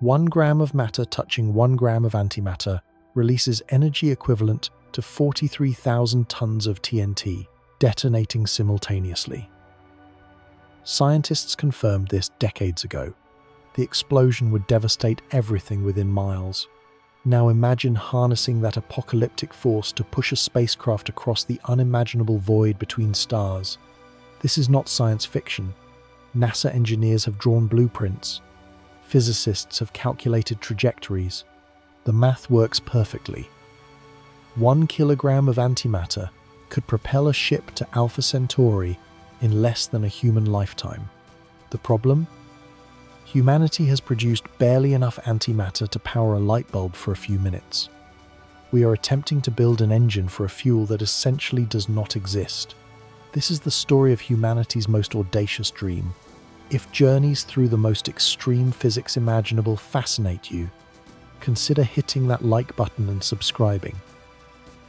1 gram of matter touching 1 gram of antimatter releases energy equivalent to 43,000 tons of TNT, detonating simultaneously. Scientists confirmed this decades ago. The explosion would devastate everything within miles. Now imagine harnessing that apocalyptic force to push a spacecraft across the unimaginable void between stars. This is not science fiction. NASA engineers have drawn blueprints. Physicists have calculated trajectories. The math works perfectly. 1 kilogram of antimatter could propel a ship to Alpha Centauri in less than a human lifetime. The problem? Humanity has produced barely enough antimatter to power a light bulb for a few minutes. We are attempting to build an engine for a fuel that essentially does not exist. This is the story of humanity's most audacious dream. If journeys through the most extreme physics imaginable fascinate you, consider hitting that like button and subscribing.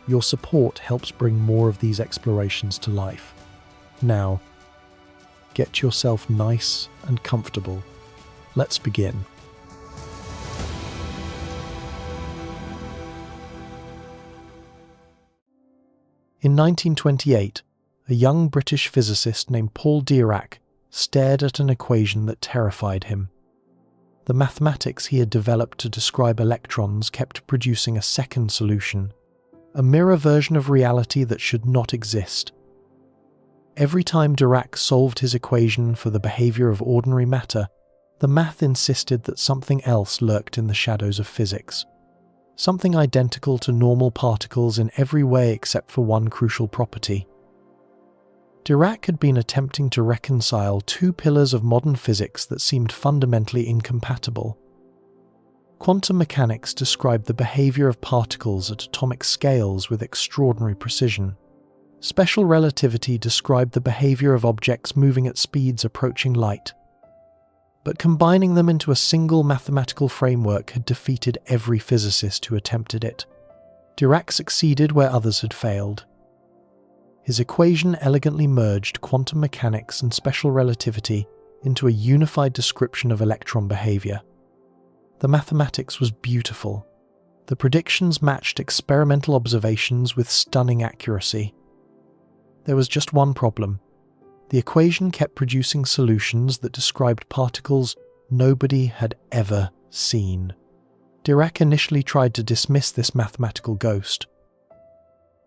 Your support helps bring more of these explorations to life. Now, get yourself nice and comfortable. Let's begin. In 1928, a young British physicist named Paul Dirac stared at an equation that terrified him. The mathematics he had developed to describe electrons kept producing a second solution, a mirror version of reality that should not exist. Every time Dirac solved his equation for the behavior of ordinary matter, the math insisted that something else lurked in the shadows of physics. Something identical to normal particles in every way except for one crucial property. Dirac had been attempting to reconcile two pillars of modern physics that seemed fundamentally incompatible. Quantum mechanics described the behavior of particles at atomic scales with extraordinary precision. Special relativity described the behavior of objects moving at speeds approaching light. But combining them into a single mathematical framework had defeated every physicist who attempted it. Dirac succeeded where others had failed. His equation elegantly merged quantum mechanics and special relativity into a unified description of electron behavior. The mathematics was beautiful. The predictions matched experimental observations with stunning accuracy. There was just one problem. The equation kept producing solutions that described particles nobody had ever seen. Dirac initially tried to dismiss this mathematical ghost.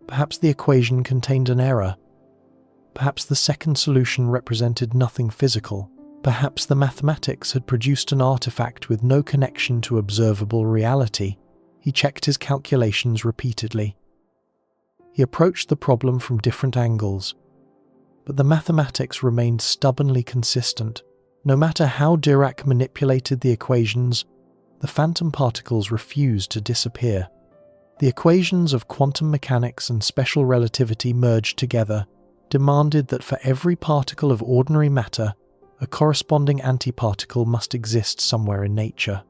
Perhaps the equation contained an error. Perhaps the second solution represented nothing physical. Perhaps the mathematics had produced an artifact with no connection to observable reality. He checked his calculations repeatedly. He approached the problem from different angles. But the mathematics remained stubbornly consistent. No matter how Dirac manipulated the equations, the phantom particles refused to disappear. The equations of quantum mechanics and special relativity merged together, demanded that for every particle of ordinary matter, a corresponding antiparticle must exist somewhere in nature.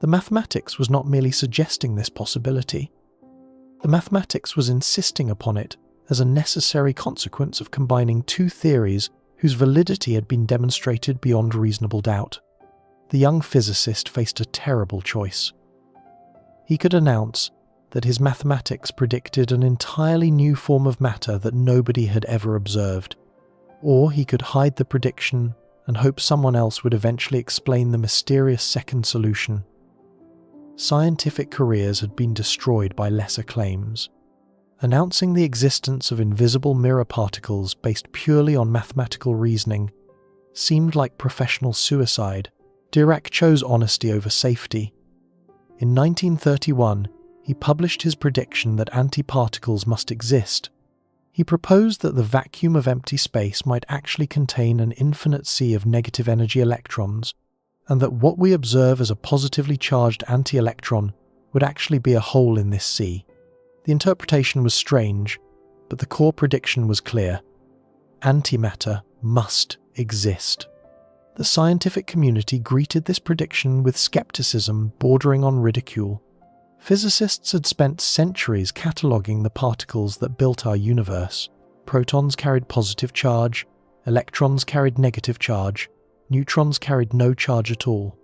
The mathematics was not merely suggesting this possibility. The mathematics was insisting upon it as a necessary consequence of combining two theories whose validity had been demonstrated beyond reasonable doubt. The young physicist faced a terrible choice. He could announce that his mathematics predicted an entirely new form of matter that nobody had ever observed, or he could hide the prediction and hope someone else would eventually explain the mysterious second solution. Scientific careers had been destroyed by lesser claims. Announcing the existence of invisible mirror particles based purely on mathematical reasoning seemed like professional suicide. Dirac chose honesty over safety. In 1931, he published his prediction that antiparticles must exist. He proposed that the vacuum of empty space might actually contain an infinite sea of negative energy electrons, and that what we observe as a positively charged anti-electron would actually be a hole in this sea. The interpretation was strange, but the core prediction was clear. Antimatter must exist. The scientific community greeted this prediction with skepticism bordering on ridicule. Physicists had spent centuries cataloguing the particles that built our universe. Protons carried positive charge, electrons carried negative charge, neutrons carried no charge at all.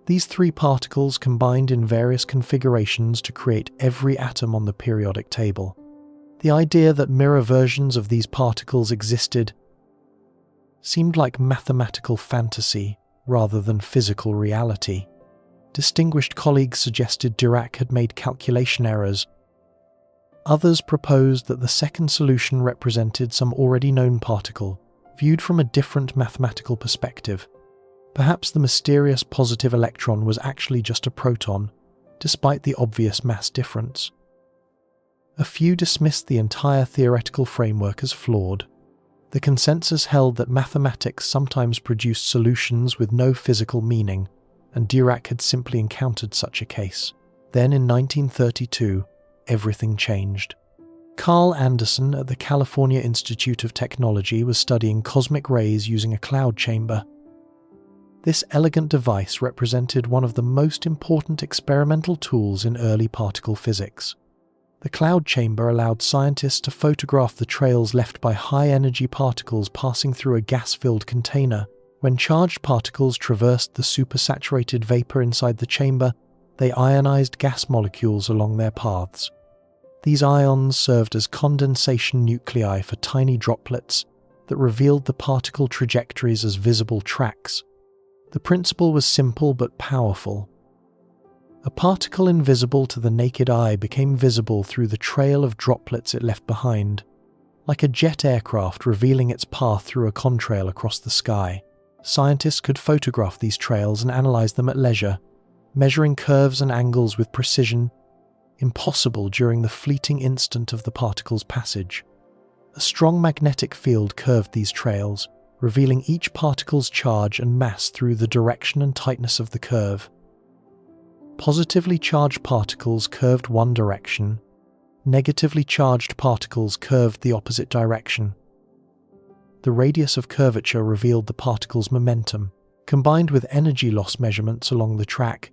These three particles combined in various configurations to create every atom on the periodic table. The idea that mirror versions of these particles existed seemed like mathematical fantasy rather than physical reality. Distinguished colleagues suggested Dirac had made calculation errors. Others proposed that the second solution represented some already known particle, viewed from a different mathematical perspective. Perhaps the mysterious positive electron was actually just a proton, despite the obvious mass difference. A few dismissed the entire theoretical framework as flawed. The consensus held that mathematics sometimes produced solutions with no physical meaning, and Dirac had simply encountered such a case. Then in 1932, everything changed. Carl Anderson at the California Institute of Technology was studying cosmic rays using a cloud chamber. This elegant device represented one of the most important experimental tools in early particle physics. The cloud chamber allowed scientists to photograph the trails left by high-energy particles passing through a gas-filled container. When charged particles traversed the supersaturated vapor inside the chamber, they ionized gas molecules along their paths. These ions served as condensation nuclei for tiny droplets that revealed the particle trajectories as visible tracks. The principle was simple but powerful. A particle invisible to the naked eye became visible through the trail of droplets it left behind, like a jet aircraft revealing its path through a contrail across the sky. Scientists could photograph these trails and analyze them at leisure, measuring curves and angles with precision, impossible during the fleeting instant of the particle's passage. A strong magnetic field curved these trails, revealing each particle's charge and mass through the direction and tightness of the curve. Positively charged particles curved one direction, negatively charged particles curved the opposite direction. The radius of curvature revealed the particle's momentum. Combined with energy loss measurements along the track,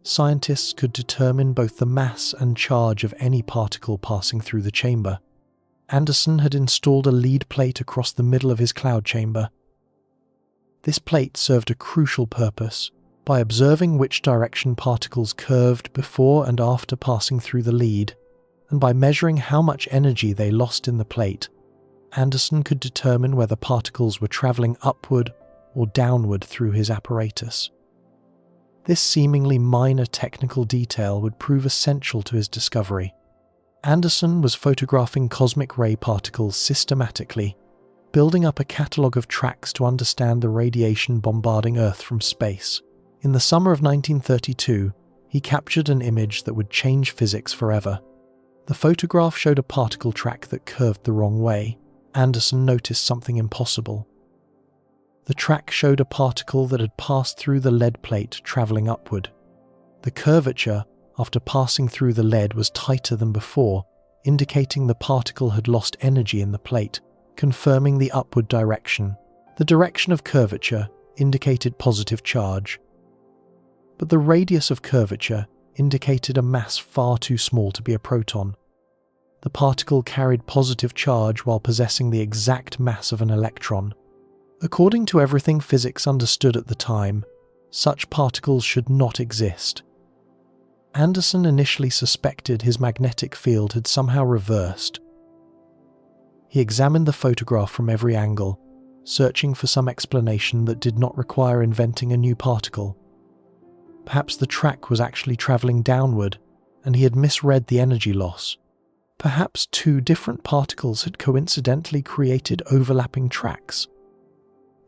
scientists could determine both the mass and charge of any particle passing through the chamber. Anderson had installed a lead plate across the middle of his cloud chamber. This plate served a crucial purpose. By observing which direction particles curved before and after passing through the lead, and by measuring how much energy they lost in the plate, Anderson could determine whether particles were traveling upward or downward through his apparatus. This seemingly minor technical detail would prove essential to his discovery. Anderson was photographing cosmic ray particles systematically, building up a catalogue of tracks to understand the radiation bombarding Earth from space. In the summer of 1932, he captured an image that would change physics forever. The photograph showed a particle track that curved the wrong way. Anderson noticed something impossible. The track showed a particle that had passed through the lead plate travelling upward. The curvature, after passing through the lead, was tighter than before, indicating the particle had lost energy in the plate, confirming the upward direction. The direction of curvature indicated positive charge, but the radius of curvature indicated a mass far too small to be a proton. The particle carried positive charge while possessing the exact mass of an electron. According to everything physics understood at the time, such particles should not exist. Anderson initially suspected his magnetic field had somehow reversed. He examined the photograph from every angle, searching for some explanation that did not require inventing a new particle. Perhaps the track was actually travelling downward, and he had misread the energy loss. Perhaps two different particles had coincidentally created overlapping tracks.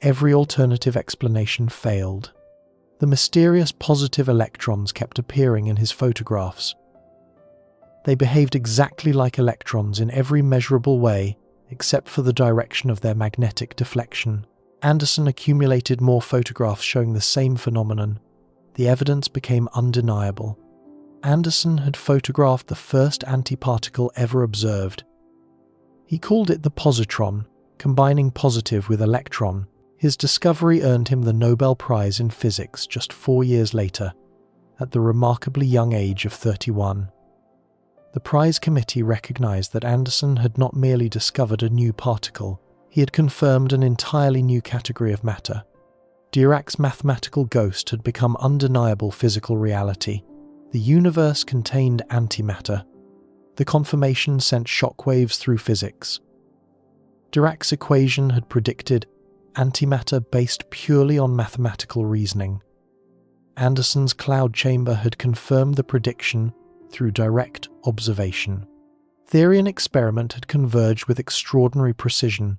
Every alternative explanation failed. The mysterious positive electrons kept appearing in his photographs. They behaved exactly like electrons in every measurable way, except for the direction of their magnetic deflection. Anderson accumulated more photographs showing the same phenomenon. The evidence became undeniable. Anderson had photographed the first antiparticle ever observed. He called it the positron, combining positive with electron. His discovery earned him the Nobel Prize in Physics just 4 years later, at the remarkably young age of 31. The prize committee recognized that Anderson had not merely discovered a new particle, he had confirmed an entirely new category of matter. Dirac's mathematical ghost had become undeniable physical reality. The universe contained antimatter. The confirmation sent shockwaves through physics. Dirac's equation had predicted antimatter based purely on mathematical reasoning. Anderson's cloud chamber had confirmed the prediction through direct observation. Theory and experiment had converged with extraordinary precision.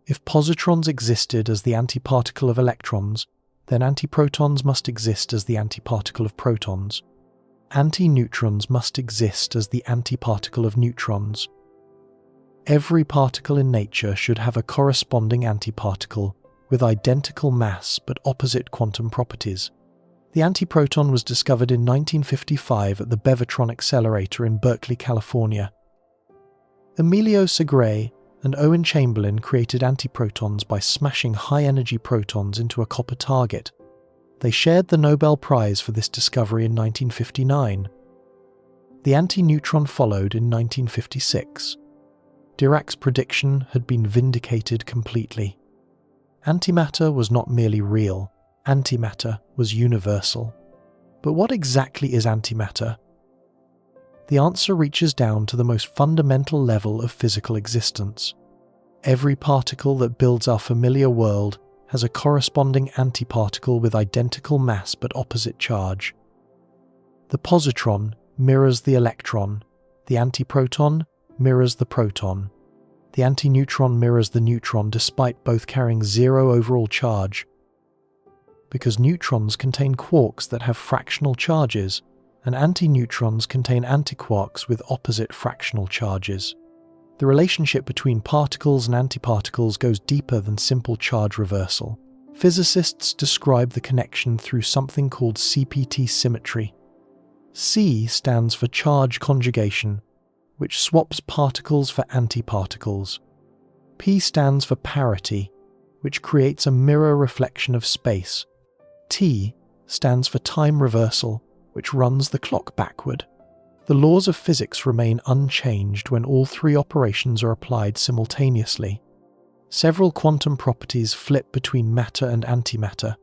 If positrons existed as the antiparticle of electrons, then antiprotons must exist as the antiparticle of protons. Antineutrons must exist as the antiparticle of neutrons. Every particle in nature should have a corresponding antiparticle with identical mass but opposite quantum properties. The antiproton was discovered in 1955 at the Bevatron Accelerator in Berkeley, California. Emilio Segre and Owen Chamberlain created antiprotons by smashing high-energy protons into a copper target. They shared the Nobel Prize for this discovery in 1959. The antineutron followed in 1956. Dirac's prediction had been vindicated completely. Antimatter was not merely real, antimatter was universal. But what exactly is antimatter? The answer reaches down to the most fundamental level of physical existence. Every particle that builds our familiar world has a corresponding antiparticle with identical mass but opposite charge. The positron mirrors the electron, the antiproton mirrors the proton. The antineutron mirrors the neutron despite both carrying zero overall charge. Because neutrons contain quarks that have fractional charges, and antineutrons contain antiquarks with opposite fractional charges. The relationship between particles and antiparticles goes deeper than simple charge reversal. Physicists describe the connection through something called CPT symmetry. C stands for charge conjugation, which swaps particles for antiparticles. P stands for parity, which creates a mirror reflection of space. T stands for time reversal, which runs the clock backward. The laws of physics remain unchanged when all three operations are applied simultaneously. Several quantum properties flip between matter and antimatter.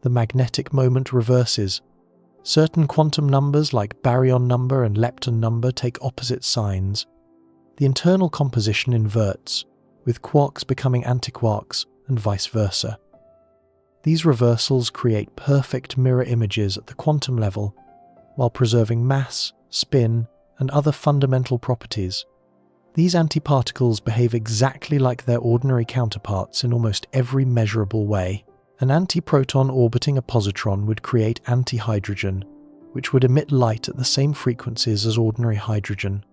The magnetic moment reverses. Certain quantum numbers like baryon number and lepton number take opposite signs. The internal composition inverts, with quarks becoming antiquarks and vice versa. These reversals create perfect mirror images at the quantum level, while preserving mass, spin, and other fundamental properties. These antiparticles behave exactly like their ordinary counterparts in almost every measurable way. An antiproton orbiting a positron would create antihydrogen, which would emit light at the same frequencies as ordinary hydrogen.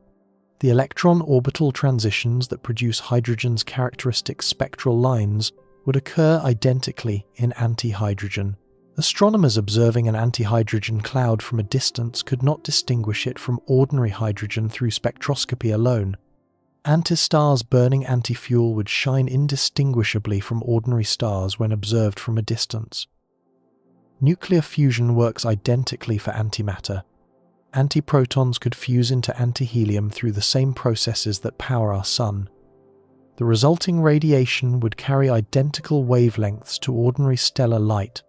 The electron orbital transitions that produce hydrogen's characteristic spectral lines would occur identically in antihydrogen. Astronomers observing an antihydrogen cloud from a distance could not distinguish it from ordinary hydrogen through spectroscopy alone. Antistars burning antifuel would shine indistinguishably from ordinary stars when observed from a distance. Nuclear fusion works identically for antimatter. Antiprotons could fuse into antihelium through the same processes that power our sun. The resulting radiation would carry identical wavelengths to ordinary stellar light.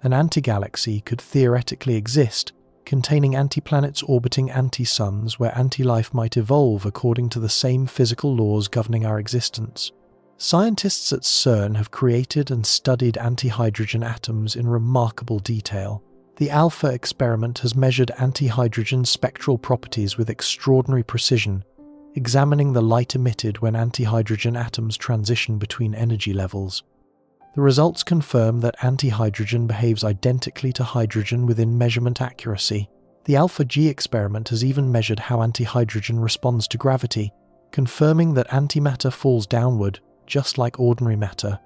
An antigalaxy could theoretically exist, containing antiplanets orbiting antisuns where antilife might evolve according to the same physical laws governing our existence. Scientists at CERN have created and studied antihydrogen atoms in remarkable detail. The Alpha experiment has measured antihydrogen spectral properties with extraordinary precision, examining the light emitted when antihydrogen atoms transition between energy levels. The results confirm that antihydrogen behaves identically to hydrogen within measurement accuracy. The Alpha G experiment has even measured how antihydrogen responds to gravity, confirming that antimatter falls downward, just like ordinary matter.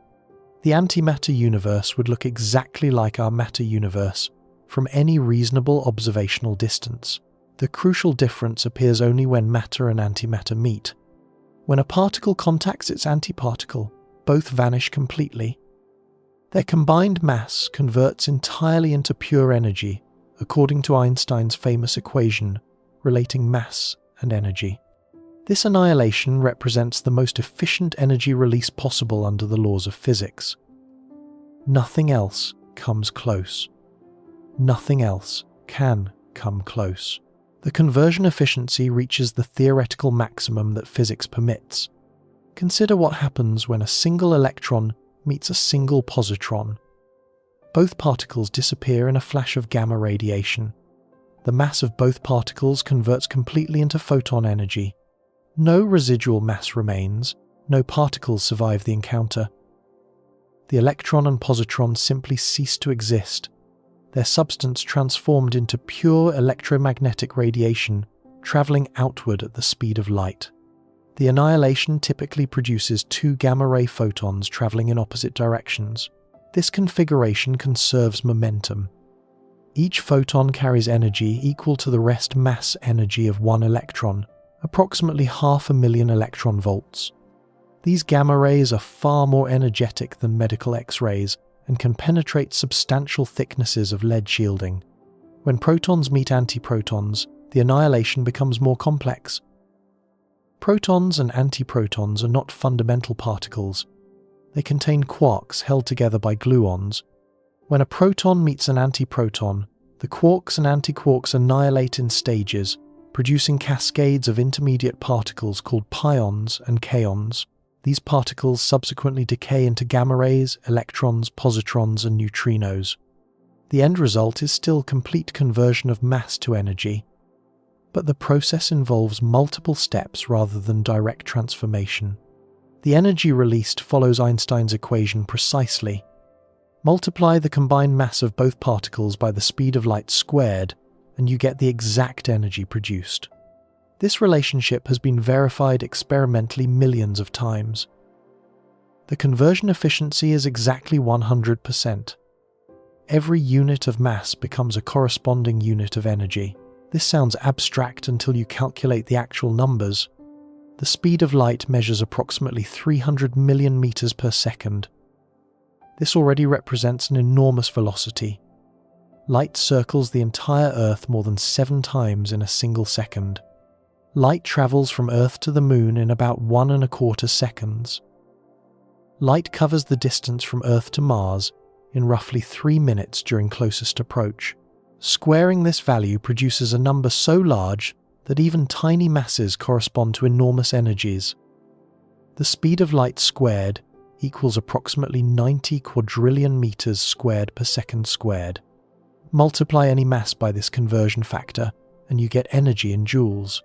The antimatter universe would look exactly like our matter universe, from any reasonable observational distance. The crucial difference appears only when matter and antimatter meet. When a particle contacts its antiparticle, both vanish completely. Their combined mass converts entirely into pure energy, according to Einstein's famous equation relating mass and energy. This annihilation represents the most efficient energy release possible under the laws of physics. Nothing else comes close. Nothing else can come close. The conversion efficiency reaches the theoretical maximum that physics permits. Consider what happens when a single electron meets a single positron. Both particles disappear in a flash of gamma radiation. The mass of both particles converts completely into photon energy. No residual mass remains, no particles survive the encounter. The electron and positron simply cease to exist, their substance transformed into pure electromagnetic radiation, traveling outward at the speed of light. The annihilation typically produces two gamma-ray photons traveling in opposite directions. This configuration conserves momentum. Each photon carries energy equal to the rest mass energy of one electron, approximately 500,000 electron volts. These gamma rays are far more energetic than medical X-rays and can penetrate substantial thicknesses of lead shielding. When protons meet antiprotons, the annihilation becomes more complex. Protons and antiprotons are not fundamental particles. They contain quarks held together by gluons. When a proton meets an antiproton, the quarks and antiquarks annihilate in stages, producing cascades of intermediate particles called pions and kaons. These particles subsequently decay into gamma rays, electrons, positrons, and neutrinos. The end result is still complete conversion of mass to energy, but the process involves multiple steps rather than direct transformation. The energy released follows Einstein's equation precisely. Multiply the combined mass of both particles by the speed of light squared, and you get the exact energy produced. This relationship has been verified experimentally millions of times. The conversion efficiency is exactly 100%. Every unit of mass becomes a corresponding unit of energy. This sounds abstract until you calculate the actual numbers. The speed of light measures approximately 300 million meters per second. This already represents an enormous velocity. Light circles the entire Earth more than 7 times in a single second. Light travels from Earth to the Moon in about 1¼ seconds. Light covers the distance from Earth to Mars in roughly 3 minutes during closest approach. Squaring this value produces a number so large that even tiny masses correspond to enormous energies. The speed of light squared equals approximately 90 quadrillion meters squared per second squared. Multiply any mass by this conversion factor, and you get energy in joules.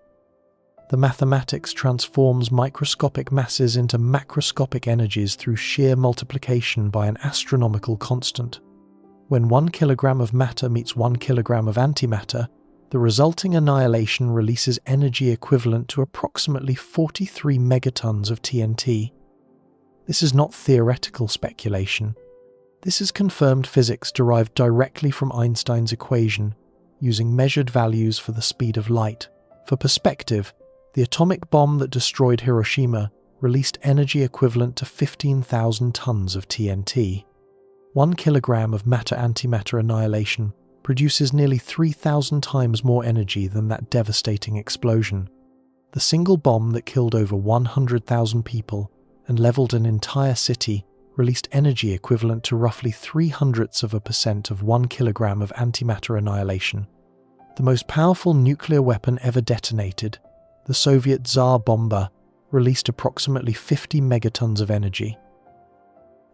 The mathematics transforms microscopic masses into macroscopic energies through sheer multiplication by an astronomical constant. When 1 kilogram of matter meets 1 kilogram of antimatter, the resulting annihilation releases energy equivalent to approximately 43 megatons of TNT. This is not theoretical speculation. This is confirmed physics derived directly from Einstein's equation, using measured values for the speed of light. For perspective, the atomic bomb that destroyed Hiroshima released energy equivalent to 15,000 tons of TNT. 1 kilogram of matter-antimatter annihilation produces nearly 3,000 times more energy than that devastating explosion. The single bomb that killed over 100,000 people and leveled an entire city released energy equivalent to roughly 0.03% of 1 kilogram of antimatter annihilation. The most powerful nuclear weapon ever detonated, the Soviet Tsar bomber, released approximately 50 megatons of energy.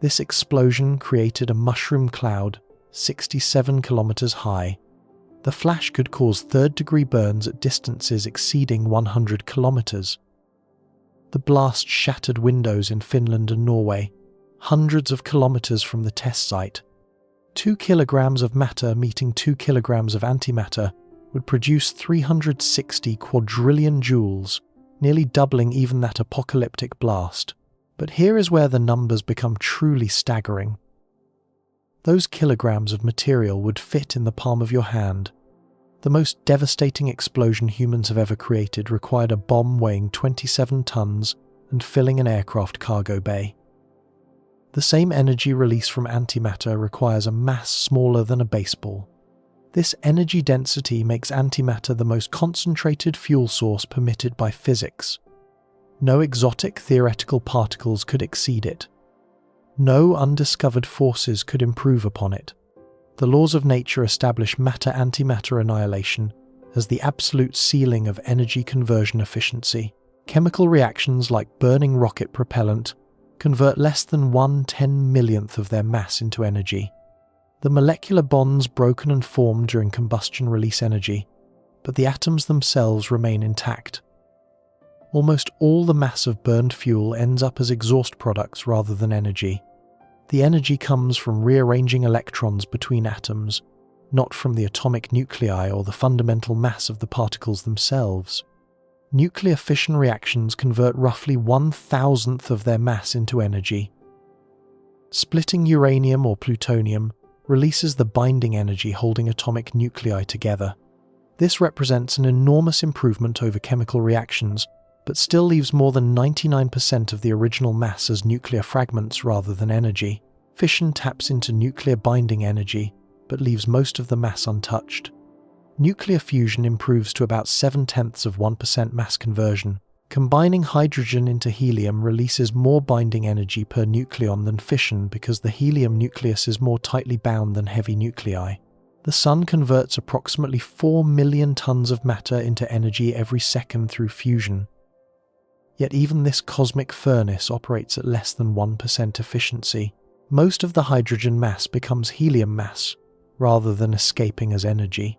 This explosion created a mushroom cloud 67 kilometers high. The flash could cause third-degree burns at distances exceeding 100 kilometers. The blast shattered windows in Finland and Norway, hundreds of kilometers from the test site. 2 kilograms of matter meeting 2 kilograms of antimatter would produce 360 quadrillion joules, nearly doubling even that apocalyptic blast. But here is where the numbers become truly staggering. Those kilograms of material would fit in the palm of your hand. The most devastating explosion humans have ever created required a bomb weighing 27 tons and filling an aircraft cargo bay. The same energy released from antimatter requires a mass smaller than a baseball. This energy density makes antimatter the most concentrated fuel source permitted by physics. No exotic theoretical particles could exceed it. No undiscovered forces could improve upon it. The laws of nature establish matter-antimatter annihilation as the absolute ceiling of energy conversion efficiency. Chemical reactions like burning rocket propellant convert less than 1/10,000,000th of their mass into energy. The molecular bonds broken and formed during combustion release energy, but the atoms themselves remain intact. Almost all the mass of burned fuel ends up as exhaust products rather than energy. The energy comes from rearranging electrons between atoms, not from the atomic nuclei or the fundamental mass of the particles themselves. Nuclear fission reactions convert roughly 1,000th of their mass into energy. Splitting uranium or plutonium releases the binding energy holding atomic nuclei together. This represents an enormous improvement over chemical reactions, but still leaves more than 99% of the original mass as nuclear fragments rather than energy. Fission taps into nuclear binding energy, but leaves most of the mass untouched. Nuclear fusion improves to about 0.7% mass conversion. Combining hydrogen into helium releases more binding energy per nucleon than fission because the helium nucleus is more tightly bound than heavy nuclei. The Sun converts approximately 4 million tons of matter into energy every second through fusion. Yet even this cosmic furnace operates at less than 1% efficiency. Most of the hydrogen mass becomes helium mass, rather than escaping as energy.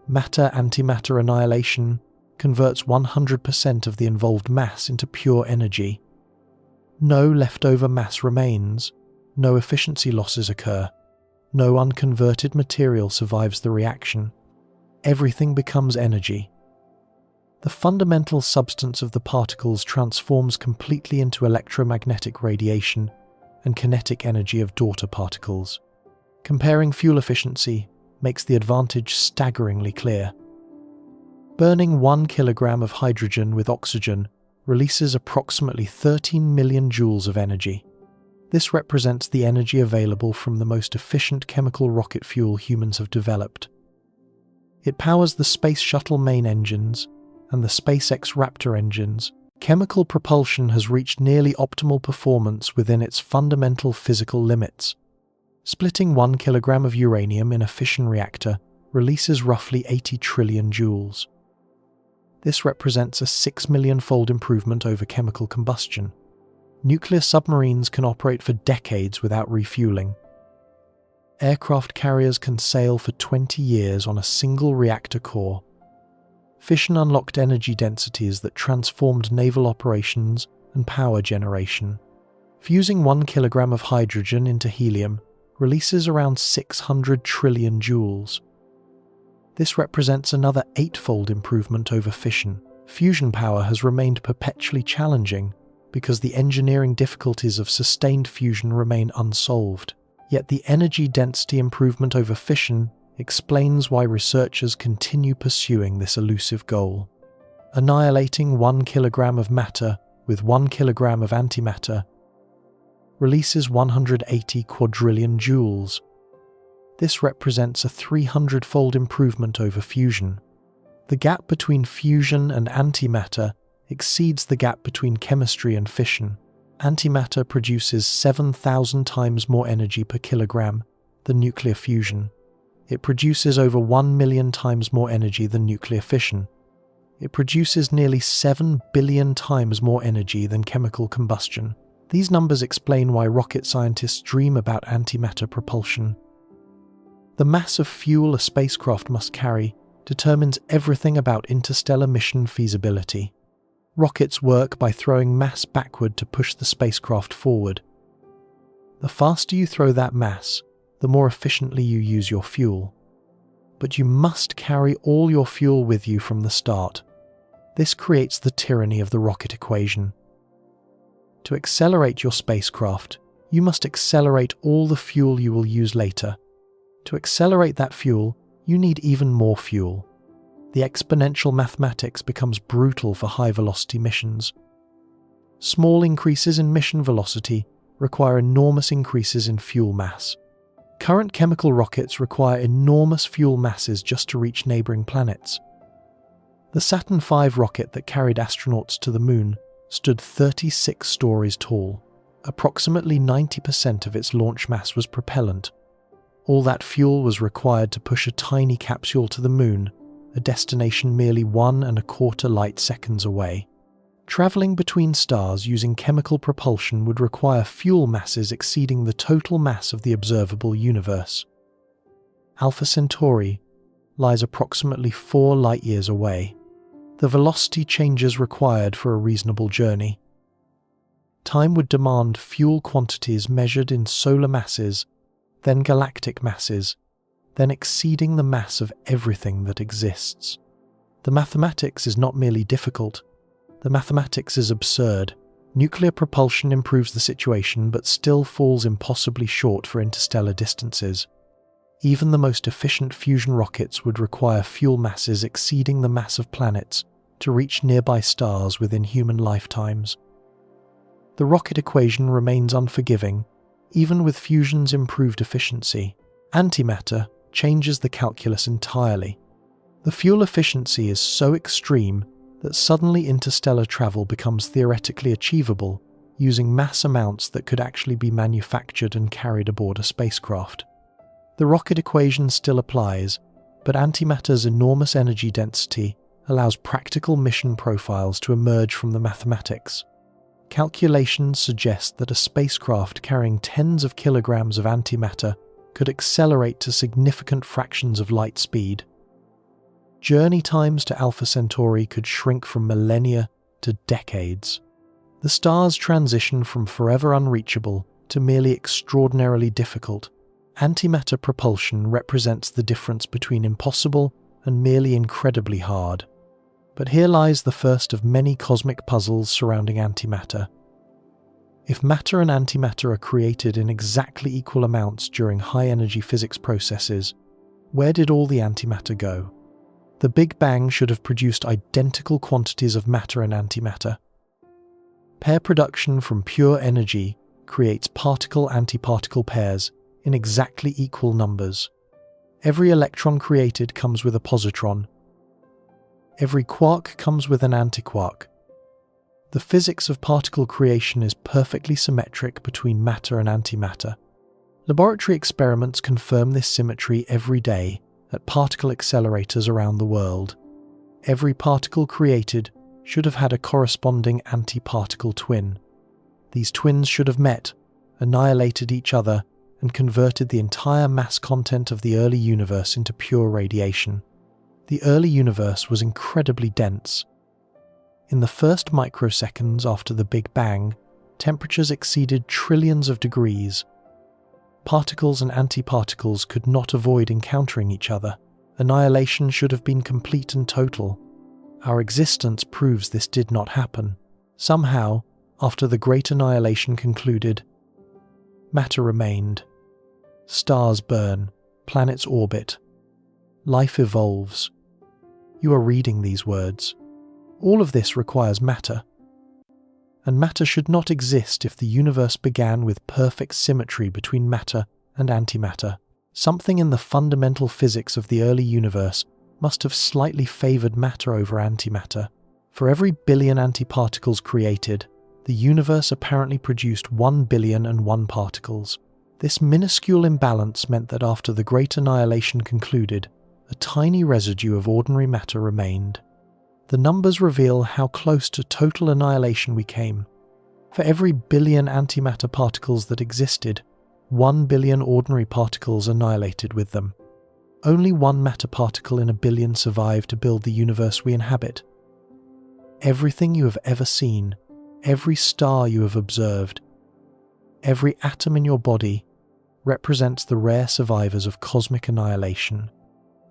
Matter-antimatter annihilation converts 100% of the involved mass into pure energy. No leftover mass remains, no efficiency losses occur, no unconverted material survives the reaction. Everything becomes energy. The fundamental substance of the particles transforms completely into electromagnetic radiation and kinetic energy of daughter particles. Comparing fuel efficiency makes the advantage staggeringly clear. Burning 1 kilogram of hydrogen with oxygen releases approximately 13 million joules of energy. This represents the energy available from the most efficient chemical rocket fuel humans have developed. It powers the Space Shuttle main engines and the SpaceX Raptor engines. Chemical propulsion has reached nearly optimal performance within its fundamental physical limits. Splitting 1 kilogram of uranium in a fission reactor releases roughly 80 trillion joules. This represents a 6 million-fold improvement over chemical combustion. Nuclear submarines can operate for decades without refueling. Aircraft carriers can sail for 20 years on a single reactor core. Fission unlocked energy densities that transformed naval operations and power generation. Fusing 1 kilogram of hydrogen into helium releases around 600 trillion joules. This represents another 8-fold improvement over fission. Fusion power has remained perpetually challenging because the engineering difficulties of sustained fusion remain unsolved. Yet the energy density improvement over fission explains why researchers continue pursuing this elusive goal. Annihilating 1 kilogram of matter with 1 kilogram of antimatter releases 180 quadrillion joules. This represents a 300-fold improvement over fusion. The gap between fusion and antimatter exceeds the gap between chemistry and fission. Antimatter produces 7,000 times more energy per kilogram than nuclear fusion. It produces over 1 million times more energy than nuclear fission. It produces nearly 7 billion times more energy than chemical combustion. These numbers explain why rocket scientists dream about antimatter propulsion. The mass of fuel a spacecraft must carry determines everything about interstellar mission feasibility. Rockets work by throwing mass backward to push the spacecraft forward. The faster you throw that mass, the more efficiently you use your fuel. But you must carry all your fuel with you from the start. This creates the tyranny of the rocket equation. To accelerate your spacecraft, you must accelerate all the fuel you will use later. To accelerate that fuel, you need even more fuel. The exponential mathematics becomes brutal for high-velocity missions. Small increases in mission velocity require enormous increases in fuel mass. Current chemical rockets require enormous fuel masses just to reach neighboring planets. The Saturn V rocket that carried astronauts to the Moon stood 36 stories tall. Approximately 90% of its launch mass was propellant. All that fuel was required to push a tiny capsule to the moon, a destination merely 1.25 light seconds away. Traveling between stars using chemical propulsion would require fuel masses exceeding the total mass of the observable universe. Alpha Centauri lies approximately 4 light-years away. The velocity changes required for a reasonable journey. Time would demand fuel quantities measured in solar masses, then galactic masses, then exceeding the mass of everything that exists. The mathematics is not merely difficult, the mathematics is absurd. Nuclear propulsion improves the situation but still falls impossibly short for interstellar distances. Even the most efficient fusion rockets would require fuel masses exceeding the mass of planets to reach nearby stars within human lifetimes. The rocket equation remains unforgiving, even with fusion's improved efficiency. Antimatter changes the calculus entirely. The fuel efficiency is so extreme that suddenly interstellar travel becomes theoretically achievable using mass amounts that could actually be manufactured and carried aboard a spacecraft. The rocket equation still applies, but antimatter's enormous energy density allows practical mission profiles to emerge from the mathematics. Calculations suggest that a spacecraft carrying tens of kilograms of antimatter could accelerate to significant fractions of light speed. Journey times to Alpha Centauri could shrink from millennia to decades. The star's transition from forever unreachable to merely extraordinarily difficult. Antimatter propulsion represents the difference between impossible and merely incredibly hard. But here lies the first of many cosmic puzzles surrounding antimatter. If matter and antimatter are created in exactly equal amounts during high-energy physics processes, where did all the antimatter go? The Big Bang should have produced identical quantities of matter and antimatter. Pair production from pure energy creates particle-antiparticle pairs in exactly equal numbers. Every electron created comes with a positron. Every quark comes with an antiquark. The physics of particle creation is perfectly symmetric between matter and antimatter. Laboratory experiments confirm this symmetry every day at particle accelerators around the world. Every particle created should have had a corresponding antiparticle twin. These twins should have met, annihilated each other, and converted the entire mass content of the early universe into pure radiation. The early universe was incredibly dense. In the first microseconds after the Big Bang, temperatures exceeded trillions of degrees. Particles and antiparticles could not avoid encountering each other. Annihilation should have been complete and total. Our existence proves this did not happen. Somehow, after the Great Annihilation concluded, matter remained. Stars burn, planets orbit. Life evolves. You are reading these words. All of this requires matter. And matter should not exist if the universe began with perfect symmetry between matter and antimatter. Something in the fundamental physics of the early universe must have slightly favored matter over antimatter. For every billion antiparticles created, the universe apparently produced 1,000,000,001 particles. This minuscule imbalance meant that after the Great Annihilation concluded, a tiny residue of ordinary matter remained. The numbers reveal how close to total annihilation we came. For every billion antimatter particles that existed, 1 billion ordinary particles annihilated with them. Only one matter particle in a billion survived to build the universe we inhabit. Everything you have ever seen, every star you have observed, every atom in your body represents the rare survivors of cosmic annihilation.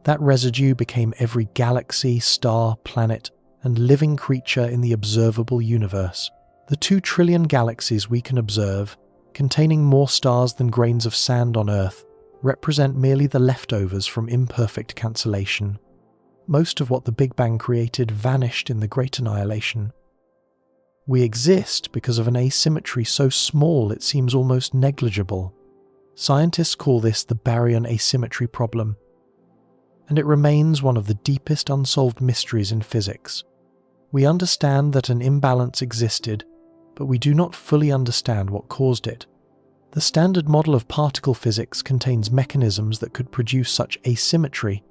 That residue became every galaxy, star, planet, and living creature in the observable universe. The 2 trillion galaxies we can observe, containing more stars than grains of sand on Earth, represent merely the leftovers from imperfect cancellation. Most of what the Big Bang created vanished in the Great Annihilation. We exist because of an asymmetry so small it seems almost negligible. Scientists call this the baryon asymmetry problem, and it remains one of the deepest unsolved mysteries in physics. We understand that an imbalance existed, but we do not fully understand what caused it. The standard model of particle physics contains mechanisms that could produce such asymmetry,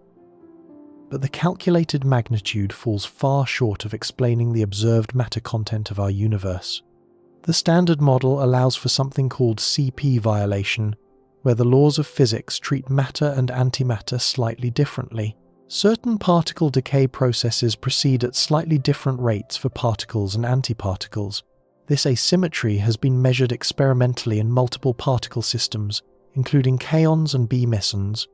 but the calculated magnitude falls far short of explaining the observed matter content of our universe. The standard model allows for something called CP violation, where the laws of physics treat matter and antimatter slightly differently. Certain particle decay processes proceed at slightly different rates for particles and antiparticles. This asymmetry has been measured experimentally in multiple particle systems, including kaons and B-mesons,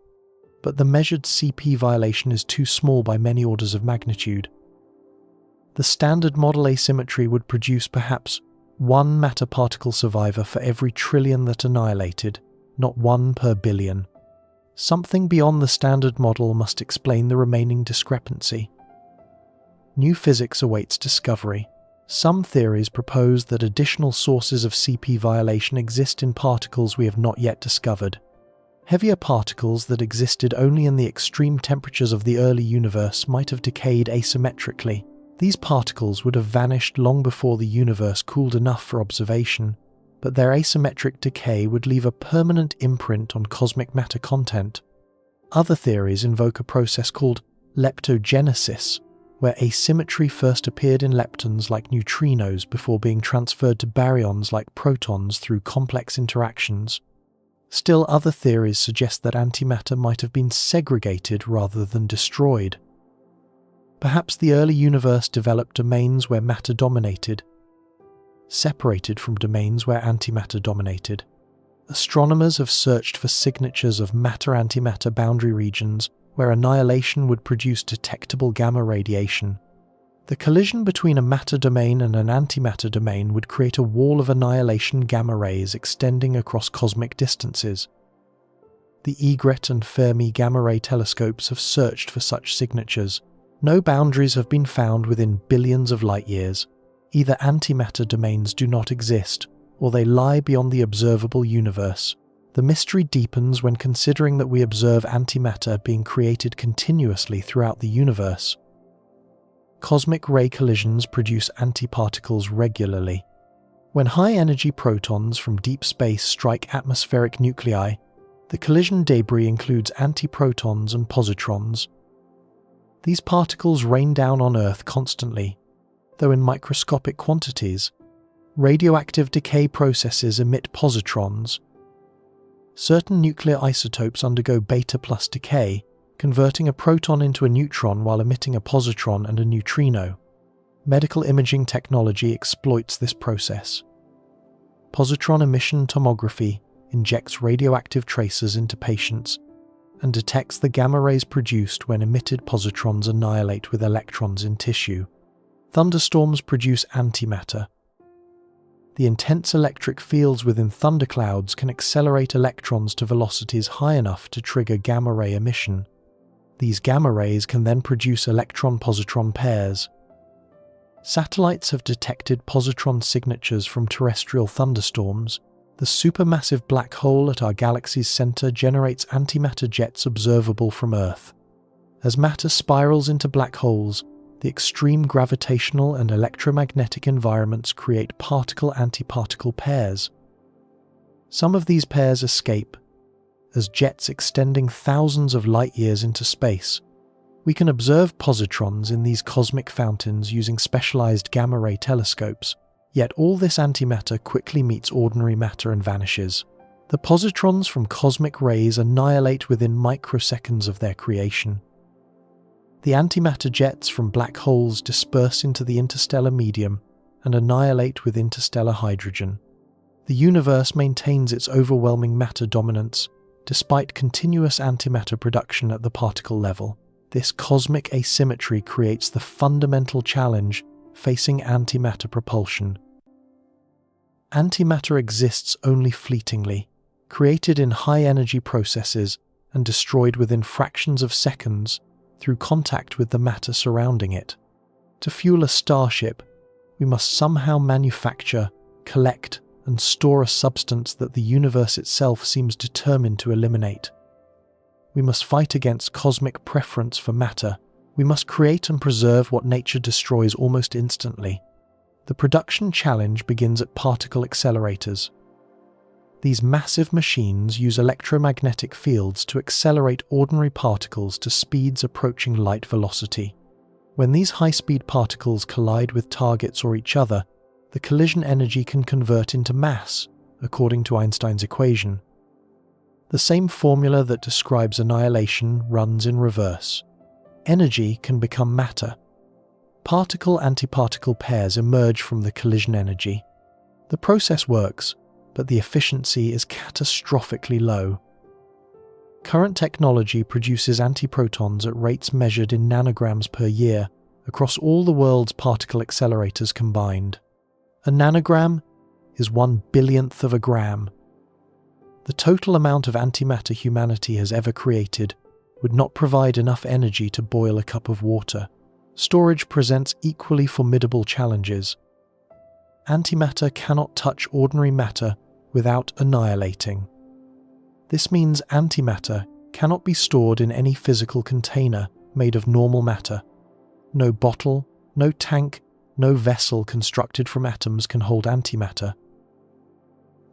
but the measured CP violation is too small by many orders of magnitude. The standard model asymmetry would produce perhaps one matter-particle survivor for every trillion that annihilated, not one per billion. Something beyond the standard model must explain the remaining discrepancy. New physics awaits discovery. Some theories propose that additional sources of CP violation exist in particles we have not yet discovered. Heavier particles that existed only in the extreme temperatures of the early universe might have decayed asymmetrically. These particles would have vanished long before the universe cooled enough for observation, but their asymmetric decay would leave a permanent imprint on cosmic matter content. Other theories invoke a process called leptogenesis, where asymmetry first appeared in leptons like neutrinos before being transferred to baryons like protons through complex interactions. Still, other theories suggest that antimatter might have been segregated rather than destroyed. Perhaps the early universe developed domains where matter dominated, separated from domains where antimatter dominated. Astronomers have searched for signatures of matter-antimatter boundary regions where annihilation would produce detectable gamma radiation. The collision between a matter domain and an antimatter domain would create a wall of annihilation gamma rays extending across cosmic distances. The Egret and Fermi gamma ray telescopes have searched for such signatures. No boundaries have been found within billions of light years. Either antimatter domains do not exist, or they lie beyond the observable universe. The mystery deepens when considering that we observe antimatter being created continuously throughout the universe. Cosmic ray collisions produce antiparticles regularly. When high-energy protons from deep space strike atmospheric nuclei, the collision debris includes antiprotons and positrons. These particles rain down on Earth constantly, though in microscopic quantities. Radioactive decay processes emit positrons. Certain nuclear isotopes undergo beta-plus decay, converting a proton into a neutron while emitting a positron and a neutrino. Medical imaging technology exploits this process. Positron emission tomography injects radioactive tracers into patients and detects the gamma rays produced when emitted positrons annihilate with electrons in tissue. Thunderstorms produce antimatter. The intense electric fields within thunderclouds can accelerate electrons to velocities high enough to trigger gamma ray emission. These gamma rays can then produce electron-positron pairs. Satellites have detected positron signatures from terrestrial thunderstorms. The supermassive black hole at our galaxy's center generates antimatter jets observable from Earth. As matter spirals into black holes, the extreme gravitational and electromagnetic environments create particle-antiparticle pairs. Some of these pairs escape, as jets extending thousands of light-years into space. We can observe positrons in these cosmic fountains using specialized gamma-ray telescopes, yet all this antimatter quickly meets ordinary matter and vanishes. The positrons from cosmic rays annihilate within microseconds of their creation. The antimatter jets from black holes disperse into the interstellar medium and annihilate with interstellar hydrogen. The universe maintains its overwhelming matter dominance despite continuous antimatter production at the particle level. This cosmic asymmetry creates the fundamental challenge facing antimatter propulsion. Antimatter exists only fleetingly, created in high-energy processes and destroyed within fractions of seconds through contact with the matter surrounding it. To fuel a starship, we must somehow manufacture, collect, and store a substance that the universe itself seems determined to eliminate. We must fight against cosmic preference for matter. We must create and preserve what nature destroys almost instantly. The production challenge begins at particle accelerators. These massive machines use electromagnetic fields to accelerate ordinary particles to speeds approaching light velocity. When these high-speed particles collide with targets or each other, the collision energy can convert into mass, according to Einstein's equation. The same formula that describes annihilation runs in reverse. Energy can become matter. Particle-antiparticle pairs emerge from the collision energy. The process works, but the efficiency is catastrophically low. Current technology produces antiprotons at rates measured in nanograms per year across all the world's particle accelerators combined. A nanogram is 1/1000th of a gram. The total amount of antimatter humanity has ever created would not provide enough energy to boil a cup of water. Storage presents equally formidable challenges. Antimatter cannot touch ordinary matter without annihilating. This means antimatter cannot be stored in any physical container made of normal matter. No bottle, no tank, no vessel constructed from atoms can hold antimatter.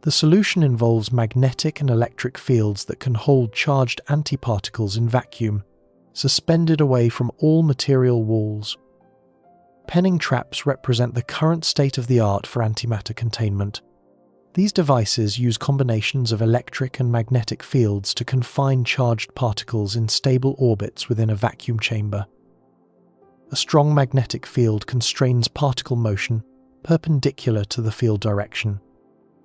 The solution involves magnetic and electric fields that can hold charged antiparticles in vacuum, suspended away from all material walls. Penning traps represent the current state-of-the-art for antimatter containment. These devices use combinations of electric and magnetic fields to confine charged particles in stable orbits within a vacuum chamber. A strong magnetic field constrains particle motion perpendicular to the field direction.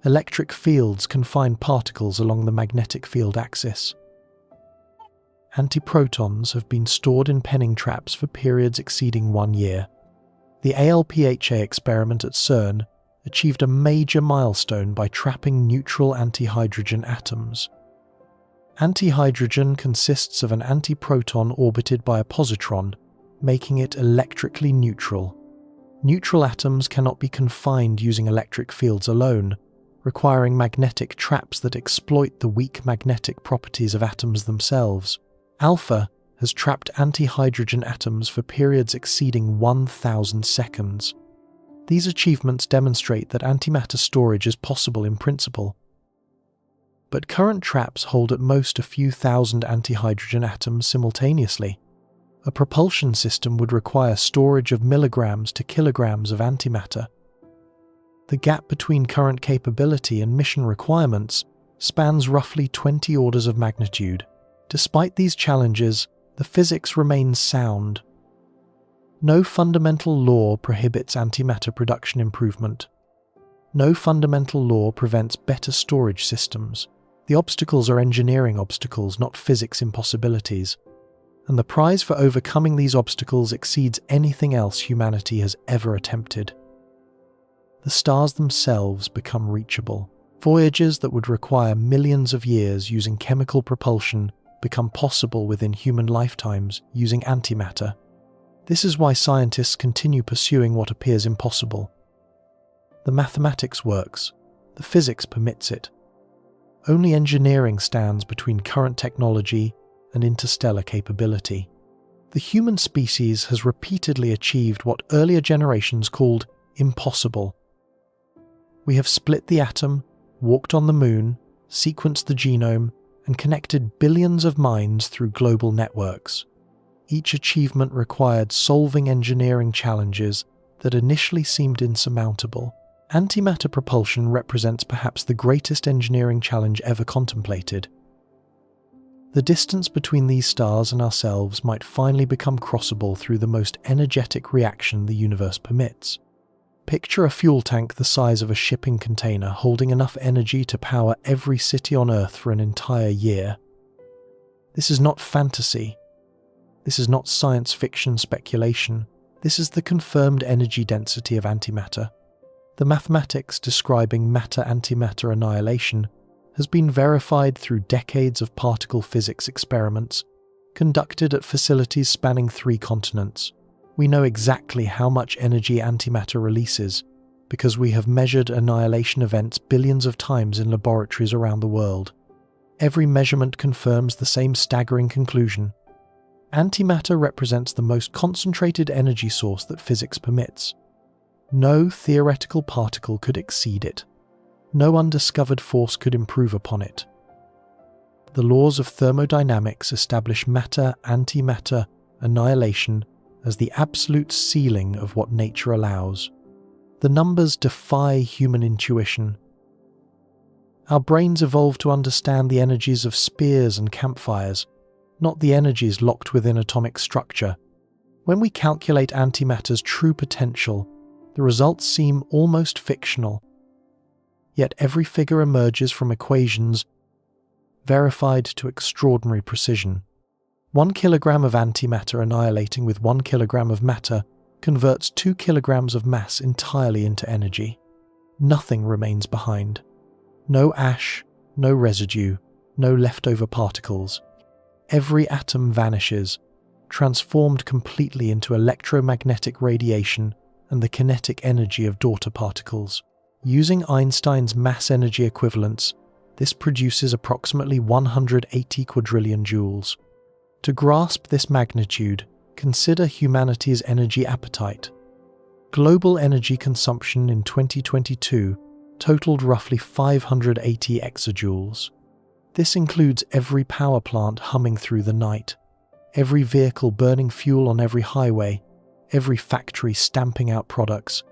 Electric fields confine particles along the magnetic field axis. Antiprotons have been stored in penning traps for periods exceeding 1 year. The ALPHA experiment at CERN achieved a major milestone by trapping neutral antihydrogen atoms. Antihydrogen consists of an antiproton orbited by a positron, making it electrically neutral. Neutral atoms cannot be confined using electric fields alone, requiring magnetic traps that exploit the weak magnetic properties of atoms themselves. Alpha has trapped antihydrogen atoms for periods exceeding 1,000 seconds. These achievements demonstrate that antimatter storage is possible in principle. But current traps hold at most a few thousand antihydrogen atoms simultaneously. A propulsion system would require storage of milligrams to kilograms of antimatter. The gap between current capability and mission requirements spans roughly 20 orders of magnitude. Despite these challenges, the physics remains sound. No fundamental law prohibits antimatter production improvement. No fundamental law prevents better storage systems. The obstacles are engineering obstacles, not physics impossibilities. And the prize for overcoming these obstacles exceeds anything else humanity has ever attempted. The stars themselves become reachable. Voyages that would require millions of years using chemical propulsion become possible within human lifetimes using antimatter. This is why scientists continue pursuing what appears impossible. The mathematics works. The physics permits it. Only engineering stands between current technology and interstellar capability. The human species has repeatedly achieved what earlier generations called impossible. We have split the atom, walked on the moon, sequenced the genome, and connected billions of minds through global networks. Each achievement required solving engineering challenges that initially seemed insurmountable. Antimatter propulsion represents perhaps the greatest engineering challenge ever contemplated. The distance between these stars and ourselves might finally become crossable through the most energetic reaction the universe permits. Picture a fuel tank the size of a shipping container holding enough energy to power every city on Earth for an entire year. This is not fantasy. This is not science fiction speculation. This is the confirmed energy density of antimatter. The mathematics describing matter-antimatter annihilation has been verified through decades of particle physics experiments conducted at facilities spanning 3 continents. We know exactly how much energy antimatter releases because we have measured annihilation events billions of times in laboratories around the world. Every measurement confirms the same staggering conclusion. Antimatter represents the most concentrated energy source that physics permits. No theoretical particle could exceed it. No undiscovered force could improve upon it. The laws of thermodynamics establish matter-antimatter annihilation as the absolute ceiling of what nature allows. The numbers defy human intuition. Our brains evolved to understand the energies of spears and campfires, not the energies locked within atomic structure. When we calculate antimatter's true potential, the results seem almost fictional. Yet every figure emerges from equations verified to extraordinary precision. 1 kilogram of antimatter annihilating with 1 kilogram of matter converts 2 kilograms of mass entirely into energy. Nothing remains behind. No ash, no residue, no leftover particles. Every atom vanishes, transformed completely into electromagnetic radiation and the kinetic energy of daughter particles. Using Einstein's mass-energy equivalence, this produces approximately 180 quadrillion joules. To grasp this magnitude, consider humanity's energy appetite. Global energy consumption in 2022 totaled roughly 580 exajoules. This includes every power plant humming through the night, every vehicle burning fuel on every highway, every factory stamping out products,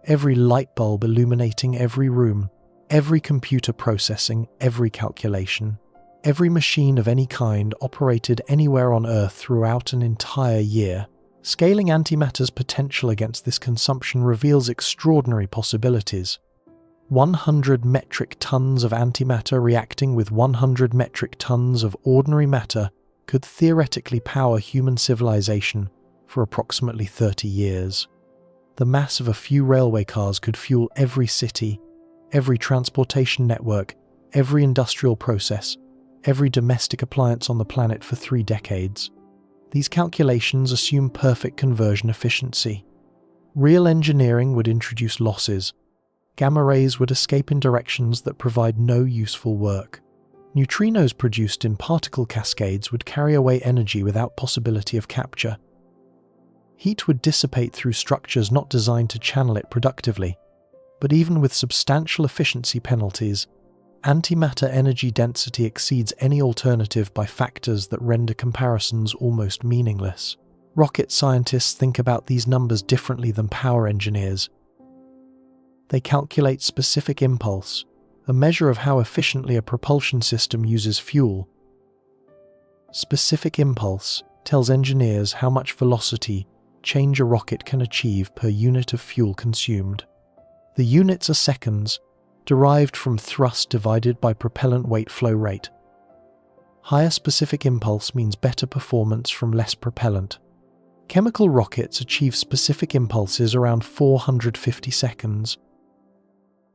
every light bulb illuminating every room, every computer processing every calculation, every machine of any kind operated anywhere on Earth throughout an entire year. Scaling antimatter's potential against this consumption reveals extraordinary possibilities. 100 metric tons of antimatter reacting with 100 metric tons of ordinary matter could theoretically power human civilization for approximately 30 years. The mass of a few railway cars could fuel every city, every transportation network, every industrial process, every domestic appliance on the planet for 3 decades. These calculations assume perfect conversion efficiency. Real engineering would introduce losses. Gamma rays would escape in directions that provide no useful work. Neutrinos produced in particle cascades would carry away energy without possibility of capture. Heat would dissipate through structures not designed to channel it productively. But even with substantial efficiency penalties, antimatter energy density exceeds any alternative by factors that render comparisons almost meaningless. Rocket scientists think about these numbers differently than power engineers. They calculate specific impulse, a measure of how efficiently a propulsion system uses fuel. Specific impulse tells engineers how much velocity change a rocket can achieve per unit of fuel consumed. The units are seconds, derived from thrust divided by propellant weight flow rate. Higher specific impulse means better performance from less propellant. Chemical rockets achieve specific impulses around 450 seconds.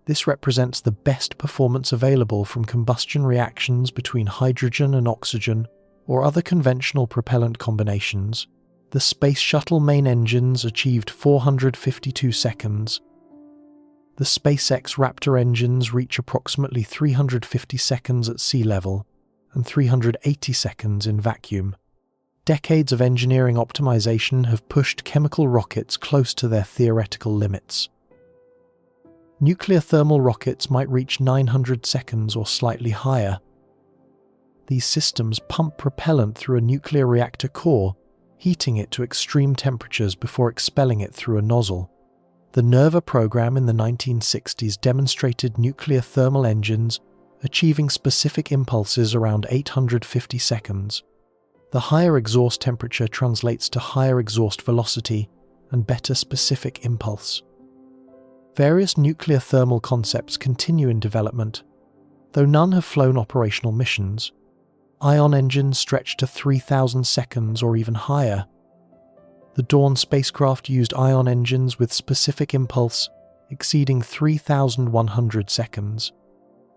This represents the best performance available from combustion reactions between hydrogen and oxygen or other conventional propellant combinations. The Space Shuttle main engines achieved 452 seconds. The SpaceX Raptor engines reach approximately 350 seconds at sea level and 380 seconds in vacuum. Decades of engineering optimization have pushed chemical rockets close to their theoretical limits. Nuclear thermal rockets might reach 900 seconds or slightly higher. These systems pump propellant through a nuclear reactor core, heating it to extreme temperatures before expelling it through a nozzle. The NERVA program in the 1960s demonstrated nuclear thermal engines achieving specific impulses around 850 seconds. The higher exhaust temperature translates to higher exhaust velocity and better specific impulse. Various nuclear thermal concepts continue in development, though none have flown operational missions. Ion engines stretch to 3,000 seconds or even higher. The Dawn spacecraft used ion engines with specific impulse exceeding 3,100 seconds.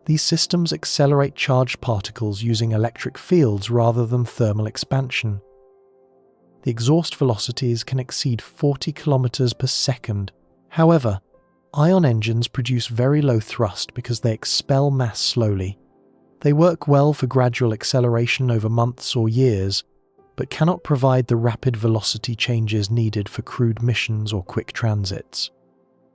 These systems accelerate charged particles using electric fields rather than thermal expansion. The exhaust velocities can exceed 40 kilometers per second. However, ion engines produce very low thrust because they expel mass slowly. They work well for gradual acceleration over months or years, but cannot provide the rapid velocity changes needed for crewed missions or quick transits.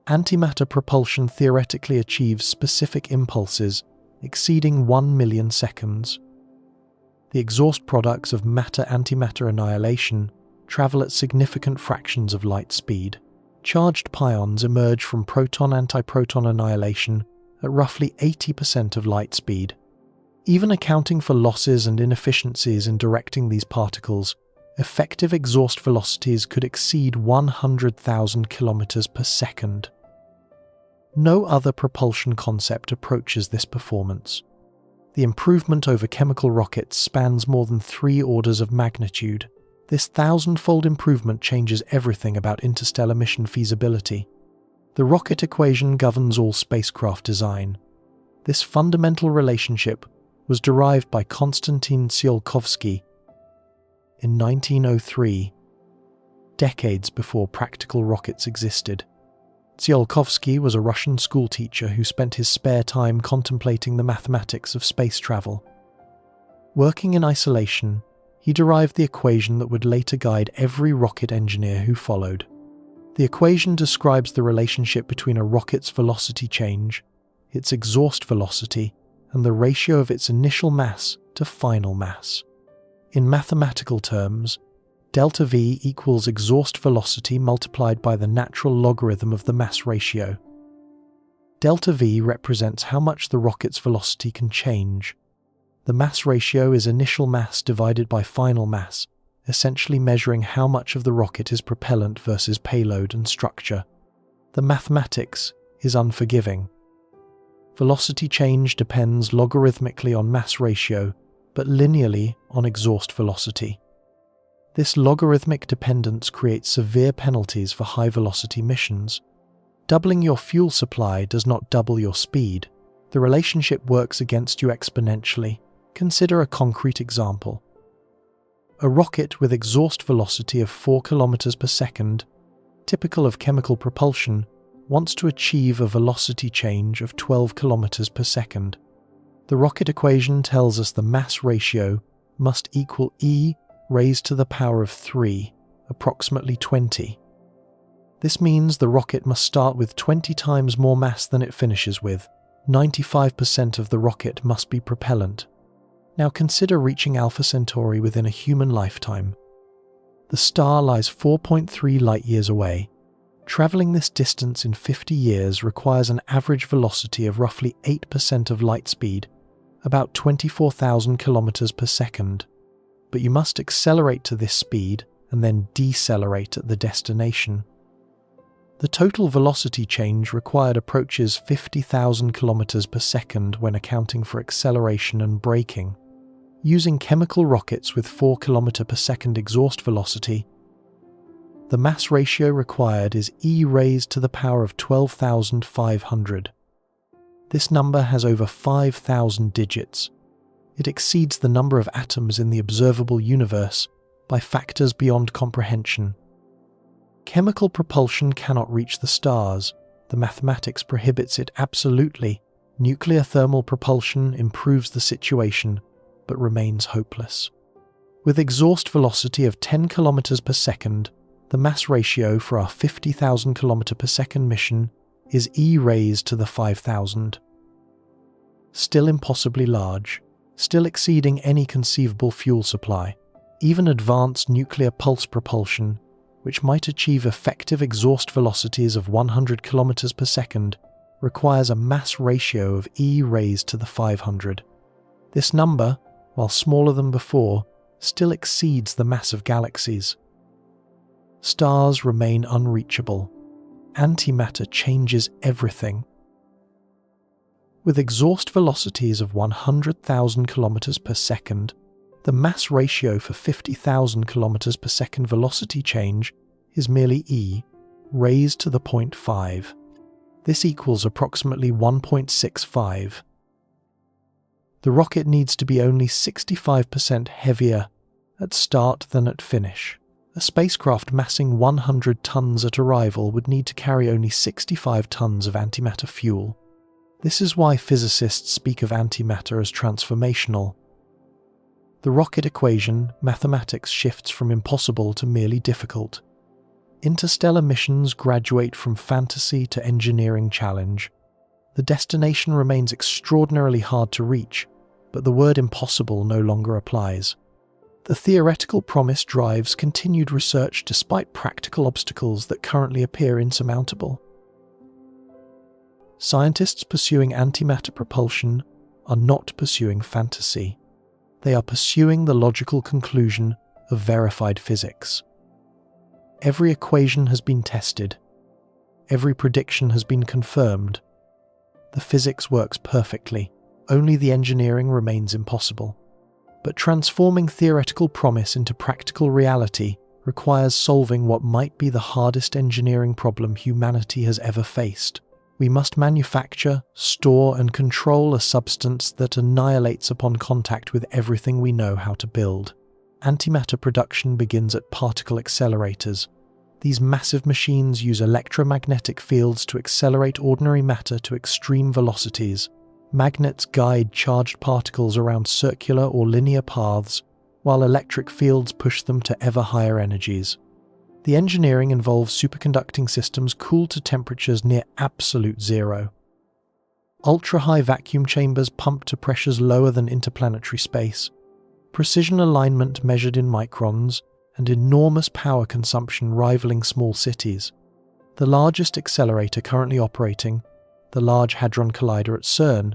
Antimatter propulsion theoretically achieves specific impulses exceeding 1 million seconds. The exhaust products of matter-antimatter annihilation travel at significant fractions of light speed. Charged pions emerge from proton-antiproton annihilation at roughly 80% of light speed. Even accounting for losses and inefficiencies in directing these particles, effective exhaust velocities could exceed 100,000 kilometers per second. No other propulsion concept approaches this performance. The improvement over chemical rockets spans more than 3 orders of magnitude. This 1,000-fold improvement changes everything about interstellar mission feasibility. The rocket equation governs all spacecraft design. This fundamental relationship was derived by Konstantin Tsiolkovsky in 1903, decades before practical rockets existed. Tsiolkovsky was a Russian schoolteacher who spent his spare time contemplating the mathematics of space travel. Working in isolation, he derived the equation that would later guide every rocket engineer who followed. The equation describes the relationship between a rocket's velocity change, its exhaust velocity, and the ratio of its initial mass to final mass. In mathematical terms, delta V equals exhaust velocity multiplied by the natural logarithm of the mass ratio. Delta V represents how much the rocket's velocity can change. The mass ratio is initial mass divided by final mass, essentially measuring how much of the rocket is propellant versus payload and structure. The mathematics is unforgiving. Velocity change depends logarithmically on mass ratio, but linearly on exhaust velocity. This logarithmic dependence creates severe penalties for high-velocity missions. Doubling your fuel supply does not double your speed. The relationship works against you exponentially. Consider a concrete example. A rocket with exhaust velocity of 4 km per second, typical of chemical propulsion, wants to achieve a velocity change of 12 km per second. The rocket equation tells us the mass ratio must equal e raised to the power of 3, approximately 20. This means the rocket must start with 20 times more mass than it finishes with. 95% of the rocket must be propellant. Now consider reaching Alpha Centauri within a human lifetime. The star lies 4.3 light-years away. Traveling this distance in 50 years requires an average velocity of roughly 8% of light speed, about 24,000 kilometers per second. But you must accelerate to this speed and then decelerate at the destination. The total velocity change required approaches 50,000 kilometers per second when accounting for acceleration and braking. Using chemical rockets with 4 km per second exhaust velocity, the mass ratio required is e raised to the power of 12,500. This number has over 5,000 digits. It exceeds the number of atoms in the observable universe by factors beyond comprehension. Chemical propulsion cannot reach the stars. The mathematics prohibits it absolutely. Nuclear thermal propulsion improves the situation, but remains hopeless. With exhaust velocity of 10 km per second, the mass ratio for our 50,000 km per second mission is e raised to the 5,000. Still impossibly large, still exceeding any conceivable fuel supply. Even advanced nuclear pulse propulsion, which might achieve effective exhaust velocities of 100 km per second, requires a mass ratio of e raised to the 500. This number, while smaller than before, still exceeds the mass of galaxies. Stars remain unreachable. Antimatter changes everything. With exhaust velocities of 100,000 km per second, the mass ratio for 50,000 km per second velocity change is merely e raised to the 0.5. This equals approximately 1.65. The rocket needs to be only 65% heavier at start than at finish. A spacecraft massing 100 tons at arrival would need to carry only 65 tons of antimatter fuel. This is why physicists speak of antimatter as transformational. The rocket equation, mathematics shifts from impossible to merely difficult. Interstellar missions graduate from fantasy to engineering challenge. The destination remains extraordinarily hard to reach, but the word impossible no longer applies. The theoretical promise drives continued research despite practical obstacles that currently appear insurmountable. Scientists pursuing antimatter propulsion are not pursuing fantasy. They are pursuing the logical conclusion of verified physics. Every equation has been tested. Every prediction has been confirmed. The physics works perfectly. Only the engineering remains impossible. But transforming theoretical promise into practical reality requires solving what might be the hardest engineering problem humanity has ever faced. We must manufacture, store, and control a substance that annihilates upon contact with everything we know how to build. Antimatter production begins at particle accelerators. These massive machines use electromagnetic fields to accelerate ordinary matter to extreme velocities. Magnets guide charged particles around circular or linear paths, while electric fields push them to ever higher energies. The engineering involves superconducting systems cooled to temperatures near absolute zero. Ultra-high vacuum chambers pump to pressures lower than interplanetary space. Precision alignment measured in microns, and enormous power consumption rivaling small cities. The largest accelerator currently operating, the Large Hadron Collider at CERN,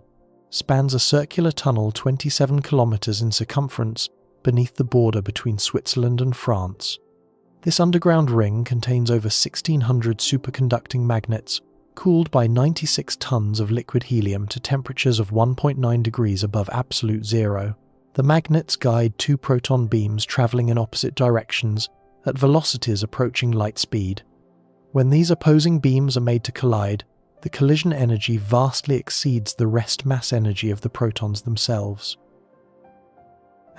spans a circular tunnel 27 kilometers in circumference beneath the border between Switzerland and France. This underground ring contains over 1,600 superconducting magnets, cooled by 96 tons of liquid helium to temperatures of 1.9 degrees above absolute zero. The magnets guide two proton beams traveling in opposite directions at velocities approaching light speed. When these opposing beams are made to collide, the collision energy vastly exceeds the rest mass energy of the protons themselves.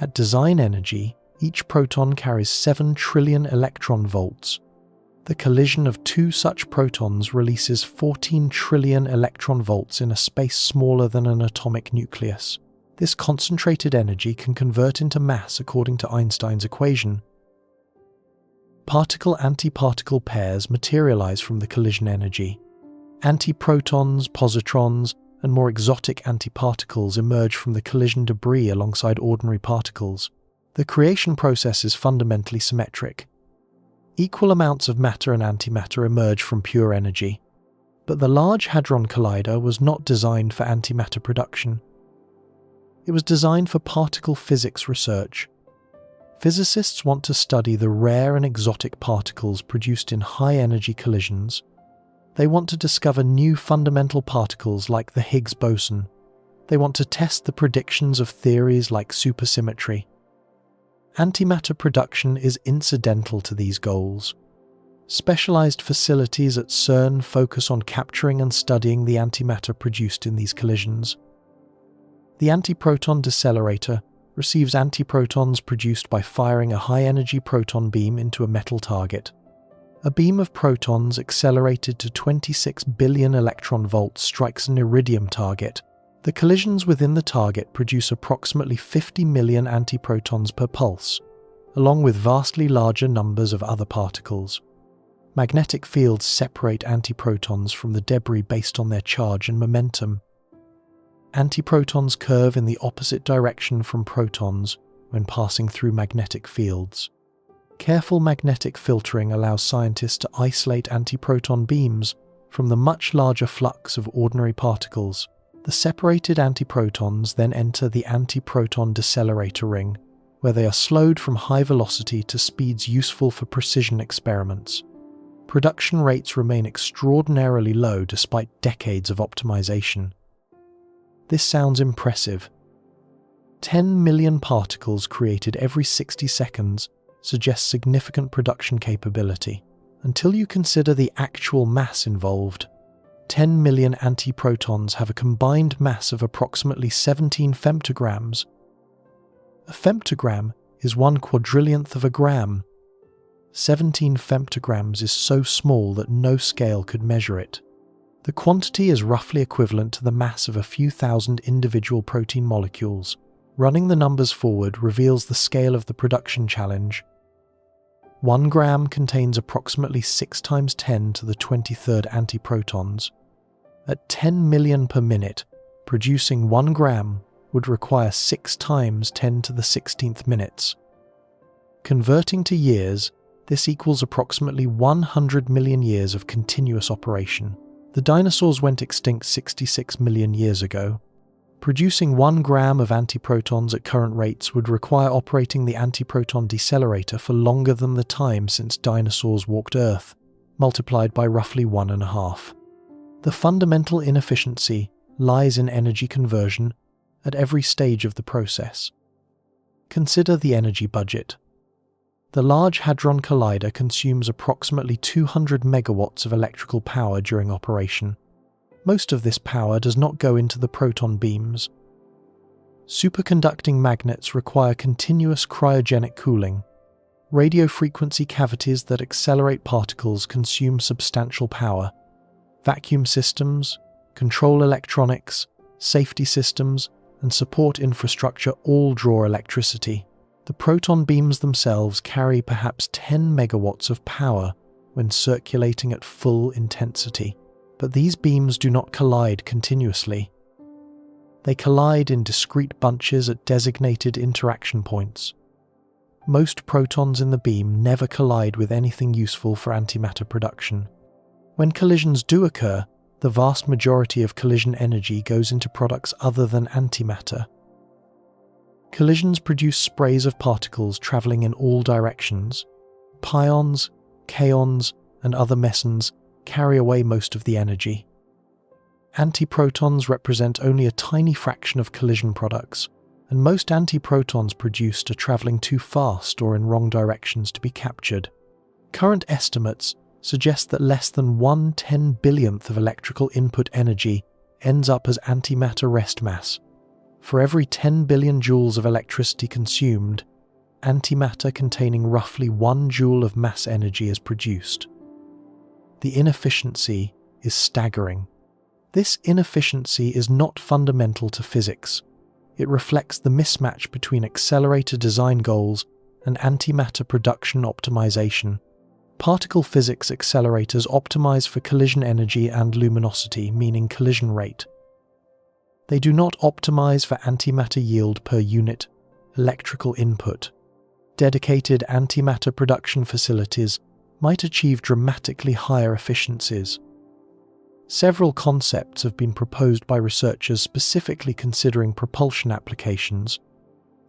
At design energy, each proton carries 7 trillion electron volts. The collision of two such protons releases 14 trillion electron volts in a space smaller than an atomic nucleus. This concentrated energy can convert into mass according to Einstein's equation. Particle-antiparticle pairs materialize from the collision energy. Antiprotons, positrons, and more exotic antiparticles emerge from the collision debris alongside ordinary particles. The creation process is fundamentally symmetric. Equal amounts of matter and antimatter emerge from pure energy. But the Large Hadron Collider was not designed for antimatter production. It was designed for particle physics research. Physicists want to study the rare and exotic particles produced in high-energy collisions. They want to discover new fundamental particles like the Higgs boson. They want to test the predictions of theories like supersymmetry. Antimatter production is incidental to these goals. Specialized facilities at CERN focus on capturing and studying the antimatter produced in these collisions. The antiproton decelerator receives antiprotons produced by firing a high-energy proton beam into a metal target. A beam of protons accelerated to 26 billion electron volts strikes an iridium target. The collisions within the target produce approximately 50 million antiprotons per pulse, along with vastly larger numbers of other particles. Magnetic fields separate antiprotons from the debris based on their charge and momentum. Antiprotons curve in the opposite direction from protons when passing through magnetic fields. Careful magnetic filtering allows scientists to isolate antiproton beams from the much larger flux of ordinary particles. The separated antiprotons then enter the antiproton decelerator ring, where they are slowed from high velocity to speeds useful for precision experiments. Production rates remain extraordinarily low despite decades of optimization. This sounds impressive. 10 million particles created every 60 seconds suggests significant production capability. Until you consider the actual mass involved, 10 million antiprotons have a combined mass of approximately 17 femtograms. A femtogram is 1/400th of a gram. 17 femtograms is so small that no scale could measure it. The quantity is roughly equivalent to the mass of a few thousand individual protein molecules. Running the numbers forward reveals the scale of the production challenge. 1 gram contains approximately 6 times 10 to the 23rd antiprotons. At 10 million per minute, producing 1 gram would require 6 times 10 to the 16th minutes. Converting to years, this equals approximately 100 million years of continuous operation. The dinosaurs went extinct 66 million years ago. Producing 1 gram of antiprotons at current rates would require operating the antiproton decelerator for longer than the time since dinosaurs walked Earth, multiplied by roughly 1.5. The fundamental inefficiency lies in energy conversion at every stage of the process. Consider the energy budget. The Large Hadron Collider consumes approximately 200 megawatts of electrical power during operation. Most of this power does not go into the proton beams. Superconducting magnets require continuous cryogenic cooling. Radio frequency cavities that accelerate particles consume substantial power. Vacuum systems, control electronics, safety systems, and support infrastructure all draw electricity. The proton beams themselves carry perhaps 10 megawatts of power when circulating at full intensity. But these beams do not collide continuously. They collide in discrete bunches at designated interaction points. Most protons in the beam never collide with anything useful for antimatter production. When collisions do occur, the vast majority of collision energy goes into products other than antimatter. Collisions produce sprays of particles traveling in all directions. Pions, kaons, and other mesons carry away most of the energy. Antiprotons represent only a tiny fraction of collision products, and most antiprotons produced are traveling too fast or in wrong directions to be captured. Current estimates suggest that less than 1/10,000,000,000th of electrical input energy ends up as antimatter rest mass. For every 10 billion joules of electricity consumed, antimatter containing roughly 1 joule of mass energy is produced. The inefficiency is staggering. This inefficiency is not fundamental to physics. It reflects the mismatch between accelerator design goals and antimatter production optimization. Particle physics accelerators optimize for collision energy and luminosity, meaning collision rate. They do not optimize for antimatter yield per unit electrical input. Dedicated antimatter production facilities might achieve dramatically higher efficiencies. Several concepts have been proposed by researchers specifically considering propulsion applications.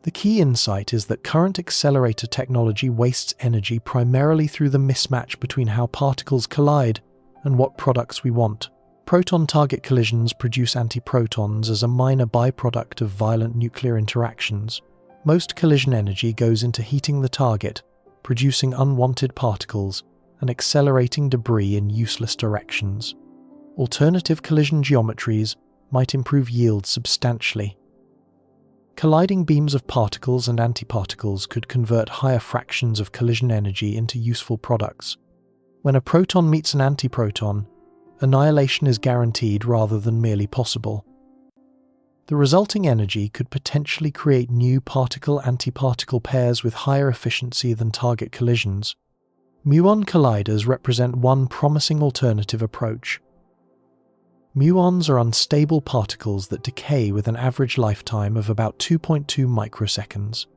The key insight is that current accelerator technology wastes energy primarily through the mismatch between how particles collide and what products we want. Proton-target collisions produce antiprotons as a minor byproduct of violent nuclear interactions. Most collision energy goes into heating the target, producing unwanted particles, and accelerating debris in useless directions. Alternative collision geometries might improve yield substantially. Colliding beams of particles and antiparticles could convert higher fractions of collision energy into useful products. When a proton meets an antiproton, annihilation is guaranteed rather than merely possible. The resulting energy could potentially create new particle-antiparticle pairs with higher efficiency than target collisions. Muon colliders represent one promising alternative approach. Muons are unstable particles that decay with an average lifetime of about 2.2 microseconds,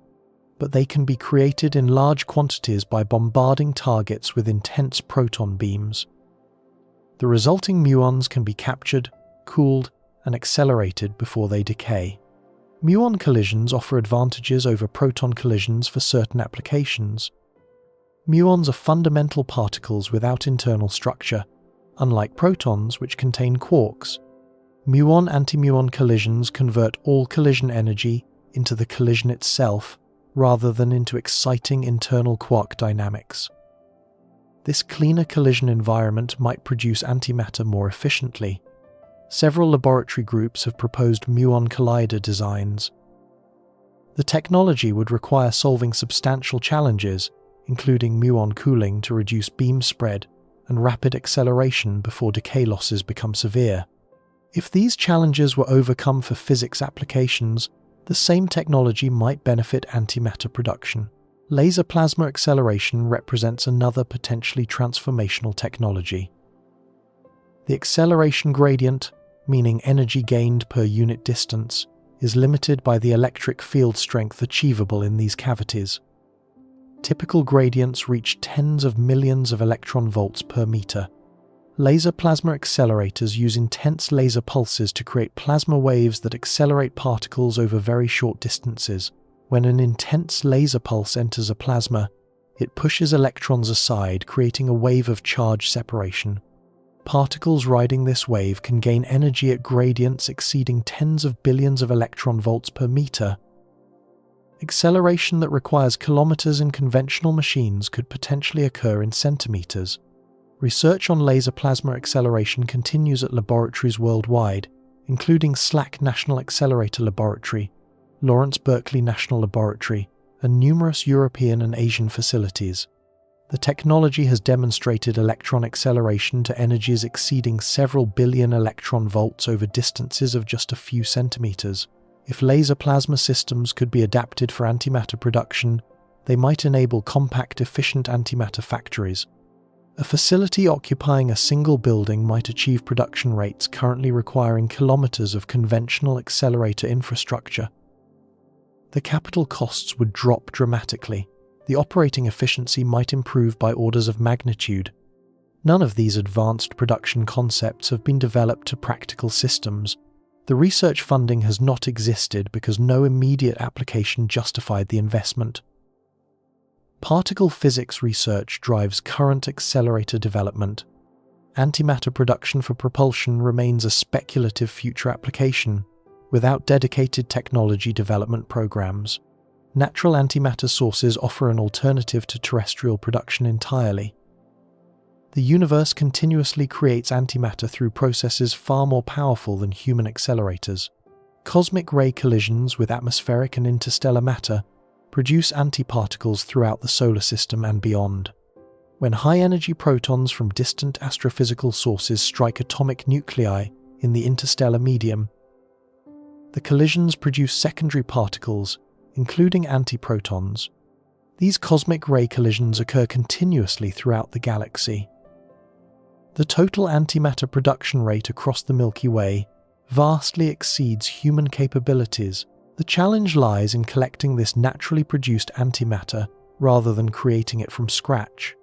but they can be created in large quantities by bombarding targets with intense proton beams. The resulting muons can be captured, cooled, and accelerated before they decay. Muon collisions offer advantages over proton collisions for certain applications. Muons are fundamental particles without internal structure, unlike protons which contain quarks. Muon-antimuon collisions convert all collision energy into the collision itself rather than into exciting internal quark dynamics. This cleaner collision environment might produce antimatter more efficiently. Several laboratory groups have proposed muon collider designs. The technology would require solving substantial challenges, including muon cooling to reduce beam spread and rapid acceleration before decay losses become severe. If these challenges were overcome for physics applications, the same technology might benefit antimatter production. Laser plasma acceleration represents another potentially transformational technology. The acceleration gradient, meaning energy gained per unit distance, is limited by the electric field strength achievable in these cavities. Typical gradients reach tens of millions of electron volts per meter. Laser plasma accelerators use intense laser pulses to create plasma waves that accelerate particles over very short distances. When an intense laser pulse enters a plasma, it pushes electrons aside, creating a wave of charge separation. Particles riding this wave can gain energy at gradients exceeding tens of billions of electron volts per meter. Acceleration that requires kilometers in conventional machines could potentially occur in centimeters. Research on laser plasma acceleration continues at laboratories worldwide, including SLAC National Accelerator Laboratory, Lawrence Berkeley National Laboratory, and numerous European and Asian facilities. The technology has demonstrated electron acceleration to energies exceeding several billion electron volts over distances of just a few centimeters. If laser plasma systems could be adapted for antimatter production, they might enable compact, efficient antimatter factories. A facility occupying a single building might achieve production rates currently requiring kilometers of conventional accelerator infrastructure. The capital costs would drop dramatically. The operating efficiency might improve by orders of magnitude. None of these advanced production concepts have been developed to practical systems. The research funding has not existed because no immediate application justified the investment. Particle physics research drives current accelerator development. Antimatter production for propulsion remains a speculative future application, without dedicated technology development programs. Natural antimatter sources offer an alternative to terrestrial production entirely. The universe continuously creates antimatter through processes far more powerful than human accelerators. Cosmic ray collisions with atmospheric and interstellar matter produce antiparticles throughout the solar system and beyond. When high-energy protons from distant astrophysical sources strike atomic nuclei in the interstellar medium, the collisions produce secondary particles, including antiprotons. These cosmic ray collisions occur continuously throughout the galaxy. The total antimatter production rate across the Milky Way vastly exceeds human capabilities. The challenge lies in collecting this naturally produced antimatter rather than creating it from scratch.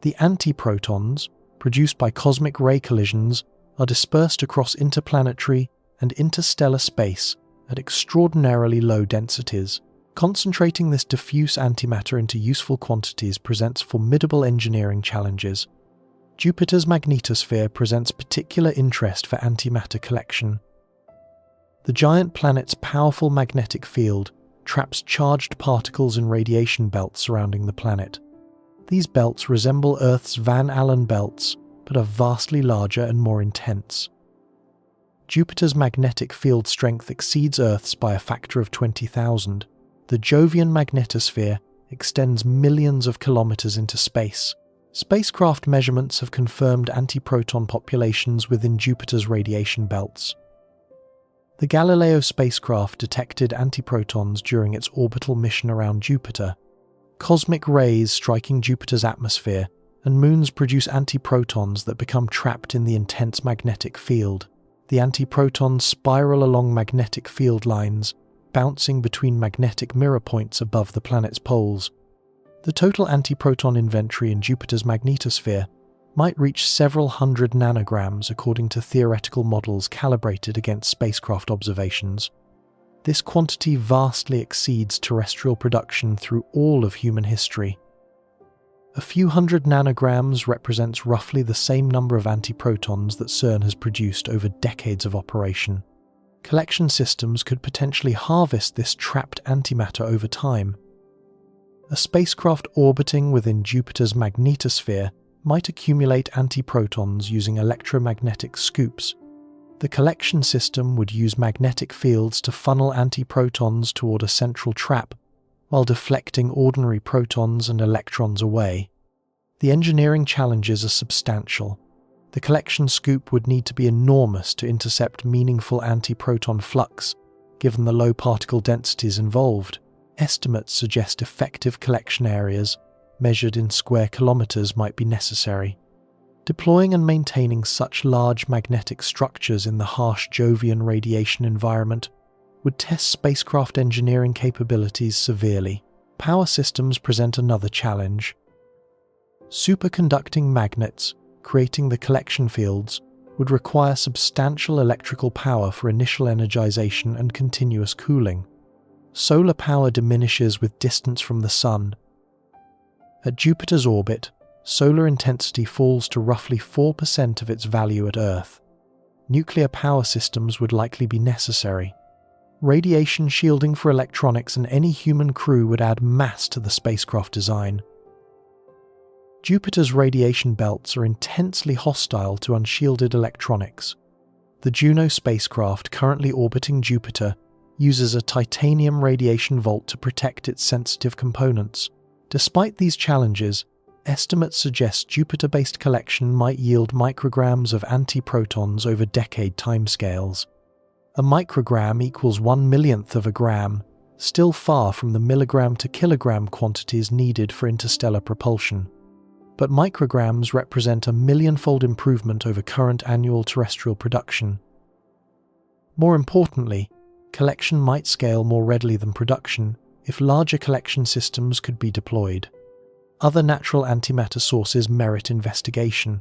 The antiprotons, produced by cosmic ray collisions, are dispersed across interplanetary and interstellar space at extraordinarily low densities. Concentrating this diffuse antimatter into useful quantities presents formidable engineering challenges. Jupiter's magnetosphere presents particular interest for antimatter collection. The giant planet's powerful magnetic field traps charged particles in radiation belts surrounding the planet. These belts resemble Earth's Van Allen belts, but are vastly larger and more intense. Jupiter's magnetic field strength exceeds Earth's by a factor of 20,000. The Jovian magnetosphere extends millions of kilometers into space. Spacecraft measurements have confirmed antiproton populations within Jupiter's radiation belts. The Galileo spacecraft detected antiprotons during its orbital mission around Jupiter. Cosmic rays striking Jupiter's atmosphere and moons produce antiprotons that become trapped in the intense magnetic field. The antiprotons spiral along magnetic field lines, bouncing between magnetic mirror points above the planet's poles. The total antiproton inventory in Jupiter's magnetosphere might reach several hundred nanograms according to theoretical models calibrated against spacecraft observations. This quantity vastly exceeds terrestrial production through all of human history. A few hundred nanograms represents roughly the same number of antiprotons that CERN has produced over decades of operation. Collection systems could potentially harvest this trapped antimatter over time. A spacecraft orbiting within Jupiter's magnetosphere might accumulate antiprotons using electromagnetic scoops. The collection system would use magnetic fields to funnel antiprotons toward a central trap, while deflecting ordinary protons and electrons away. The engineering challenges are substantial. The collection scoop would need to be enormous to intercept meaningful antiproton flux, given the low particle densities involved. estimates suggest effective collection areas, measured in square kilometers, might be necessary. Deploying and maintaining such large magnetic structures in the harsh Jovian radiation environment would test spacecraft engineering capabilities severely. Power systems present another challenge. Superconducting magnets, creating the collection fields, would require substantial electrical power for initial energization and continuous cooling. Solar power diminishes with distance from the Sun. At Jupiter's orbit, solar intensity falls to roughly 4% of its value at Earth. Nuclear power systems would likely be necessary. Radiation shielding for electronics and any human crew would add mass to the spacecraft design. Jupiter's radiation belts are intensely hostile to unshielded electronics. The Juno spacecraft, currently orbiting Jupiter, uses a titanium radiation vault to protect its sensitive components. Despite these challenges, estimates suggest Jupiter-based collection might yield micrograms of antiprotons over decade timescales. A microgram equals 1/1,000,000th of a gram, still far from the milligram to kilogram quantities needed for interstellar propulsion. But micrograms represent a millionfold improvement over current annual terrestrial production. More importantly, collection might scale more readily than production if larger collection systems could be deployed. Other natural antimatter sources merit investigation.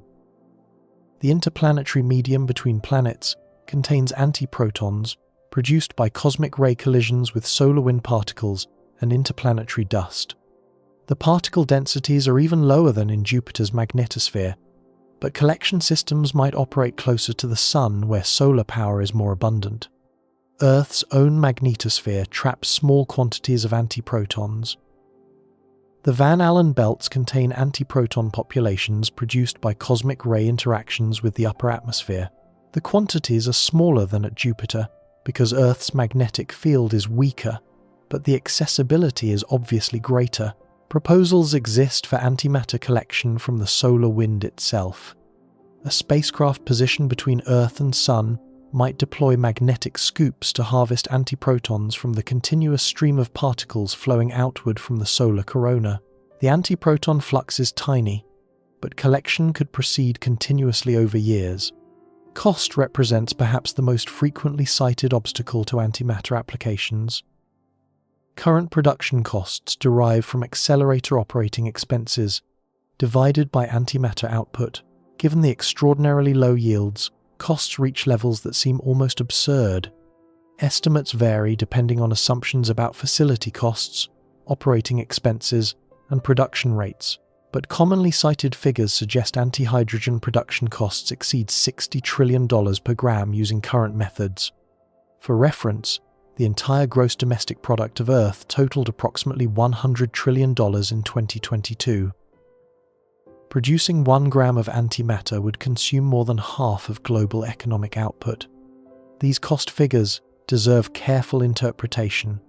The interplanetary medium between planets contains antiprotons produced by cosmic ray collisions with solar wind particles and interplanetary dust. The particle densities are even lower than in Jupiter's magnetosphere, but collection systems might operate closer to the Sun where solar power is more abundant. Earth's own magnetosphere traps small quantities of antiprotons. The Van Allen belts contain antiproton populations produced by cosmic ray interactions with the upper atmosphere. The quantities are smaller than at Jupiter because Earth's magnetic field is weaker, but the accessibility is obviously greater. Proposals exist for antimatter collection from the solar wind itself. A spacecraft positioned between Earth and Sun might deploy magnetic scoops to harvest antiprotons from the continuous stream of particles flowing outward from the solar corona. The antiproton flux is tiny, but collection could proceed continuously over years. Cost represents perhaps the most frequently cited obstacle to antimatter applications. Current production costs derive from accelerator operating expenses, divided by antimatter output. Given the extraordinarily low yields, costs reach levels that seem almost absurd. Estimates vary depending on assumptions about facility costs, operating expenses, and production rates, but commonly cited figures suggest antihydrogen production costs exceed $60 trillion per gram using current methods. For reference, the entire gross domestic product of Earth totaled approximately $100 trillion in 2022. Producing 1 gram of antimatter would consume more than half of global economic output. These cost figures deserve careful interpretation.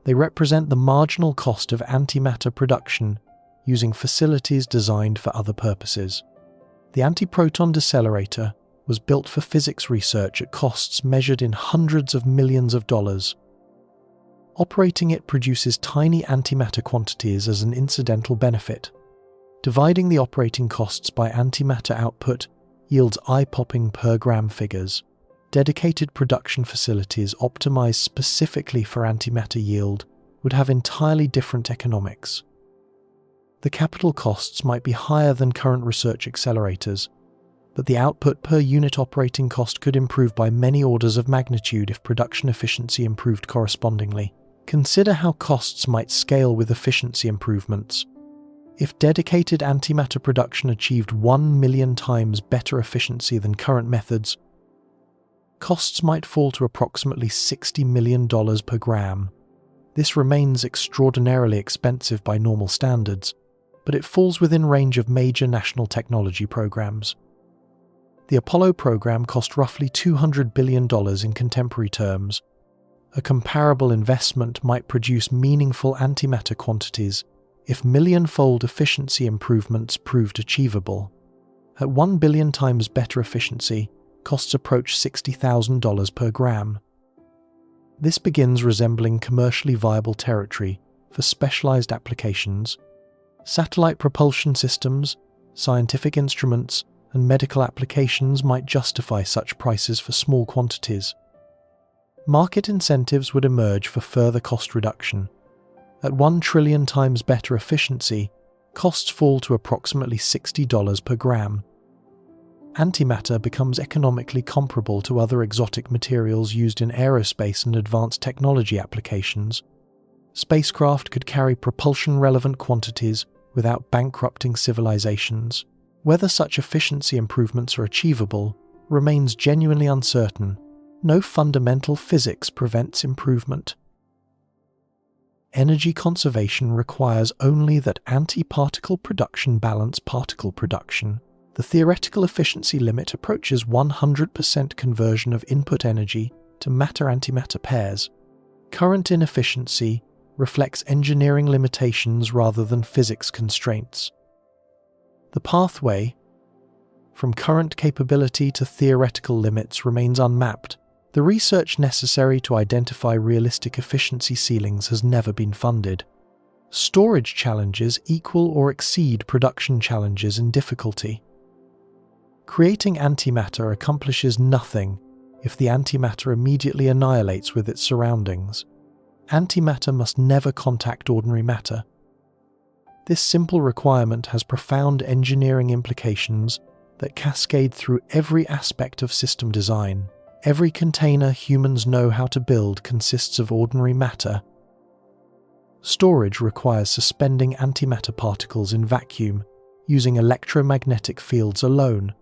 They represent the marginal cost of antimatter production using facilities designed for other purposes. The antiproton decelerator was built for physics research at costs measured in hundreds of millions of dollars. Operating it produces tiny antimatter quantities as an incidental benefit. Dividing the operating costs by antimatter output yields eye-popping per gram figures. Dedicated production facilities optimized specifically for antimatter yield would have entirely different economics. The capital costs might be higher than current research accelerators, but the output per unit operating cost could improve by many orders of magnitude if production efficiency improved correspondingly. Consider how costs might scale with efficiency improvements. If dedicated antimatter production achieved 1 million times better efficiency than current methods, costs might fall to approximately $60 million per gram. This remains extraordinarily expensive by normal standards, but it falls within range of major national technology programs. The Apollo program cost roughly $200 billion in contemporary terms. A comparable investment might produce meaningful antimatter quantities if million-fold efficiency improvements proved achievable. At 1 billion times better efficiency, costs approach $60,000 per gram. This begins resembling commercially viable territory for specialized applications. Satellite propulsion systems, scientific instruments, and medical applications might justify such prices for small quantities. Market incentives would emerge for further cost reduction. At 1 trillion times better efficiency, costs fall to approximately $60 per gram. Antimatter becomes economically comparable to other exotic materials used in aerospace and advanced technology applications. Spacecraft could carry propulsion-relevant quantities without bankrupting civilizations. Whether such efficiency improvements are achievable remains genuinely uncertain. No fundamental physics prevents improvement. Energy conservation requires only that antiparticle production balance particle production. The theoretical efficiency limit approaches 100% conversion of input energy to matter-antimatter pairs. Current inefficiency reflects engineering limitations rather than physics constraints. The pathway from current capability to theoretical limits remains unmapped. The research necessary to identify realistic efficiency ceilings has never been funded. Storage challenges equal or exceed production challenges in difficulty. Creating antimatter accomplishes nothing if the antimatter immediately annihilates with its surroundings. Antimatter must never contact ordinary matter. This simple requirement has profound engineering implications that cascade through every aspect of system design. Every container humans know how to build consists of ordinary matter. Storage requires suspending antimatter particles in vacuum, using electromagnetic fields alone.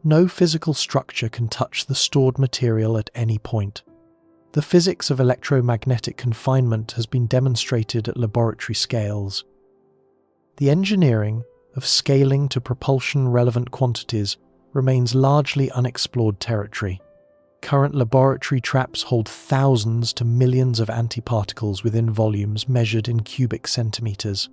No physical structure can touch the stored material at any point. The physics of electromagnetic confinement has been demonstrated at laboratory scales. The engineering of scaling to propulsion-relevant quantities remains largely unexplored territory. Current laboratory traps hold thousands to millions of antiparticles within volumes measured in cubic centimeters.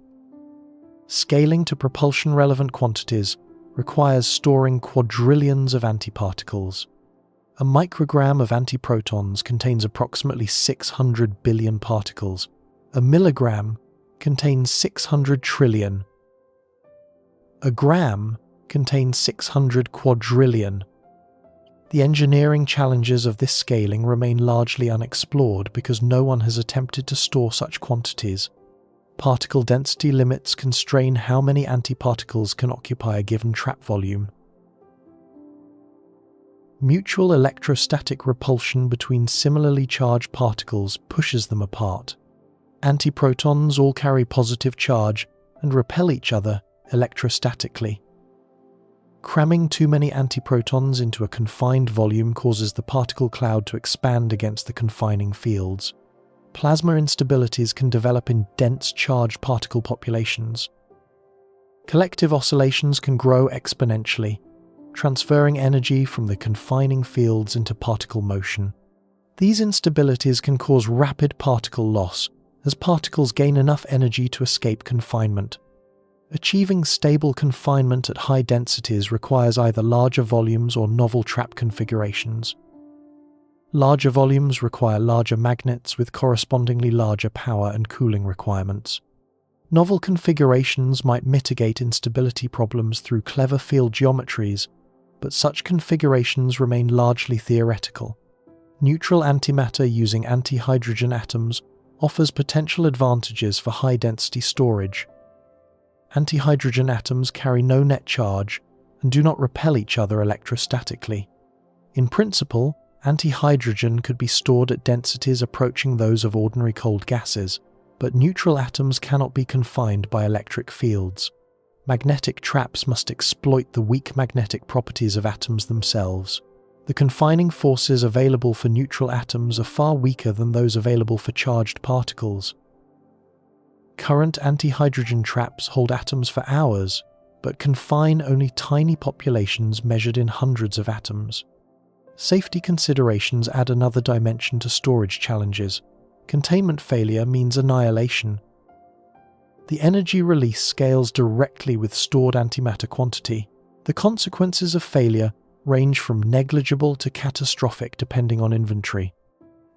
Scaling to propulsion-relevant quantities requires storing quadrillions of antiparticles. A microgram of antiprotons contains approximately 600 billion particles. A milligram contains 600 trillion. A gram contains 600 quadrillion. The engineering challenges of this scaling remain largely unexplored because no one has attempted to store such quantities. Particle density limits constrain how many antiparticles can occupy a given trap volume. Mutual electrostatic repulsion between similarly charged particles pushes them apart. Antiprotons all carry positive charge and repel each other electrostatically. Cramming too many antiprotons into a confined volume causes the particle cloud to expand against the confining fields. Plasma instabilities can develop in dense charged particle populations. Collective oscillations can grow exponentially, transferring energy from the confining fields into particle motion. These instabilities can cause rapid particle loss as particles gain enough energy to escape confinement. Achieving stable confinement at high densities requires either larger volumes or novel trap configurations. Larger volumes require larger magnets with correspondingly larger power and cooling requirements. Novel configurations might mitigate instability problems through clever field geometries, but such configurations remain largely theoretical. Neutral antimatter using antihydrogen atoms offers potential advantages for high-density storage. Antihydrogen atoms carry no net charge and do not repel each other electrostatically. In principle, antihydrogen could be stored at densities approaching those of ordinary cold gases, but neutral atoms cannot be confined by electric fields. Magnetic traps must exploit the weak magnetic properties of atoms themselves. The confining forces available for neutral atoms are far weaker than those available for charged particles. Current antihydrogen traps hold atoms for hours, but confine only tiny populations measured in hundreds of atoms. Safety considerations add another dimension to storage challenges. Containment failure means annihilation. The energy release scales directly with stored antimatter quantity. The consequences of failure range from negligible to catastrophic depending on inventory.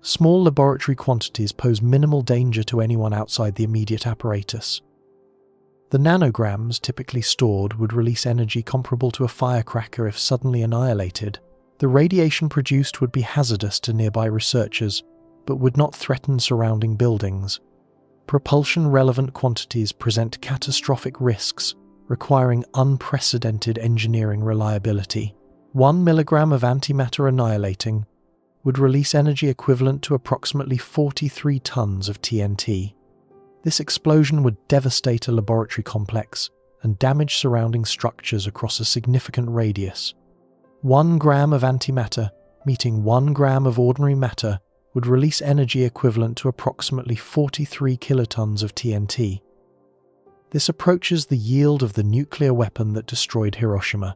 Small laboratory quantities pose minimal danger to anyone outside the immediate apparatus. The nanograms typically stored would release energy comparable to a firecracker if suddenly annihilated. The radiation produced would be hazardous to nearby researchers, but would not threaten surrounding buildings. Propulsion-relevant quantities present catastrophic risks, requiring unprecedented engineering reliability. 1 milligram of antimatter annihilating would release energy equivalent to approximately 43 tons of TNT. This explosion would devastate a laboratory complex and damage surrounding structures across a significant radius. 1 gram of antimatter meeting 1 gram of ordinary matter would release energy equivalent to approximately 43 kilotons of TNT. This approaches the yield of the nuclear weapon that destroyed Hiroshima.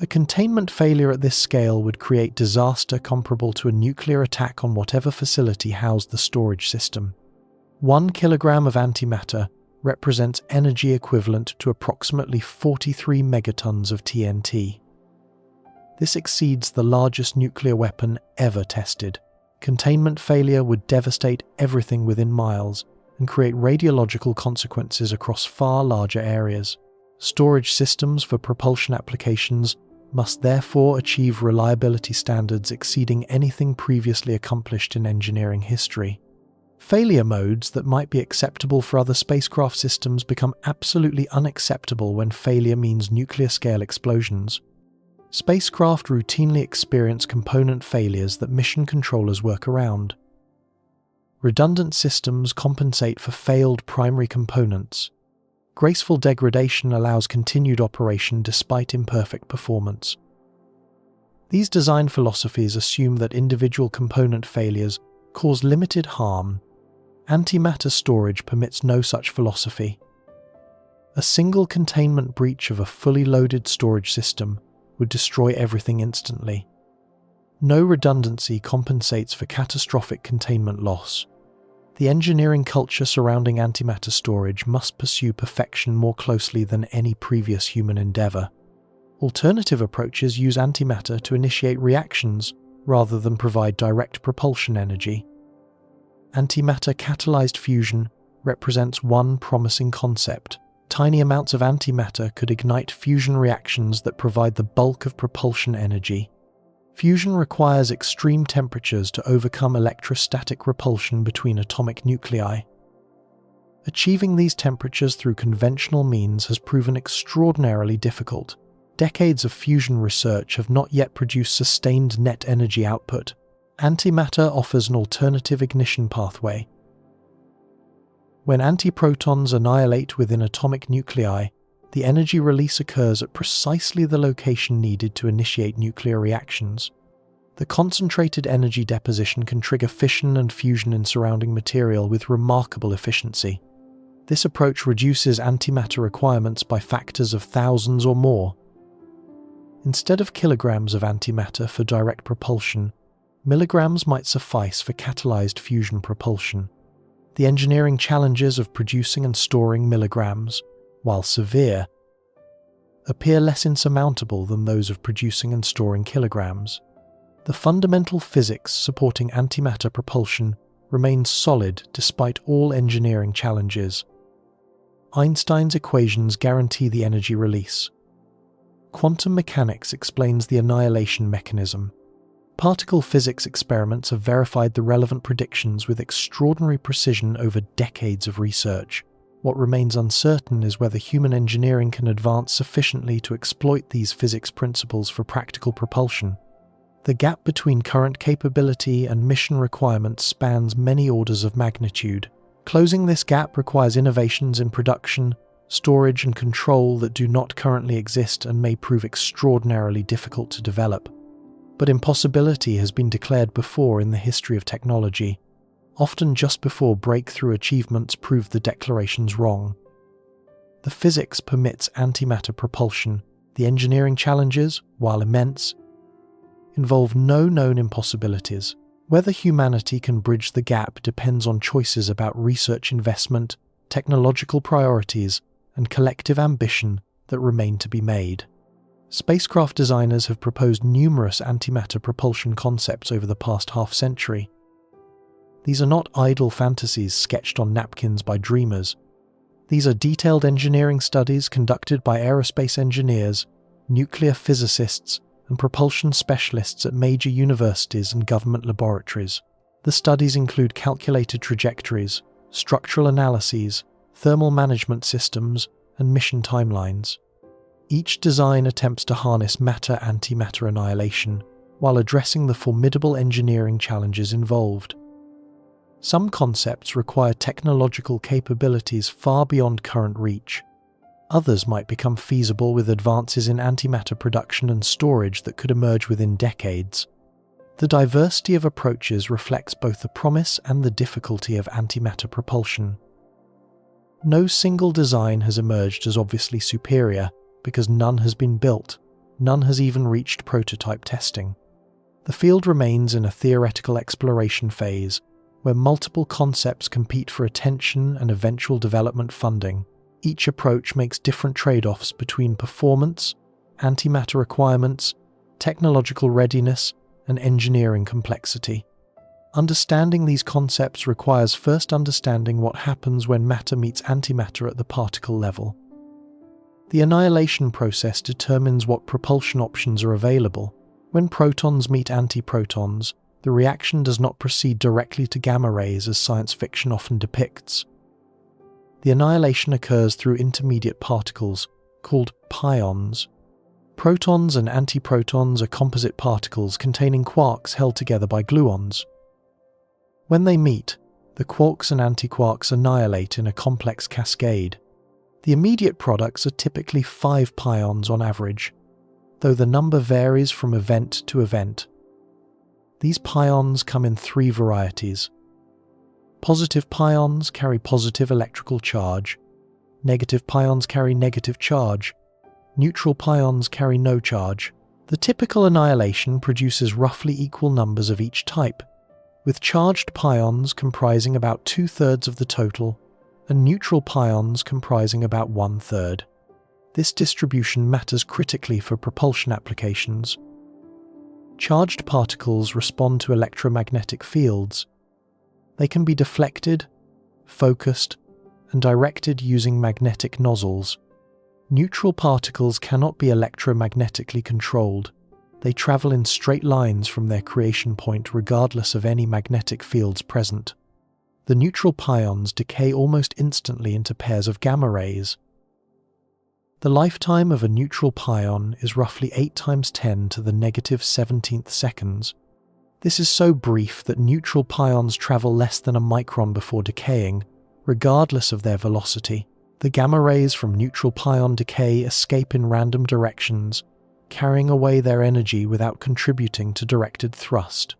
A containment failure at this scale would create disaster comparable to a nuclear attack on whatever facility housed the storage system. 1 kilogram of antimatter represents energy equivalent to approximately 43 megatons of TNT. This exceeds the largest nuclear weapon ever tested. Containment failure would devastate everything within miles and create radiological consequences across far larger areas. Storage systems for propulsion applications must therefore achieve reliability standards exceeding anything previously accomplished in engineering history. Failure modes that might be acceptable for other spacecraft systems become absolutely unacceptable when failure means nuclear-scale explosions. Spacecraft routinely experience component failures that mission controllers work around. Redundant systems compensate for failed primary components. Graceful degradation allows continued operation despite imperfect performance. These design philosophies assume that individual component failures cause limited harm. Antimatter storage permits no such philosophy. A single containment breach of a fully loaded storage system would destroy everything instantly. No redundancy compensates for catastrophic containment loss. The engineering culture surrounding antimatter storage must pursue perfection more closely than any previous human endeavor. Alternative approaches use antimatter to initiate reactions rather than provide direct propulsion energy. Antimatter-catalyzed fusion represents one promising concept. Tiny amounts of antimatter could ignite fusion reactions that provide the bulk of propulsion energy. Fusion requires extreme temperatures to overcome electrostatic repulsion between atomic nuclei. Achieving these temperatures through conventional means has proven extraordinarily difficult. Decades of fusion research have not yet produced sustained net energy output. Antimatter offers an alternative ignition pathway. When antiprotons annihilate within atomic nuclei, the energy release occurs at precisely the location needed to initiate nuclear reactions. The concentrated energy deposition can trigger fission and fusion in surrounding material with remarkable efficiency. This approach reduces antimatter requirements by factors of thousands or more. Instead of kilograms of antimatter for direct propulsion, milligrams might suffice for catalyzed fusion propulsion. The engineering challenges of producing and storing milligrams, while severe, appear less insurmountable than those of producing and storing kilograms. The fundamental physics supporting antimatter propulsion remains solid despite all engineering challenges. Einstein's equations guarantee the energy release. Quantum mechanics explains the annihilation mechanism. Particle physics experiments have verified the relevant predictions with extraordinary precision over decades of research. What remains uncertain is whether human engineering can advance sufficiently to exploit these physics principles for practical propulsion. The gap between current capability and mission requirements spans many orders of magnitude. Closing this gap requires innovations in production, storage, and control that do not currently exist and may prove extraordinarily difficult to develop. But impossibility has been declared before in the history of technology, often just before breakthrough achievements prove the declarations wrong. The physics permits antimatter propulsion. The engineering challenges, while immense, involve no known impossibilities. Whether humanity can bridge the gap depends on choices about research investment, technological priorities, and collective ambition that remain to be made. Spacecraft designers have proposed numerous antimatter propulsion concepts over the past half-century. These are not idle fantasies sketched on napkins by dreamers. These are detailed engineering studies conducted by aerospace engineers, nuclear physicists, and propulsion specialists at major universities and government laboratories. The studies include calculated trajectories, structural analyses, thermal management systems, and mission timelines. Each design attempts to harness matter-antimatter annihilation while addressing the formidable engineering challenges involved. Some concepts require technological capabilities far beyond current reach. Others might become feasible with advances in antimatter production and storage that could emerge within decades. The diversity of approaches reflects both the promise and the difficulty of antimatter propulsion. No single design has emerged as obviously superior because none has been built, none has even reached prototype testing. The field remains in a theoretical exploration phase, where multiple concepts compete for attention and eventual development funding. Each approach makes different trade-offs between performance, antimatter requirements, technological readiness, and engineering complexity. Understanding these concepts requires first understanding what happens when matter meets antimatter at the particle level. The annihilation process determines what propulsion options are available. When protons meet antiprotons, the reaction does not proceed directly to gamma rays as science fiction often depicts. The annihilation occurs through intermediate particles, called pions. Protons and antiprotons are composite particles containing quarks held together by gluons. When they meet, the quarks and antiquarks annihilate in a complex cascade. The immediate products are typically 5 pions on average, though the number varies from event to event. These pions come in 3 varieties. Positive pions carry positive electrical charge, negative pions carry negative charge, neutral pions carry no charge. The typical annihilation produces roughly equal numbers of each type, with charged pions comprising about 2/3 of the total and neutral pions comprising about 1/3. This distribution matters critically for propulsion applications. Charged particles respond to electromagnetic fields. They can be deflected, focused, and directed using magnetic nozzles. Neutral particles cannot be electromagnetically controlled. They travel in straight lines from their creation point regardless of any magnetic fields present. The neutral pions decay almost instantly into pairs of gamma rays. The lifetime of a neutral pion is roughly 8 × 10⁻17 seconds. This is so brief that neutral pions travel less than a micron before decaying, regardless of their velocity. The gamma rays from neutral pion decay escape in random directions, carrying away their energy without contributing to directed thrust.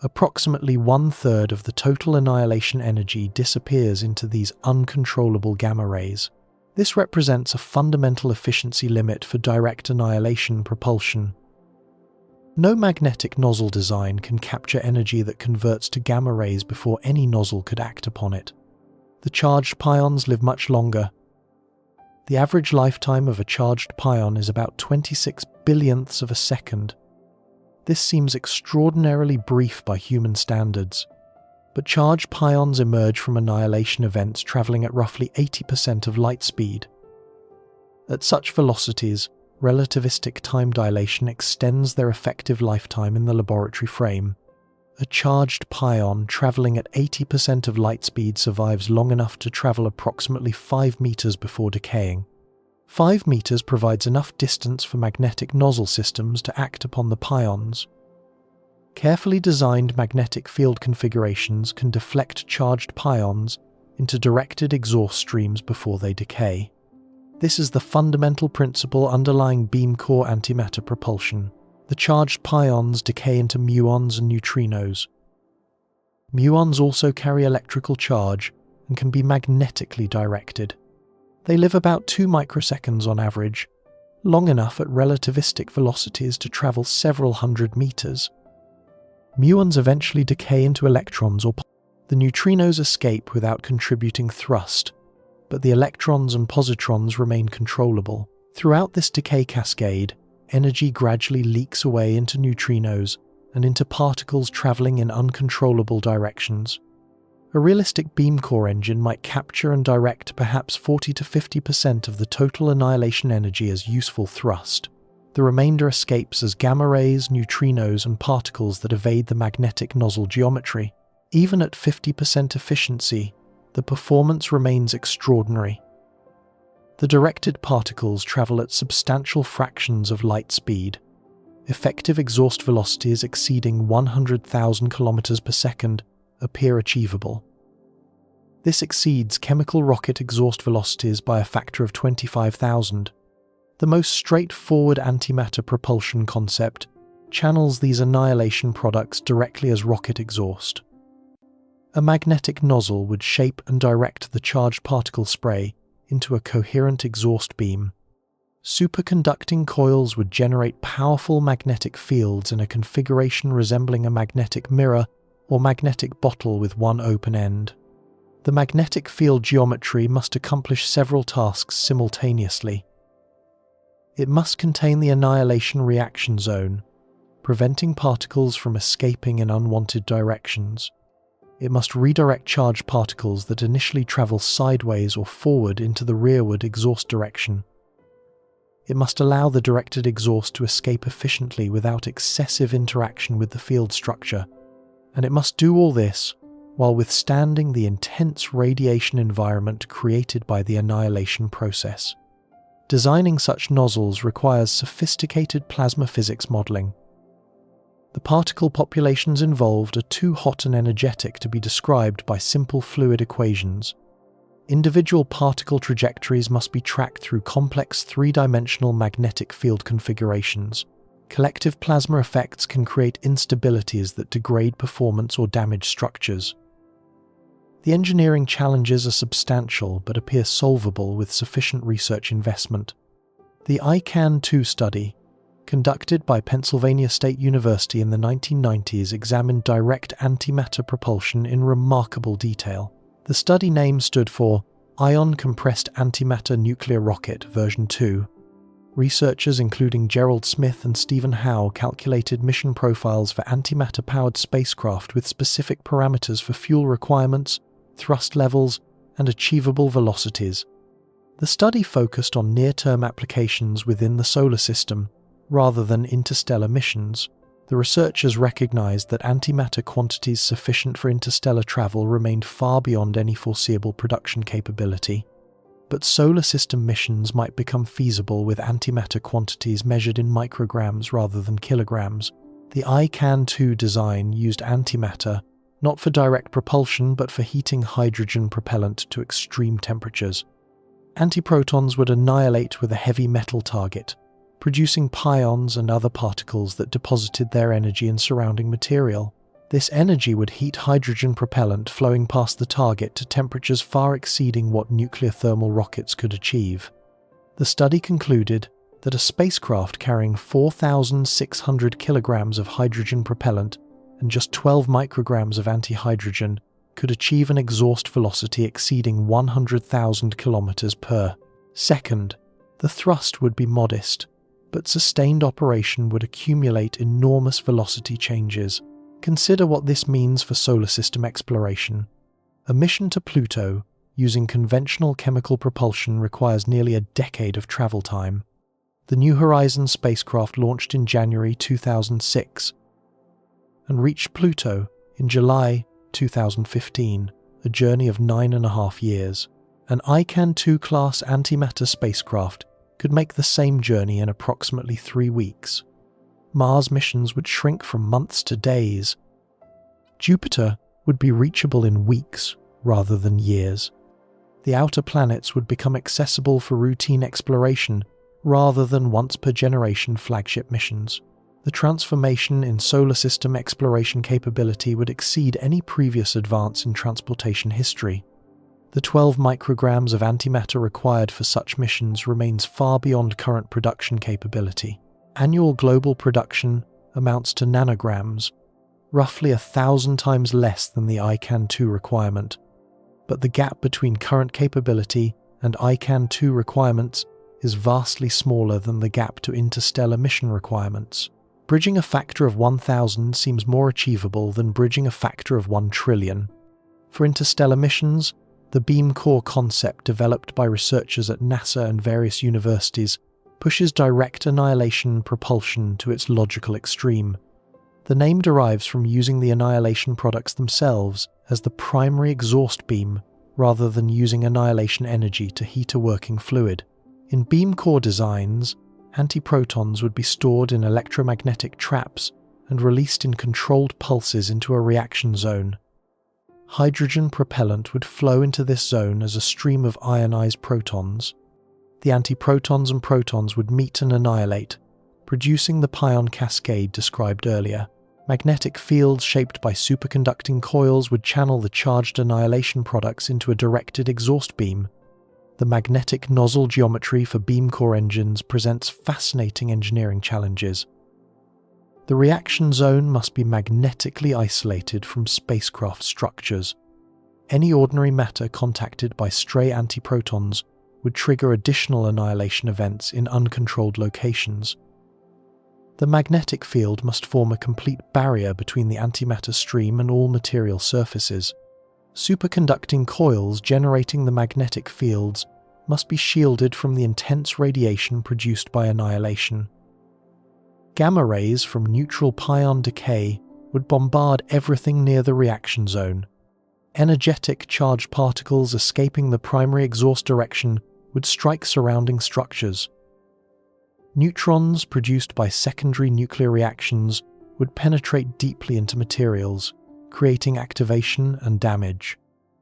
Approximately 1/3 of the total annihilation energy disappears into these uncontrollable gamma rays. This represents a fundamental efficiency limit for direct annihilation propulsion. No magnetic nozzle design can capture energy that converts to gamma rays before any nozzle could act upon it. The charged pions live much longer. The average lifetime of a charged pion is about 26 billionths of a second. This seems extraordinarily brief by human standards, but charged pions emerge from annihilation events traveling at roughly 80% of light speed. At such velocities, relativistic time dilation extends their effective lifetime in the laboratory frame. A charged pion traveling at 80% of light speed survives long enough to travel approximately 5 meters before decaying. 5 meters provides enough distance for magnetic nozzle systems to act upon the pions. Carefully designed magnetic field configurations can deflect charged pions into directed exhaust streams before they decay. This is the fundamental principle underlying beam core antimatter propulsion. The charged pions decay into muons and neutrinos. Muons also carry electrical charge and can be magnetically directed. They live about 2 microseconds on average, long enough at relativistic velocities to travel several hundred meters. Muons eventually decay into electrons or the neutrinos escape without contributing thrust, but the electrons and positrons remain controllable. Throughout this decay cascade, energy gradually leaks away into neutrinos and into particles traveling in uncontrollable directions. A realistic beam core engine might capture and direct perhaps 40 to 50% of the total annihilation energy as useful thrust. The remainder escapes as gamma rays, neutrinos, and particles that evade the magnetic nozzle geometry. Even at 50% efficiency, the performance remains extraordinary. The directed particles travel at substantial fractions of light speed. Effective exhaust velocities exceeding 100,000 km per second appear achievable. This exceeds chemical rocket exhaust velocities by a factor of 25,000. The most straightforward antimatter propulsion concept channels these annihilation products directly as rocket exhaust. A magnetic nozzle would shape and direct the charged particle spray into a coherent exhaust beam. Superconducting coils would generate powerful magnetic fields in a configuration resembling a magnetic mirror or magnetic bottle with one open end. The magnetic field geometry must accomplish several tasks simultaneously. It must contain the annihilation reaction zone, preventing particles from escaping in unwanted directions. It must redirect charged particles that initially travel sideways or forward into the rearward exhaust direction. It must allow the directed exhaust to escape efficiently without excessive interaction with the field structure, and it must do all this while withstanding the intense radiation environment created by the annihilation process. Designing such nozzles requires sophisticated plasma physics modeling. The particle populations involved are too hot and energetic to be described by simple fluid equations. Individual particle trajectories must be tracked through complex three-dimensional magnetic field configurations. Collective plasma effects can create instabilities that degrade performance or damage structures. The engineering challenges are substantial but appear solvable with sufficient research investment. The ICAN-2 study, conducted by Pennsylvania State University in the 1990s, examined direct antimatter propulsion in remarkable detail. The study name stood for Ion Compressed Antimatter Nuclear Rocket version 2. Researchers including Gerald Smith and Stephen Howe calculated mission profiles for antimatter-powered spacecraft with specific parameters for fuel requirements, thrust levels, and achievable velocities. The study focused on near-term applications within the solar system, rather than interstellar missions. The researchers recognized that antimatter quantities sufficient for interstellar travel remained far beyond any foreseeable production capability. But solar system missions might become feasible with antimatter quantities measured in micrograms rather than kilograms. The ICAN-2 design used antimatter not for direct propulsion but for heating hydrogen propellant to extreme temperatures. Antiprotons would annihilate with a heavy metal target, producing pions and other particles that deposited their energy in surrounding material. This energy would heat hydrogen propellant flowing past the target to temperatures far exceeding what nuclear thermal rockets could achieve. The study concluded that a spacecraft carrying 4,600 kilograms of hydrogen propellant and just 12 micrograms of antihydrogen could achieve an exhaust velocity exceeding 100,000 kilometers per second. The thrust would be modest, but sustained operation would accumulate enormous velocity changes. Consider what this means for solar system exploration. A mission to Pluto using conventional chemical propulsion requires nearly a decade of travel time. The New Horizons spacecraft launched in January 2006 and reached Pluto in July 2015, a journey of 9.5 years. An ICAN-2 class antimatter spacecraft could make the same journey in approximately 3 weeks. Mars missions would shrink from months to days. Jupiter would be reachable in weeks rather than years. The outer planets would become accessible for routine exploration rather than once-per-generation flagship missions. The transformation in solar system exploration capability would exceed any previous advance in transportation history. The 12 micrograms of antimatter required for such missions remains far beyond current production capability. Annual global production amounts to nanograms, roughly 1,000 times less than the ICAN-2 requirement. But the gap between current capability and ICAN-2 requirements is vastly smaller than the gap to interstellar mission requirements. Bridging a factor of 1,000 seems more achievable than bridging a factor of 1 trillion. For interstellar missions, the beam core concept developed by researchers at NASA and various universities pushes direct annihilation propulsion to its logical extreme. The name derives from using the annihilation products themselves as the primary exhaust beam rather than using annihilation energy to heat a working fluid. In beam core designs, antiprotons would be stored in electromagnetic traps and released in controlled pulses into a reaction zone. Hydrogen propellant would flow into this zone as a stream of ionized protons. The antiprotons and protons would meet and annihilate, producing the pion cascade described earlier. Magnetic fields shaped by superconducting coils would channel the charged annihilation products into a directed exhaust beam. The magnetic nozzle geometry for beam core engines presents fascinating engineering challenges. The reaction zone must be magnetically isolated from spacecraft structures. Any ordinary matter contacted by stray antiprotons would trigger additional annihilation events in uncontrolled locations. The magnetic field must form a complete barrier between the antimatter stream and all material surfaces. Superconducting coils generating the magnetic fields must be shielded from the intense radiation produced by annihilation. Gamma rays from neutral pion decay would bombard everything near the reaction zone. Energetic charged particles escaping the primary exhaust direction would strike surrounding structures. Neutrons produced by secondary nuclear reactions would penetrate deeply into materials, creating activation and damage.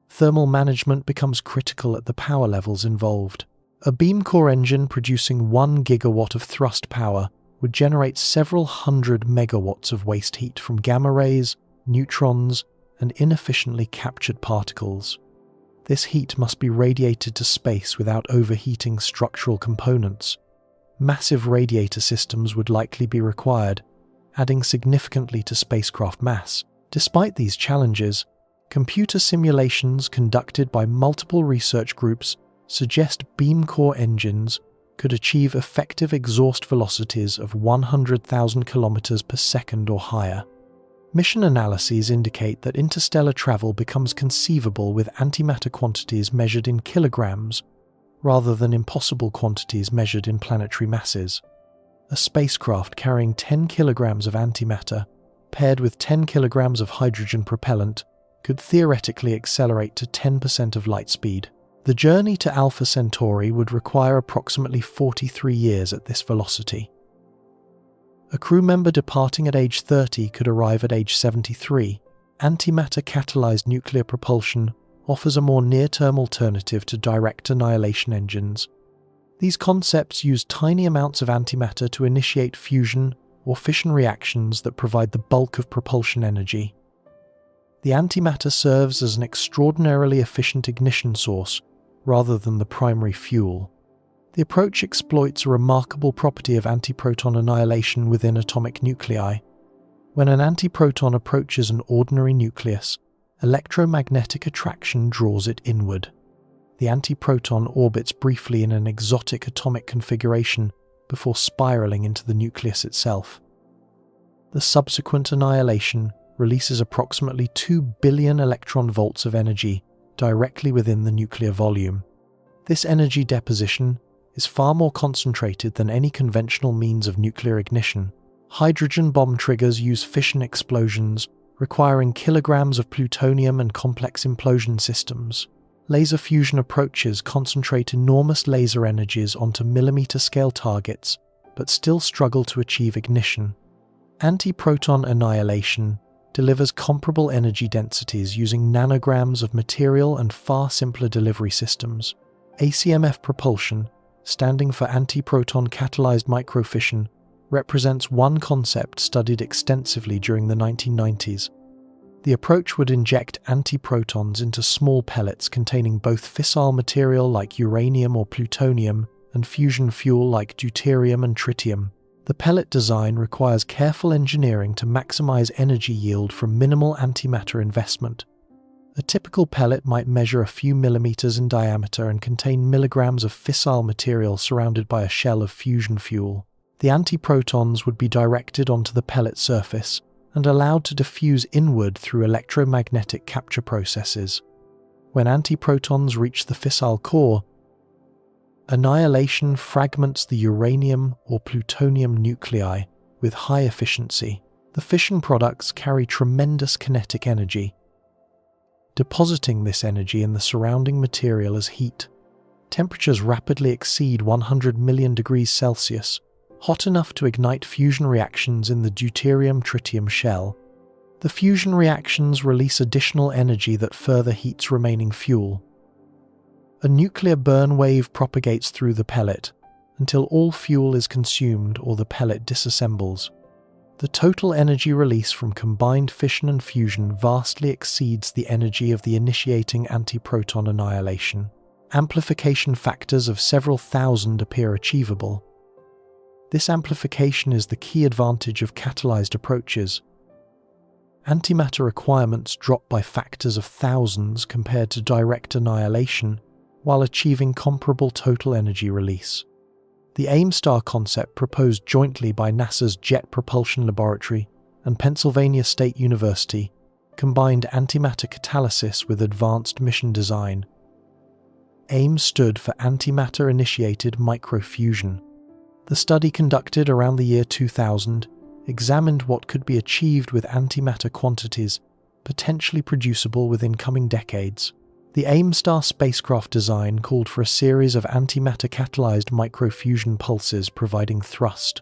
Thermal management becomes critical at the power levels involved. A beam core engine producing 1 gigawatt of thrust power would generate several hundred megawatts of waste heat from gamma rays, neutrons, and inefficiently captured particles. This heat must be radiated to space without overheating structural components. Massive radiator systems would likely be required, adding significantly to spacecraft mass. Despite these challenges, computer simulations conducted by multiple research groups suggest beam core engines could achieve effective exhaust velocities of 100,000 kilometers per second or higher. Mission analyses indicate that interstellar travel becomes conceivable with antimatter quantities measured in kilograms rather than impossible quantities measured in planetary masses. A spacecraft carrying 10 kilograms of antimatter, paired with 10 kilograms of hydrogen propellant, could theoretically accelerate to 10% of light speed. The journey to Alpha Centauri would require approximately 43 years at this velocity. A crew member departing at age 30 could arrive at age 73. Antimatter-catalyzed nuclear propulsion offers a more near-term alternative to direct annihilation engines. These concepts use tiny amounts of antimatter to initiate fusion or fission reactions that provide the bulk of propulsion energy. The antimatter serves as an extraordinarily efficient ignition source rather than the primary fuel. The approach exploits a remarkable property of antiproton annihilation within atomic nuclei. When an antiproton approaches an ordinary nucleus, electromagnetic attraction draws it inward. The antiproton orbits briefly in an exotic atomic configuration before spiraling into the nucleus itself. The subsequent annihilation releases approximately 2 billion electron volts of energy directly within the nuclear volume. This energy deposition is far more concentrated than any conventional means of nuclear ignition. Hydrogen bomb triggers use fission explosions, requiring kilograms of plutonium and complex implosion systems. Laser fusion approaches concentrate enormous laser energies onto millimeter-scale targets, but still struggle to achieve ignition. Antiproton annihilation delivers comparable energy densities using nanograms of material and far simpler delivery systems. ACMF propulsion, standing for antiproton catalyzed microfission, represents one concept studied extensively during the 1990s. The approach would inject antiprotons into small pellets containing both fissile material like uranium or plutonium and fusion fuel like deuterium and tritium. The pellet design requires careful engineering to maximize energy yield from minimal antimatter investment. A typical pellet might measure a few millimeters in diameter and contain milligrams of fissile material surrounded by a shell of fusion fuel. The antiprotons would be directed onto the pellet surface, and allowed to diffuse inward through electromagnetic capture processes. When antiprotons reach the fissile core, annihilation fragments the uranium or plutonium nuclei with high efficiency. The fission products carry tremendous kinetic energy, depositing this energy in the surrounding material as heat. Temperatures rapidly exceed 100 million degrees Celsius, hot enough to ignite fusion reactions in the deuterium-tritium shell. The fusion reactions release additional energy that further heats remaining fuel. A nuclear burn wave propagates through the pellet until all fuel is consumed or the pellet disassembles. The total energy release from combined fission and fusion vastly exceeds the energy of the initiating antiproton annihilation. Amplification factors of several thousand appear achievable. This amplification is the key advantage of catalyzed approaches. Antimatter requirements drop by factors of thousands compared to direct annihilation, while achieving comparable total energy release. The AIM-STAR concept, proposed jointly by NASA's Jet Propulsion Laboratory and Pennsylvania State University, combined antimatter catalysis with advanced mission design. AIM stood for Antimatter-Initiated Microfusion. The study, conducted around the year 2000, examined what could be achieved with antimatter quantities potentially producible within coming decades. The AIM-STAR spacecraft design called for a series of antimatter-catalyzed microfusion pulses providing thrust.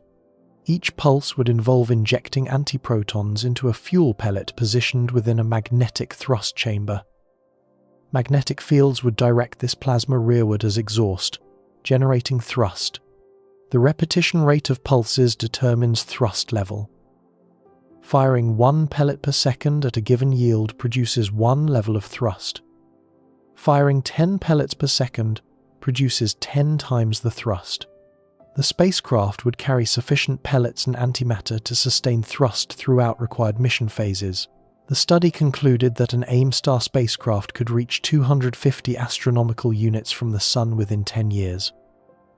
Each pulse would involve injecting antiprotons into a fuel pellet positioned within a magnetic thrust chamber. Magnetic fields would direct this plasma rearward as exhaust, generating thrust. The repetition rate of pulses determines thrust level. Firing one pellet per second at a given yield produces one level of thrust. Firing 10 pellets per second produces 10 times the thrust. The spacecraft would carry sufficient pellets and antimatter to sustain thrust throughout required mission phases. The study concluded that an AIM-STAR spacecraft could reach 250 astronomical units from the Sun within 10 years.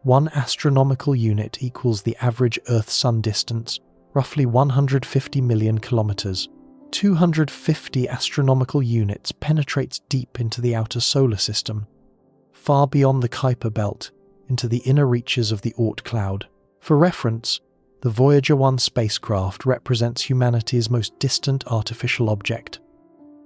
1 astronomical unit equals the average Earth-Sun distance, roughly 150 million kilometers. 250 astronomical units penetrates deep into the outer solar system, far beyond the Kuiper belt, into the inner reaches of the Oort cloud. For reference, the Voyager 1 spacecraft represents humanity's most distant artificial object.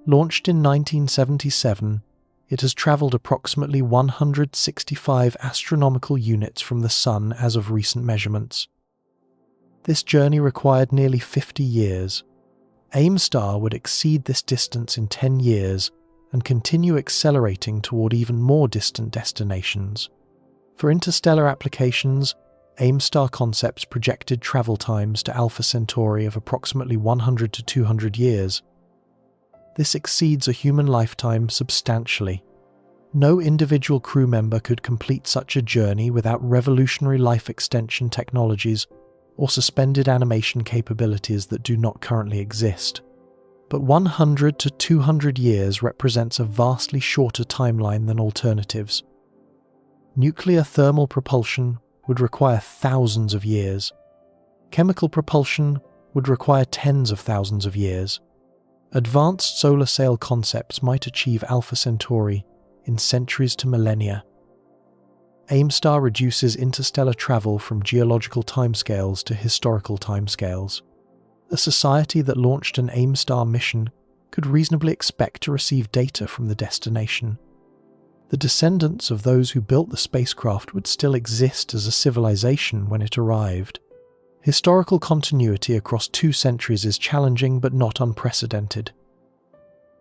Launched in 1977, it has traveled approximately 165 astronomical units from the Sun as of recent measurements. This journey required nearly 50 years. AIM-STAR would exceed this distance in 10 years and continue accelerating toward even more distant destinations. For interstellar applications, AIM-STAR concepts projected travel times to Alpha Centauri of approximately 100 to 200 years. This exceeds a human lifetime substantially. No individual crew member could complete such a journey without revolutionary life extension technologies or suspended animation capabilities that do not currently exist. But 100 to 200 years represents a vastly shorter timeline than alternatives. Nuclear thermal propulsion would require thousands of years. Chemical propulsion would require tens of thousands of years. Advanced solar sail concepts might achieve Alpha Centauri in centuries to millennia. AIM-STAR reduces interstellar travel from geological timescales to historical timescales. A society that launched an AIM-STAR mission could reasonably expect to receive data from the destination. The descendants of those who built the spacecraft would still exist as a civilization when it arrived. Historical continuity across 2 centuries is challenging but not unprecedented.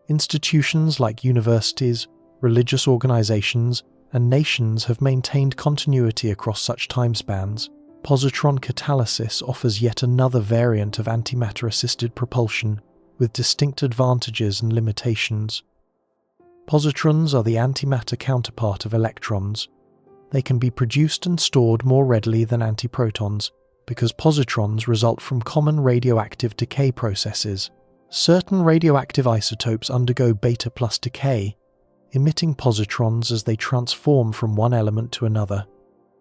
Institutions like universities, religious organizations, and nations have maintained continuity across such timespans. Positron catalysis offers yet another variant of antimatter-assisted propulsion, with distinct advantages and limitations. Positrons are the antimatter counterpart of electrons. They can be produced and stored more readily than antiprotons, because positrons result from common radioactive decay processes. Certain radioactive isotopes undergo beta plus decay, emitting positrons as they transform from one element to another.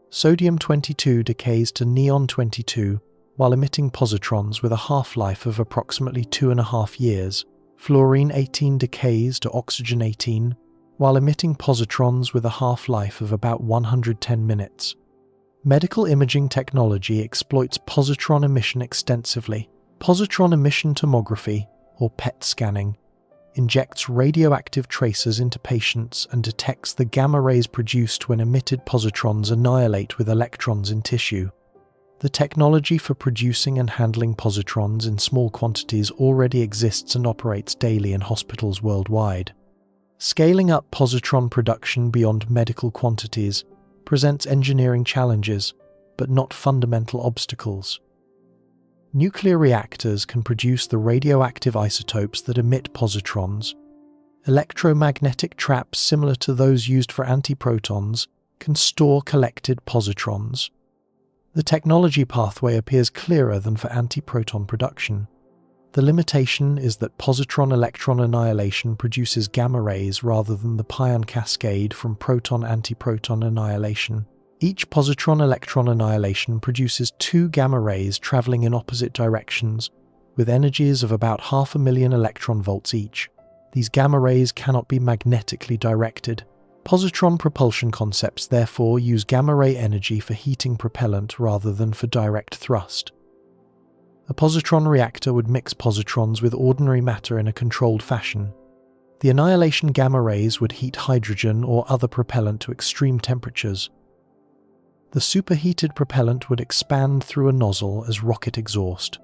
Sodium-22 decays to neon-22, while emitting positrons with a half-life of approximately 2.5 years. Fluorine-18 decays to oxygen-18, while emitting positrons with a half-life of about 110 minutes. Medical imaging technology exploits positron emission extensively. Positron emission tomography, or PET scanning, injects radioactive tracers into patients and detects the gamma rays produced when emitted positrons annihilate with electrons in tissue. The technology for producing and handling positrons in small quantities already exists and operates daily in hospitals worldwide. Scaling up positron production beyond medical quantities presents engineering challenges, but not fundamental obstacles. Nuclear reactors can produce the radioactive isotopes that emit positrons. Electromagnetic traps similar to those used for antiprotons can store collected positrons. The technology pathway appears clearer than for antiproton production. The limitation is that positron-electron annihilation produces gamma rays rather than the pion cascade from proton-antiproton annihilation. Each positron-electron annihilation produces 2 gamma rays traveling in opposite directions, with energies of about 500,000 electron volts each. These gamma rays cannot be magnetically directed. Positron propulsion concepts therefore use gamma ray energy for heating propellant rather than for direct thrust. A positron reactor would mix positrons with ordinary matter in a controlled fashion. The annihilation gamma rays would heat hydrogen or other propellant to extreme temperatures. The superheated propellant would expand through a nozzle as rocket exhaust.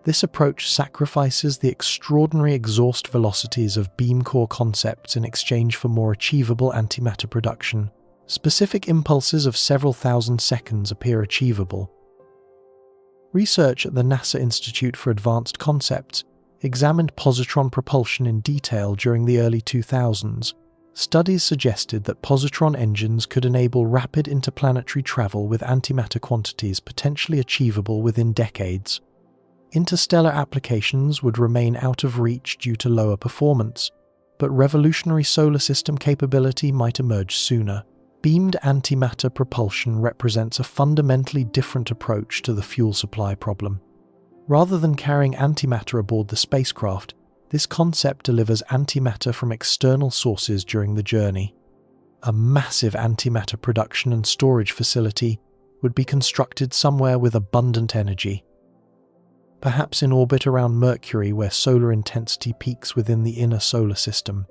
This approach sacrifices the extraordinary exhaust velocities of beam core concepts in exchange for more achievable antimatter production. Specific impulses of several thousand seconds appear achievable. Research at the NASA Institute for Advanced Concepts examined positron propulsion in detail during the early 2000s. Studies suggested that positron engines could enable rapid interplanetary travel with antimatter quantities potentially achievable within decades. Interstellar applications would remain out of reach due to lower performance, but revolutionary solar system capability might emerge sooner. Beamed antimatter propulsion represents a fundamentally different approach to the fuel supply problem. Rather than carrying antimatter aboard the spacecraft, this concept delivers antimatter from external sources during the journey. A massive antimatter production and storage facility would be constructed somewhere with abundant energy. Perhaps in orbit around Mercury, where solar intensity peaks within the inner solar system.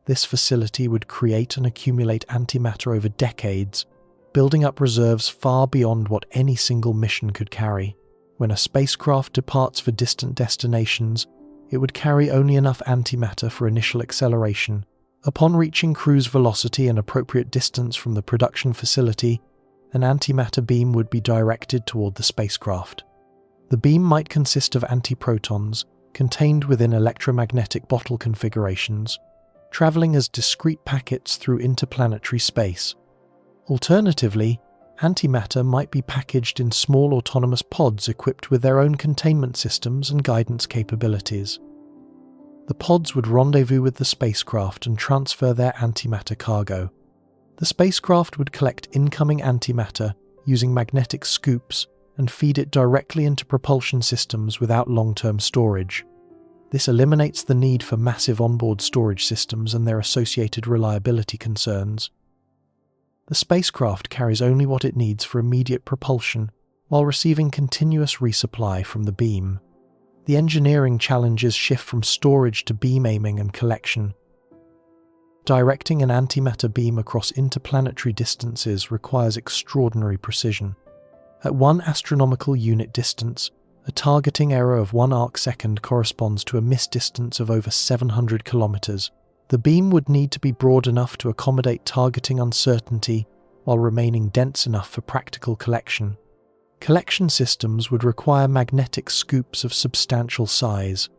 This facility would create and accumulate antimatter over decades, building up reserves far beyond what any single mission could carry. When a spacecraft departs for distant destinations, it would carry only enough antimatter for initial acceleration. Upon reaching cruise velocity and appropriate distance from the production facility, an antimatter beam would be directed toward the spacecraft. The beam might consist of antiprotons, contained within electromagnetic bottle configurations, traveling as discrete packets through interplanetary space. Alternatively, antimatter might be packaged in small autonomous pods equipped with their own containment systems and guidance capabilities. The pods would rendezvous with the spacecraft and transfer their antimatter cargo. The spacecraft would collect incoming antimatter using magnetic scoops and feed it directly into propulsion systems without long-term storage. This eliminates the need for massive onboard storage systems and their associated reliability concerns. The spacecraft carries only what it needs for immediate propulsion, while receiving continuous resupply from the beam. The engineering challenges shift from storage to beam aiming and collection. Directing an antimatter beam across interplanetary distances requires extraordinary precision. At 1 astronomical unit distance, a targeting error of 1 arcsecond corresponds to a miss distance of over 700 kilometers. The beam would need to be broad enough to accommodate targeting uncertainty while remaining dense enough for practical collection. Collection systems would require magnetic scoops of substantial size.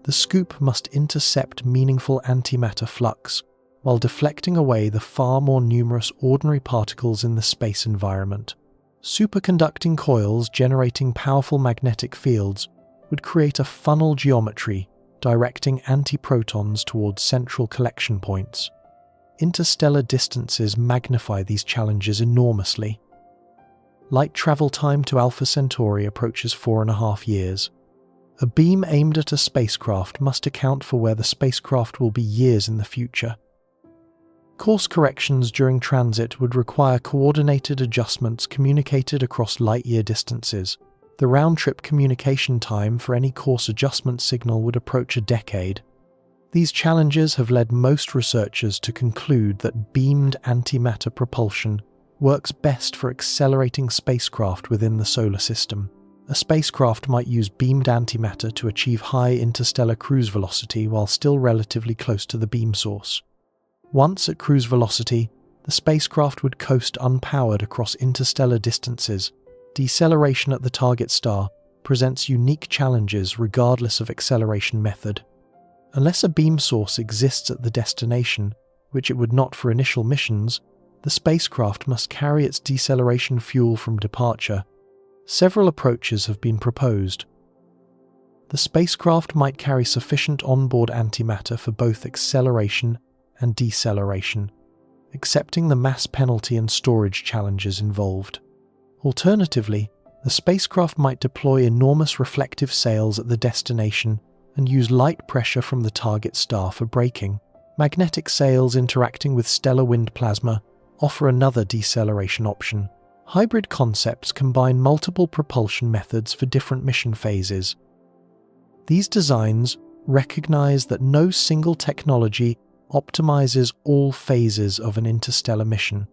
The scoop must intercept meaningful antimatter flux while deflecting away the far more numerous ordinary particles in the space environment. Superconducting coils generating powerful magnetic fields would create a funnel geometry directing antiprotons towards central collection points. Interstellar distances magnify these challenges enormously. Light travel time to Alpha Centauri approaches 4.5 years. A beam aimed at a spacecraft must account for where the spacecraft will be years in the future. Course corrections during transit would require coordinated adjustments communicated across light-year distances. The round-trip communication time for any course adjustment signal would approach a decade. These challenges have led most researchers to conclude that beamed antimatter propulsion works best for accelerating spacecraft within the solar system. A spacecraft might use beamed antimatter to achieve high interstellar cruise velocity while still relatively close to the beam source. Once at cruise velocity, the spacecraft would coast unpowered across interstellar distances. Deceleration at the target star presents unique challenges regardless of acceleration method. Unless a beam source exists at the destination, which it would not for initial missions, the spacecraft must carry its deceleration fuel from departure. Several approaches have been proposed. The spacecraft might carry sufficient onboard antimatter for both acceleration and deceleration, accepting the mass penalty and storage challenges involved. Alternatively, the spacecraft might deploy enormous reflective sails at the destination and use light pressure from the target star for braking. Magnetic sails interacting with stellar wind plasma offer another deceleration option. Hybrid concepts combine multiple propulsion methods for different mission phases. These designs recognize that no single technology optimizes all phases of an interstellar mission.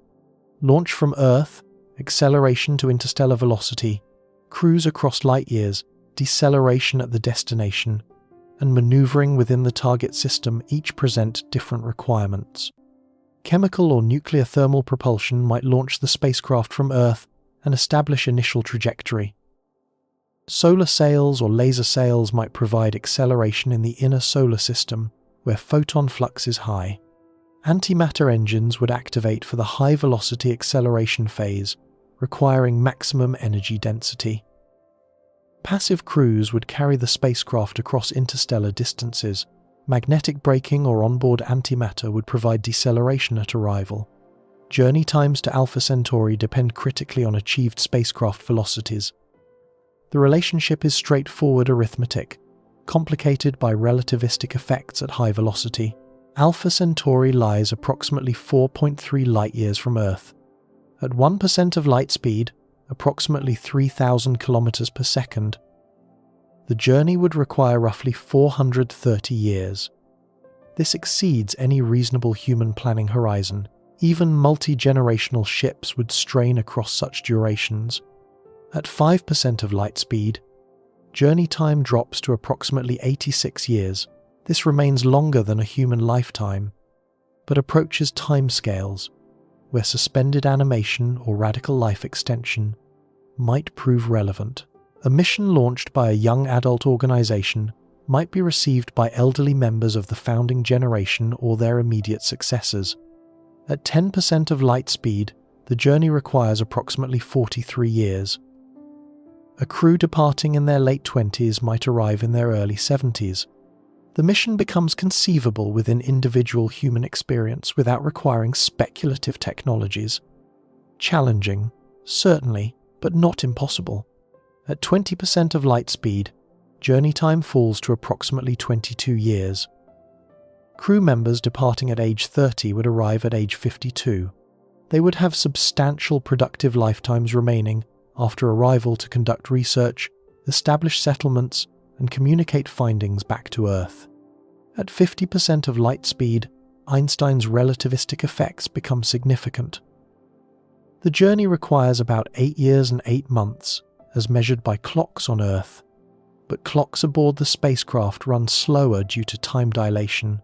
Launch from Earth, acceleration to interstellar velocity, cruise across light years, deceleration at the destination, and maneuvering within the target system each present different requirements. Chemical or nuclear thermal propulsion might launch the spacecraft from Earth and establish initial trajectory. Solar sails or laser sails might provide acceleration in the inner solar system, where photon flux is high. Antimatter engines would activate for the high-velocity acceleration phase, requiring maximum energy density. Passive crews would carry the spacecraft across interstellar distances. Magnetic braking or onboard antimatter would provide deceleration at arrival. Journey times to Alpha Centauri depend critically on achieved spacecraft velocities. The relationship is straightforward arithmetic, complicated by relativistic effects at high velocity. Alpha Centauri lies approximately 4.3 light-years from Earth. At 1% of light speed, approximately 3,000 kilometers per second, the journey would require roughly 430 years. This exceeds any reasonable human planning horizon. Even multi-generational ships would strain across such durations. At 5% of light speed, journey time drops to approximately 86 years. This remains longer than a human lifetime, but approaches timescales where suspended animation or radical life extension might prove relevant. A mission launched by a young adult organization might be received by elderly members of the founding generation or their immediate successors. At 10% of light speed, the journey requires approximately 43 years. A crew departing in their late 20s might arrive in their early 70s. The mission becomes conceivable within individual human experience without requiring speculative technologies. Challenging, certainly, but not impossible. At 20% of light speed, journey time falls to approximately 22 years. Crew members departing at age 30 would arrive at age 52. They would have substantial productive lifetimes remaining after arrival to conduct research, establish settlements, and communicate findings back to Earth. At 50% of light speed, Einstein's relativistic effects become significant. The journey requires about 8 years and 8 months, as measured by clocks on Earth, but clocks aboard the spacecraft run slower due to time dilation.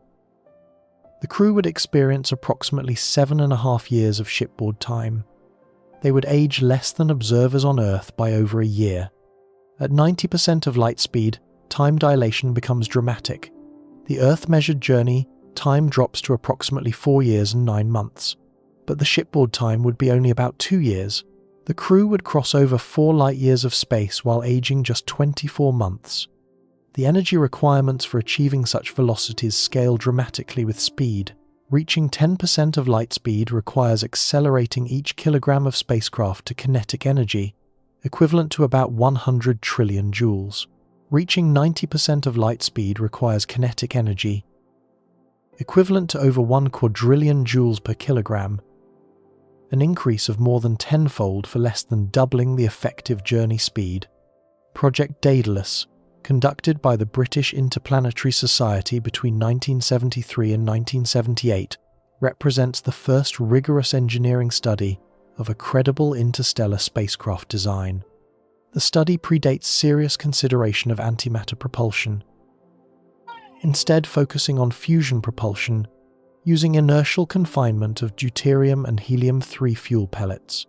The crew would experience approximately 7.5 years of shipboard time. They would age less than observers on Earth by over a year. At 90% of light speed, time dilation becomes dramatic. The Earth-measured journey time drops to approximately 4 years and 9 months, but the shipboard time would be only about 2 years. The crew would cross over 4 light-years of space while aging just 24 months. The energy requirements for achieving such velocities scale dramatically with speed. Reaching 10% of light speed requires accelerating each kilogram of spacecraft to kinetic energy, equivalent to about 100 trillion joules. Reaching 90% of light speed requires kinetic energy, equivalent to over 1 quadrillion joules per kilogram, an increase of more than tenfold for less than doubling the effective journey speed. Project Daedalus, conducted by the British Interplanetary Society between 1973 and 1978, represents the first rigorous engineering study of a credible interstellar spacecraft design. The study predates serious consideration of antimatter propulsion, instead focusing on fusion propulsion using inertial confinement of deuterium and helium-3 fuel pellets.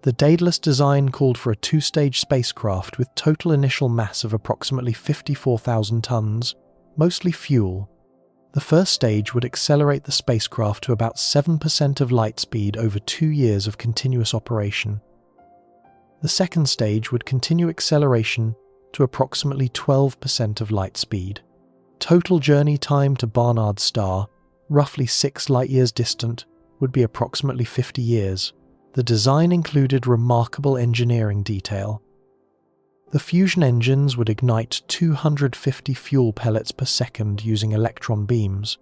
The Daedalus design called for a two-stage spacecraft with total initial mass of approximately 54,000 tons, mostly fuel. The first stage would accelerate the spacecraft to about 7% of light speed over 2 years of continuous operation. The second stage would continue acceleration to approximately 12% of light speed. Total journey time to Barnard's star, roughly 6 light-years distant, would be approximately 50 years. The design included remarkable engineering detail. The fusion engines would ignite 250 fuel pellets per second using electron beams.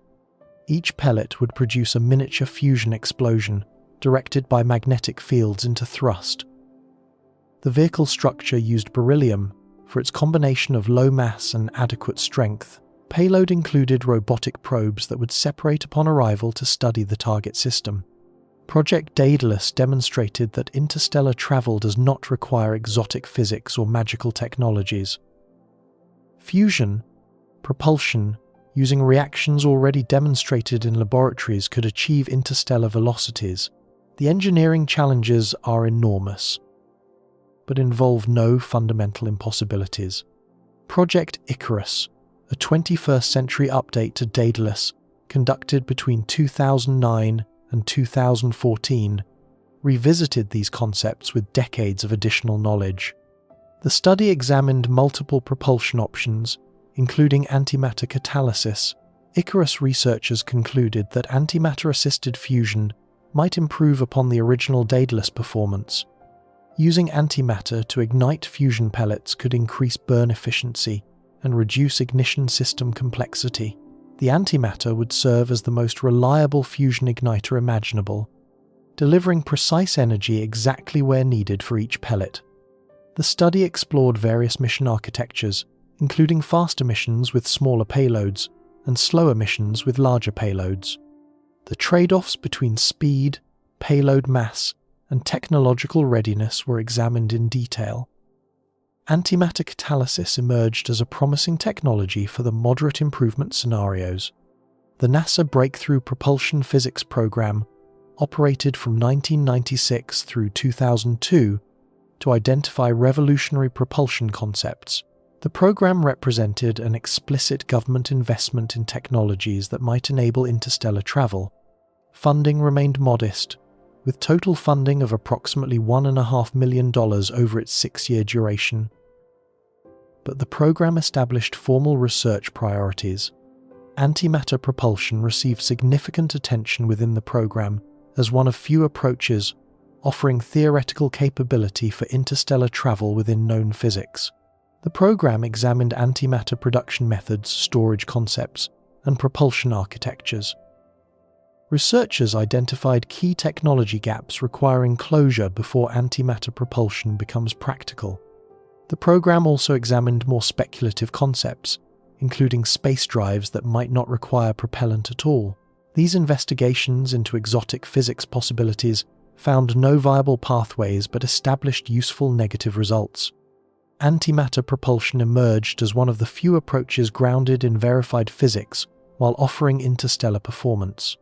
Each pellet would produce a miniature fusion explosion directed by magnetic fields into thrust. The vehicle structure used beryllium for its combination of low mass and adequate strength. Payload included robotic probes that would separate upon arrival to study the target system. Project Daedalus demonstrated that interstellar travel does not require exotic physics or magical technologies. Fusion, propulsion, using reactions already demonstrated in laboratories could achieve interstellar velocities. The engineering challenges are enormous, but involve no fundamental impossibilities. Project Icarus, a 21st century update to Daedalus, conducted between 2009 and 2014, revisited these concepts with decades of additional knowledge. The study examined multiple propulsion options, including antimatter catalysis. Icarus researchers concluded that antimatter-assisted fusion might improve upon the original Daedalus performance. Using antimatter to ignite fusion pellets could increase burn efficiency and reduce ignition system complexity. The antimatter would serve as the most reliable fusion igniter imaginable, delivering precise energy exactly where needed for each pellet. The study explored various mission architectures, including faster missions with smaller payloads and slower missions with larger payloads. The trade-offs between speed, payload mass, and technological readiness were examined in detail. Antimatter catalysis emerged as a promising technology for the moderate improvement scenarios. The NASA Breakthrough Propulsion Physics program operated from 1996 through 2002 to identify revolutionary propulsion concepts. The program represented an explicit government investment in technologies that might enable interstellar travel. Funding remained modest, with total funding of approximately $1.5 million over its 6-year duration. But the program established formal research priorities. Antimatter propulsion received significant attention within the program as one of few approaches offering theoretical capability for interstellar travel within known physics. The program examined antimatter production methods, storage concepts, and propulsion architectures. Researchers identified key technology gaps requiring closure before antimatter propulsion becomes practical. The program also examined more speculative concepts, including space drives that might not require propellant at all. These investigations into exotic physics possibilities found no viable pathways but established useful negative results. Antimatter propulsion emerged as one of the few approaches grounded in verified physics while offering interstellar performance.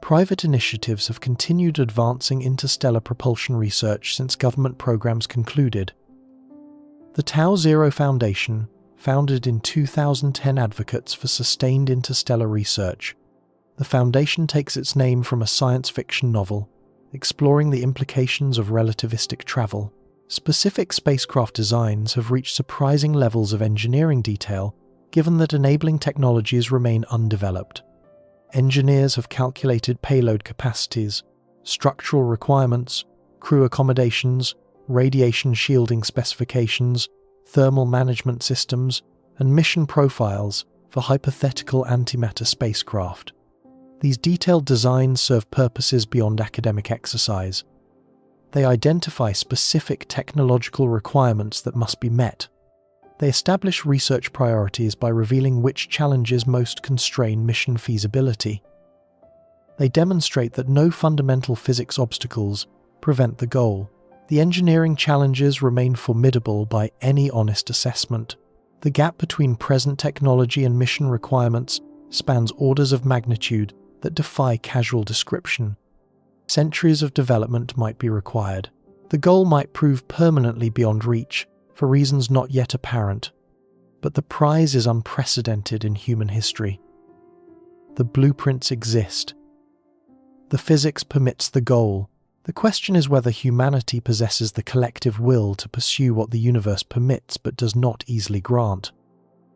Private initiatives have continued advancing interstellar propulsion research since government programs concluded. The Tau Zero Foundation, founded in 2010, advocates for sustained interstellar research. The foundation takes its name from a science fiction novel, exploring the implications of relativistic travel. Specific spacecraft designs have reached surprising levels of engineering detail, given that enabling technologies remain undeveloped. Engineers have calculated payload capacities, structural requirements, crew accommodations, radiation shielding specifications, thermal management systems, and mission profiles for hypothetical antimatter spacecraft. These detailed designs serve purposes beyond academic exercise. They identify specific technological requirements that must be met. They establish research priorities by revealing which challenges most constrain mission feasibility. They demonstrate that no fundamental physics obstacles prevent the goal. The engineering challenges remain formidable by any honest assessment. The gap between present technology and mission requirements spans orders of magnitude that defy casual description. Centuries of development might be required. The goal might prove permanently beyond reach, for reasons not yet apparent. But the prize is unprecedented in human history. The blueprints exist. The physics permits the goal. The question is whether humanity possesses the collective will to pursue what the universe permits but does not easily grant.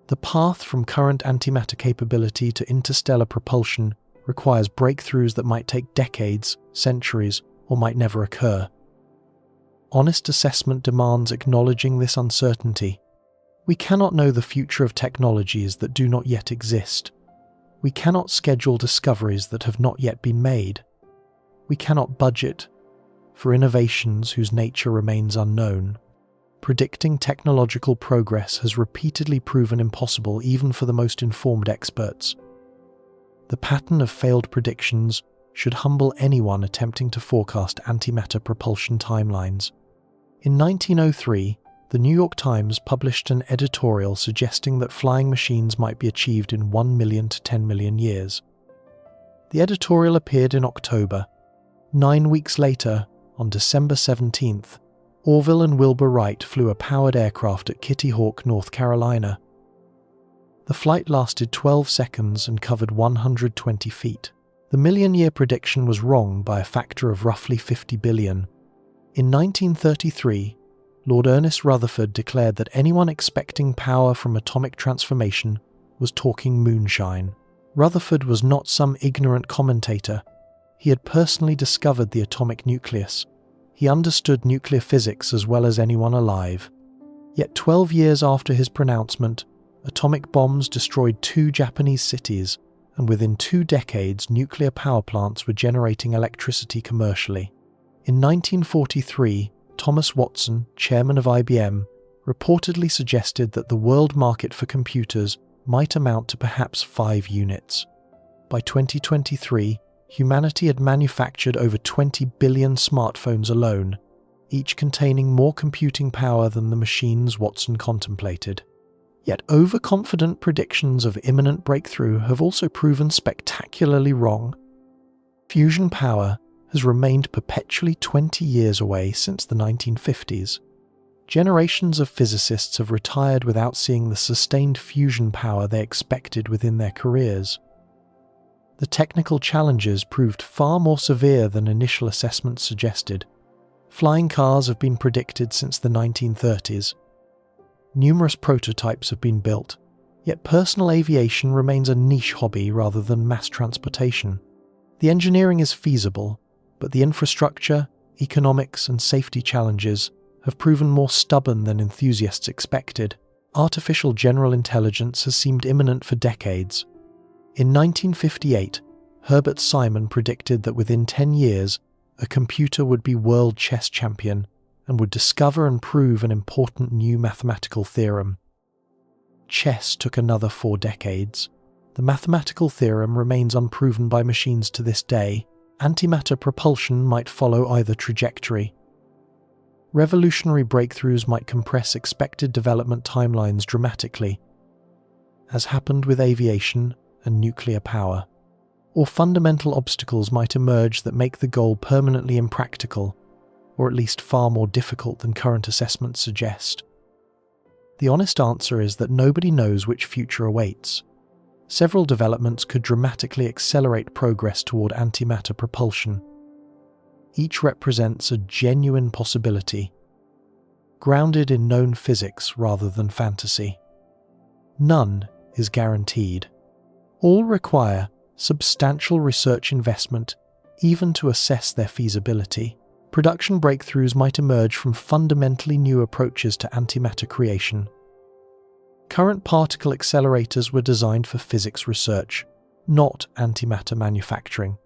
The path from current antimatter capability to interstellar propulsion requires breakthroughs that might take decades, centuries, or might never occur. Honest assessment demands acknowledging this uncertainty. We cannot know the future of technologies that do not yet exist. We cannot schedule discoveries that have not yet been made. We cannot budget for innovations whose nature remains unknown. Predicting technological progress has repeatedly proven impossible even for the most informed experts. The pattern of failed predictions should humble anyone attempting to forecast antimatter propulsion timelines. In 1903, the New York Times published an editorial suggesting that flying machines might be achieved in 1 million to 10 million years. The editorial appeared in October. 9 weeks later, on December 17th, Orville and Wilbur Wright flew a powered aircraft at Kitty Hawk, North Carolina. The flight lasted 12 seconds and covered 120 feet. The million-year prediction was wrong by a factor of roughly 50 billion. In 1933, Lord Ernest Rutherford declared that anyone expecting power from atomic transformation was talking moonshine. Rutherford was not some ignorant commentator. He had personally discovered the atomic nucleus. He understood nuclear physics as well as anyone alive. Yet 12 years after his pronouncement, atomic bombs destroyed 2 Japanese cities, and within 2 decades nuclear power plants were generating electricity commercially. In 1943, Thomas Watson, chairman of IBM, reportedly suggested that the world market for computers might amount to perhaps 5 units. By 2023, humanity had manufactured over 20 billion smartphones alone, each containing more computing power than the machines Watson contemplated. Yet overconfident predictions of imminent breakthrough have also proven spectacularly wrong. Fusion power has remained perpetually 20 years away since the 1950s. Generations of physicists have retired without seeing the sustained fusion power they expected within their careers. The technical challenges proved far more severe than initial assessments suggested. Flying cars have been predicted since the 1930s. Numerous prototypes have been built, yet personal aviation remains a niche hobby rather than mass transportation. The engineering is feasible, but the infrastructure, economics, and safety challenges have proven more stubborn than enthusiasts expected. Artificial general intelligence has seemed imminent for decades. In 1958, Herbert Simon predicted that within 10 years, a computer would be world chess champion and would discover and prove an important new mathematical theorem. Chess took another 4 decades. The mathematical theorem remains unproven by machines to this day. Antimatter propulsion might follow either trajectory. Revolutionary breakthroughs might compress expected development timelines dramatically, as happened with aviation and nuclear power. Or fundamental obstacles might emerge that make the goal permanently impractical, or at least far more difficult than current assessments suggest. The honest answer is that nobody knows which future awaits. Several developments could dramatically accelerate progress toward antimatter propulsion. Each represents a genuine possibility, grounded in known physics rather than fantasy. None is guaranteed. All require substantial research investment, even to assess their feasibility. Production breakthroughs might emerge from fundamentally new approaches to antimatter creation. Current particle accelerators were designed for physics research, not antimatter manufacturing.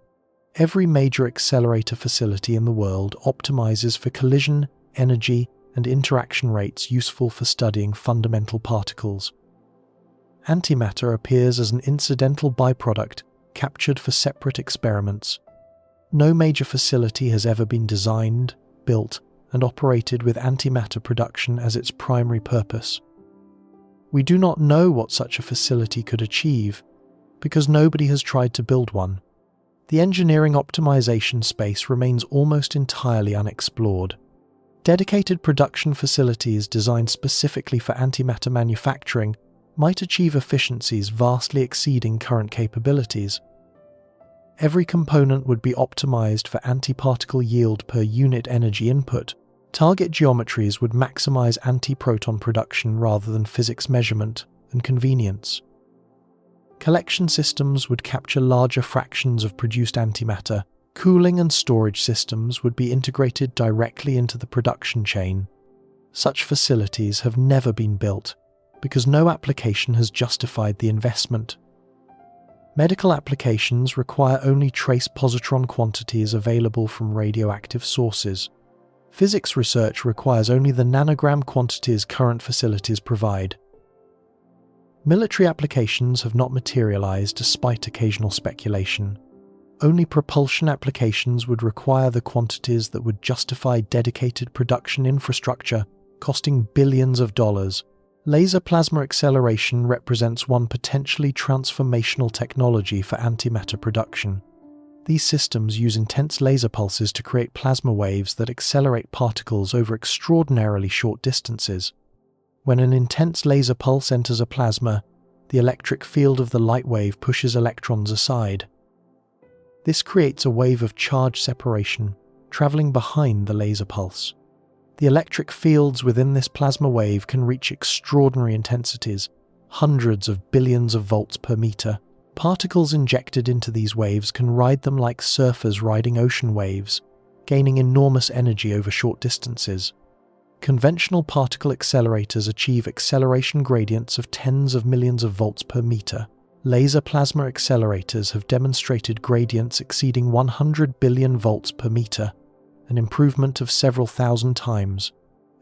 Every major accelerator facility in the world optimizes for collision, energy, and interaction rates useful for studying fundamental particles. Antimatter appears as an incidental byproduct captured for separate experiments. No major facility has ever been designed, built, and operated with antimatter production as its primary purpose. We do not know what such a facility could achieve, because nobody has tried to build one. The engineering optimization space remains almost entirely unexplored. Dedicated production facilities designed specifically for antimatter manufacturing might achieve efficiencies vastly exceeding current capabilities. Every component would be optimized for antiparticle yield per unit energy input. Target geometries would maximize antiproton production rather than physics measurement and convenience. Collection systems would capture larger fractions of produced antimatter. Cooling and storage systems would be integrated directly into the production chain. Such facilities have never been built because no application has justified the investment. Medical applications require only trace positron quantities available from radioactive sources. Physics research requires only the nanogram quantities current facilities provide. Military applications have not materialized despite occasional speculation. Only propulsion applications would require the quantities that would justify dedicated production infrastructure costing billions of dollars. Laser plasma acceleration represents one potentially transformational technology for antimatter production. These systems use intense laser pulses to create plasma waves that accelerate particles over extraordinarily short distances. When an intense laser pulse enters a plasma, the electric field of the light wave pushes electrons aside. This creates a wave of charge separation, traveling behind the laser pulse. The electric fields within this plasma wave can reach extraordinary intensities, hundreds of billions of volts per meter. Particles injected into these waves can ride them like surfers riding ocean waves, gaining enormous energy over short distances. Conventional particle accelerators achieve acceleration gradients of tens of millions of volts per meter. Laser plasma accelerators have demonstrated gradients exceeding 100 billion volts per meter, an improvement of several thousand times.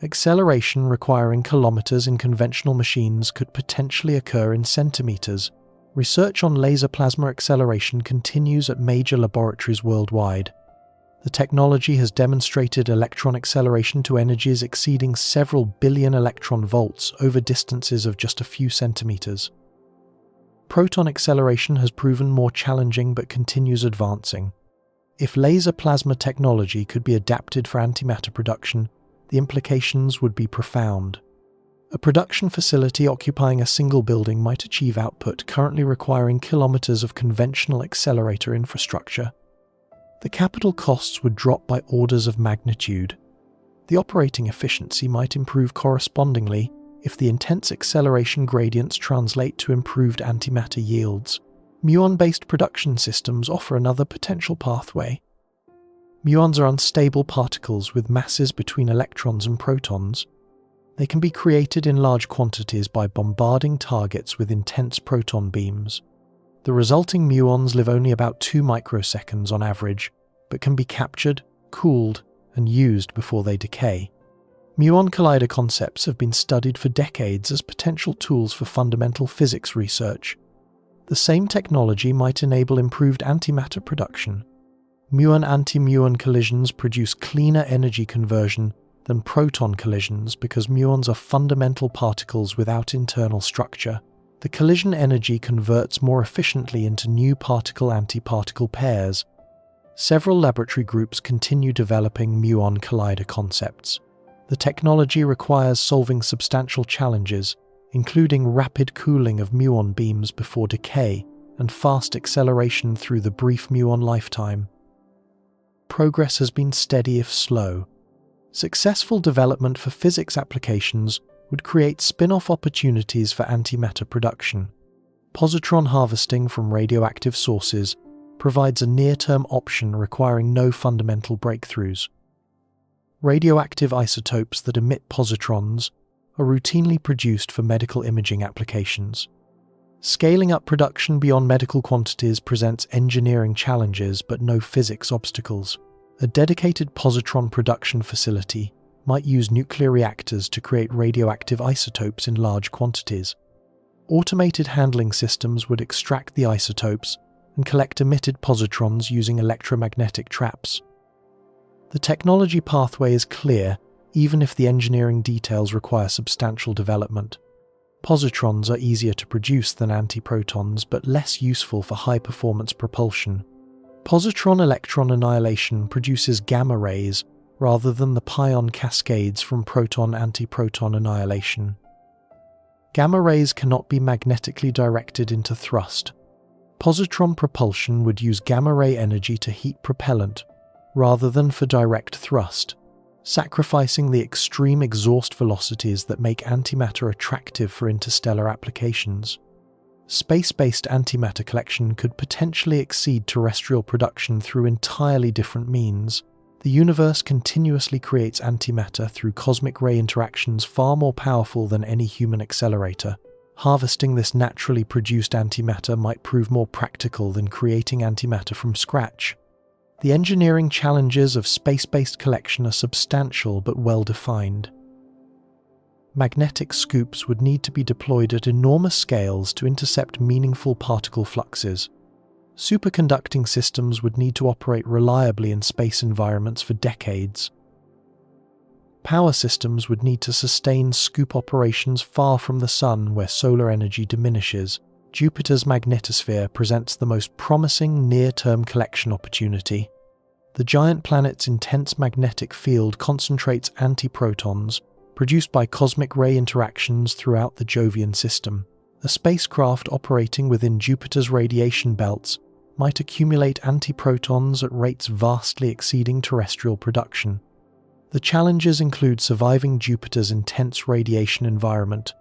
Acceleration requiring kilometers in conventional machines could potentially occur in centimeters. Research on laser plasma acceleration continues at major laboratories worldwide. The technology has demonstrated electron acceleration to energies exceeding several billion electron volts over distances of just a few centimeters. Proton acceleration has proven more challenging but continues advancing. If laser plasma technology could be adapted for antimatter production, the implications would be profound. A production facility occupying a single building might achieve output currently requiring kilometers of conventional accelerator infrastructure. The capital costs would drop by orders of magnitude. The operating efficiency might improve correspondingly if the intense acceleration gradients translate to improved antimatter yields. Muon-based production systems offer another potential pathway. Muons are unstable particles with masses between electrons and protons. They can be created in large quantities by bombarding targets with intense proton beams. The resulting muons live only about 2 microseconds on average, but can be captured, cooled, and used before they decay. Muon collider concepts have been studied for decades as potential tools for fundamental physics research. The same technology might enable improved antimatter production. Muon-anti-muon collisions produce cleaner energy conversion than proton collisions because muons are fundamental particles without internal structure. The collision energy converts more efficiently into new particle-antiparticle pairs. Several laboratory groups continue developing muon collider concepts. The technology requires solving substantial challenges, including rapid cooling of muon beams before decay and fast acceleration through the brief muon lifetime. Progress has been steady if slow. Successful development for physics applications would create spin-off opportunities for antimatter production. Positron harvesting from radioactive sources provides a near-term option requiring no fundamental breakthroughs. Radioactive isotopes that emit positrons are routinely produced for medical imaging applications. Scaling up production beyond medical quantities presents engineering challenges but no physics obstacles. A dedicated positron production facility might use nuclear reactors to create radioactive isotopes in large quantities. Automated handling systems would extract the isotopes and collect emitted positrons using electromagnetic traps. The technology pathway is clear, even if the engineering details require substantial development. Positrons are easier to produce than antiprotons, but less useful for high-performance propulsion. Positron-electron annihilation produces gamma rays rather than the pion cascades from proton-antiproton annihilation. Gamma rays cannot be magnetically directed into thrust. Positron propulsion would use gamma-ray energy to heat propellant rather than for direct thrust, sacrificing the extreme exhaust velocities that make antimatter attractive for interstellar applications. Space-based antimatter collection could potentially exceed terrestrial production through entirely different means. The universe continuously creates antimatter through cosmic ray interactions far more powerful than any human accelerator. Harvesting this naturally produced antimatter might prove more practical than creating antimatter from scratch. The engineering challenges of space-based collection are substantial but well-defined. Magnetic scoops would need to be deployed at enormous scales to intercept meaningful particle fluxes. Superconducting systems would need to operate reliably in space environments for decades. Power systems would need to sustain scoop operations far from the Sun where solar energy diminishes. Jupiter's magnetosphere presents the most promising near-term collection opportunity. The giant planet's intense magnetic field concentrates antiprotons, produced by cosmic ray interactions throughout the Jovian system. A spacecraft operating within Jupiter's radiation belts might accumulate antiprotons at rates vastly exceeding terrestrial production. The challenges include surviving Jupiter's intense radiation environment,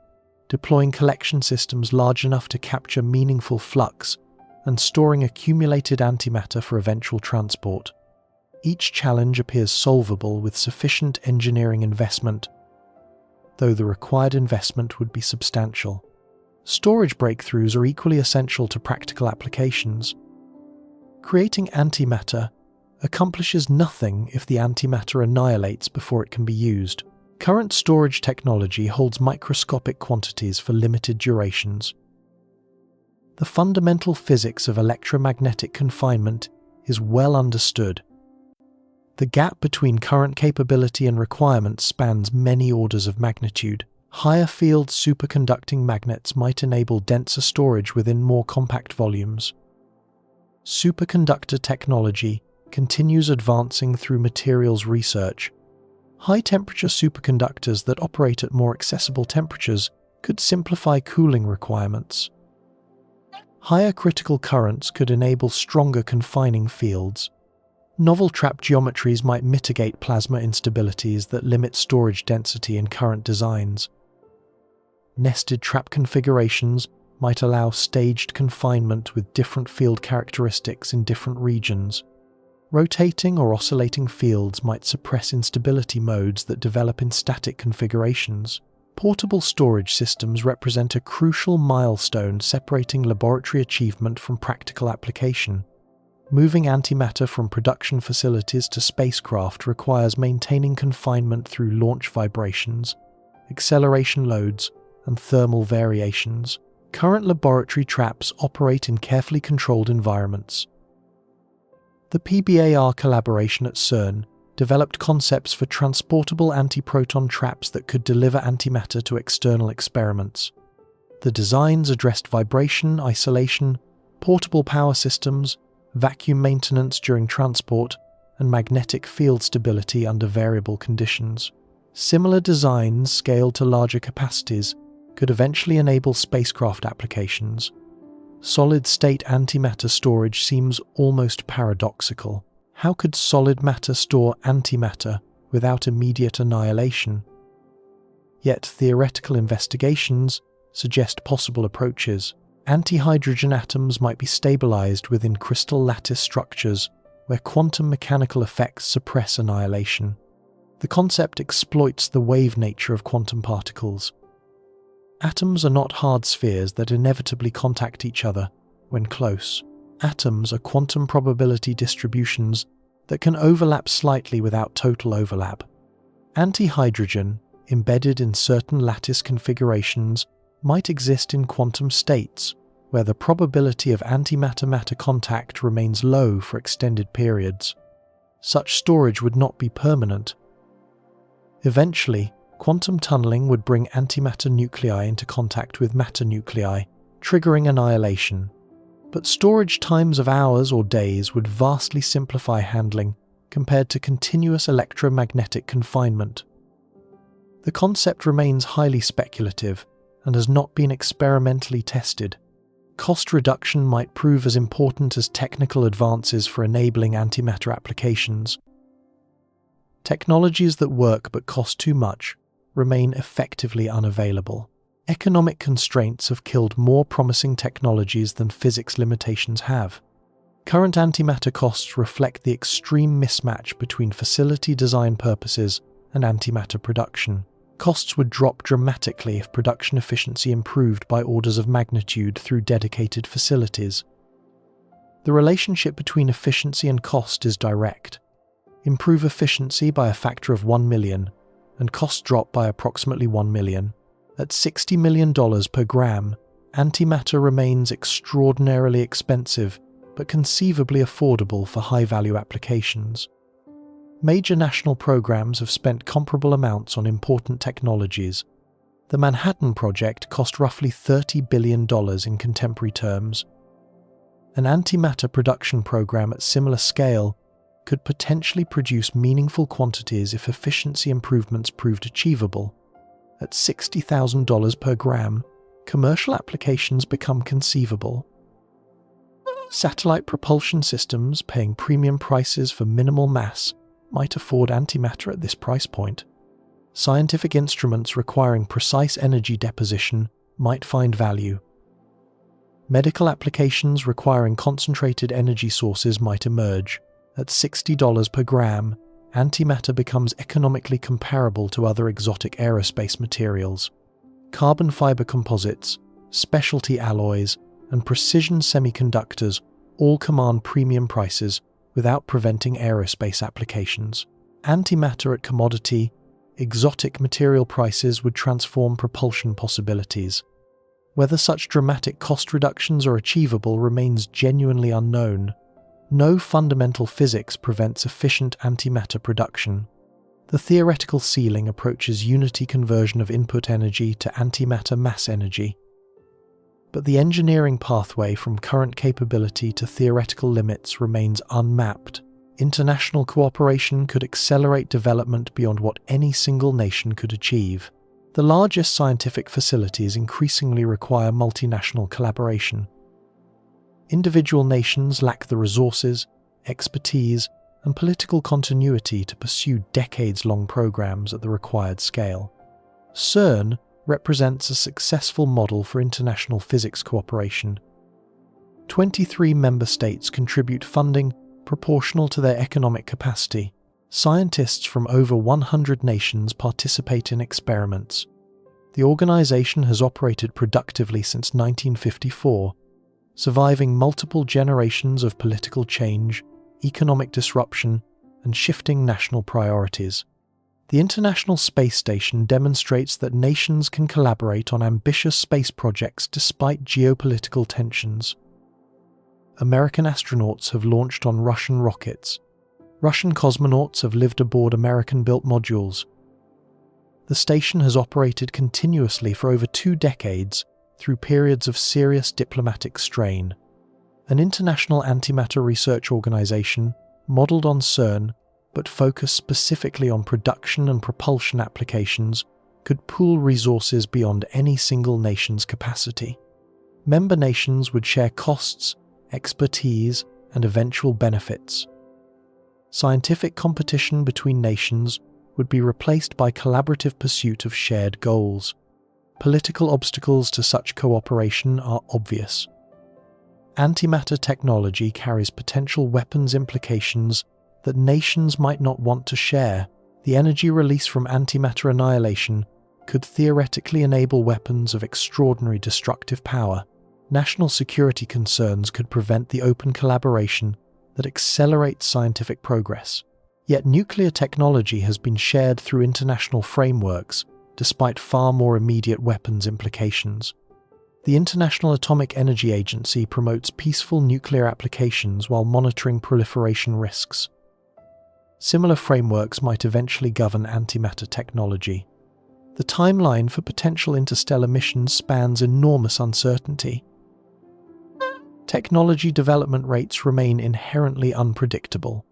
deploying collection systems large enough to capture meaningful flux, and storing accumulated antimatter for eventual transport. Each challenge appears solvable with sufficient engineering investment, though the required investment would be substantial. Storage breakthroughs are equally essential to practical applications. Creating antimatter accomplishes nothing if the antimatter annihilates before it can be used. Current storage technology holds microscopic quantities for limited durations. The fundamental physics of electromagnetic confinement is well understood. The gap between current capability and requirements spans many orders of magnitude. Higher field superconducting magnets might enable denser storage within more compact volumes. Superconductor technology continues advancing through materials research. High-temperature superconductors that operate at more accessible temperatures could simplify cooling requirements. Higher critical currents could enable stronger confining fields. Novel trap geometries might mitigate plasma instabilities that limit storage density in current designs. Nested trap configurations might allow staged confinement with different field characteristics in different regions. Rotating or oscillating fields might suppress instability modes that develop in static configurations. Portable storage systems represent a crucial milestone separating laboratory achievement from practical application. Moving antimatter from production facilities to spacecraft requires maintaining confinement through launch vibrations, acceleration loads, and thermal variations. Current laboratory traps operate in carefully controlled environments. The PBAR collaboration at CERN developed concepts for transportable antiproton traps that could deliver antimatter to external experiments. The designs addressed vibration, isolation, portable power systems, vacuum maintenance during transport, and magnetic field stability under variable conditions. Similar designs, scaled to larger capacities, could eventually enable spacecraft applications. Solid-state antimatter storage seems almost paradoxical. How could solid matter store antimatter without immediate annihilation? Yet theoretical investigations suggest possible approaches. Antihydrogen atoms might be stabilized within crystal lattice structures where quantum mechanical effects suppress annihilation. The concept exploits the wave nature of quantum particles. Atoms are not hard spheres that inevitably contact each other when close. Atoms are quantum probability distributions that can overlap slightly without total overlap. Antihydrogen, embedded in certain lattice configurations, might exist in quantum states, where the probability of antimatter-matter contact remains low for extended periods. Such storage would not be permanent. Eventually, quantum tunneling would bring antimatter nuclei into contact with matter nuclei, triggering annihilation. But storage times of hours or days would vastly simplify handling compared to continuous electromagnetic confinement. The concept remains highly speculative and has not been experimentally tested. Cost reduction might prove as important as technical advances for enabling antimatter applications. Technologies that work but cost too much remain effectively unavailable. Economic constraints have killed more promising technologies than physics limitations have. Current antimatter costs reflect the extreme mismatch between facility design purposes and antimatter production. Costs would drop dramatically if production efficiency improved by orders of magnitude through dedicated facilities. The relationship between efficiency and cost is direct. Improve efficiency by a factor of 1 million, and costs drop by approximately 1 million. At $60 million per gram, antimatter remains extraordinarily expensive, but conceivably affordable for high-value applications. Major national programs have spent comparable amounts on important technologies. The Manhattan Project cost roughly $30 billion in contemporary terms. An antimatter production program at similar scale could potentially produce meaningful quantities if efficiency improvements proved achievable. At $60,000 per gram, commercial applications become conceivable. Satellite propulsion systems paying premium prices for minimal mass might afford antimatter at this price point. Scientific instruments requiring precise energy deposition might find value. Medical applications requiring concentrated energy sources might emerge. At $60 per gram, antimatter becomes economically comparable to other exotic aerospace materials. Carbon fiber composites, specialty alloys, and precision semiconductors all command premium prices without preventing aerospace applications. Antimatter at commodity, exotic material prices would transform propulsion possibilities. Whether such dramatic cost reductions are achievable remains genuinely unknown. No fundamental physics prevents efficient antimatter production. The theoretical ceiling approaches unity conversion of input energy to antimatter mass energy. But the engineering pathway from current capability to theoretical limits remains unmapped. International cooperation could accelerate development beyond what any single nation could achieve. The largest scientific facilities increasingly require multinational collaboration. Individual nations lack the resources, expertise, and political continuity to pursue decades-long programs at the required scale. CERN represents a successful model for international physics cooperation. 23 member states contribute funding proportional to their economic capacity. Scientists from over 100 nations participate in experiments. The organization has operated productively since 1954, surviving multiple generations of political change, economic disruption, and shifting national priorities. The International Space Station demonstrates that nations can collaborate on ambitious space projects despite geopolitical tensions. American astronauts have launched on Russian rockets. Russian cosmonauts have lived aboard American-built modules. The station has operated continuously for over 2 decades through periods of serious diplomatic strain. An international antimatter research organization, modeled on CERN, but focused specifically on production and propulsion applications, could pool resources beyond any single nation's capacity. Member nations would share costs, expertise, and eventual benefits. Scientific competition between nations would be replaced by collaborative pursuit of shared goals. political obstacles to such cooperation are obvious. Antimatter technology carries potential weapons implications that nations might not want to share. The energy released from antimatter annihilation could theoretically enable weapons of extraordinary destructive power. National security concerns could prevent the open collaboration that accelerates scientific progress. Yet nuclear technology has been shared through international frameworks, despite far more immediate weapons implications. The International Atomic Energy Agency promotes peaceful nuclear applications while monitoring proliferation risks. Similar frameworks might eventually govern antimatter technology. The timeline for potential interstellar missions spans enormous uncertainty. Technology development rates remain inherently unpredictable.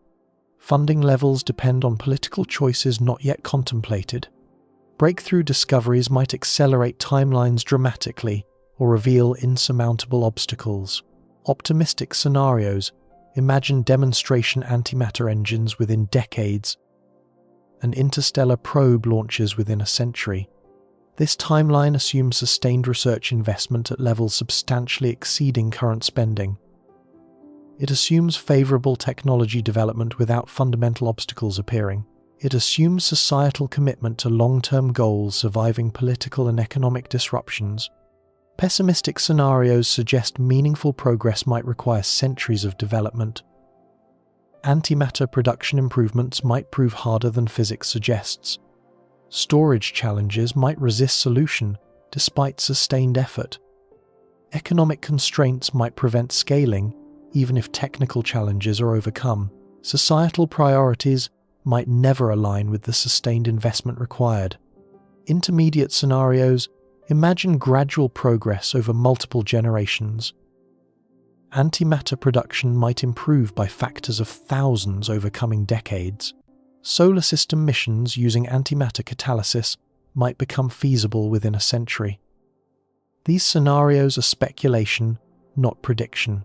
Funding levels depend on political choices not yet contemplated. Breakthrough discoveries might accelerate timelines dramatically or reveal insurmountable obstacles. Optimistic scenarios imagine demonstration antimatter engines within decades and interstellar probe launches within a century. This timeline assumes sustained research investment at levels substantially exceeding current spending. It assumes favorable technology development without fundamental obstacles appearing. It assumes societal commitment to long-term goals surviving political and economic disruptions. Pessimistic scenarios suggest meaningful progress might require centuries of development. Antimatter production improvements might prove harder than physics suggests. Storage challenges might resist solution despite sustained effort. Economic constraints might prevent scaling even if technical challenges are overcome. Societal priorities might never align with the sustained investment required. Intermediate scenarios imagine gradual progress over multiple generations. Antimatter production might improve by factors of thousands over coming decades. Solar system missions using antimatter catalysis might become feasible within a century. These scenarios are speculation, not prediction.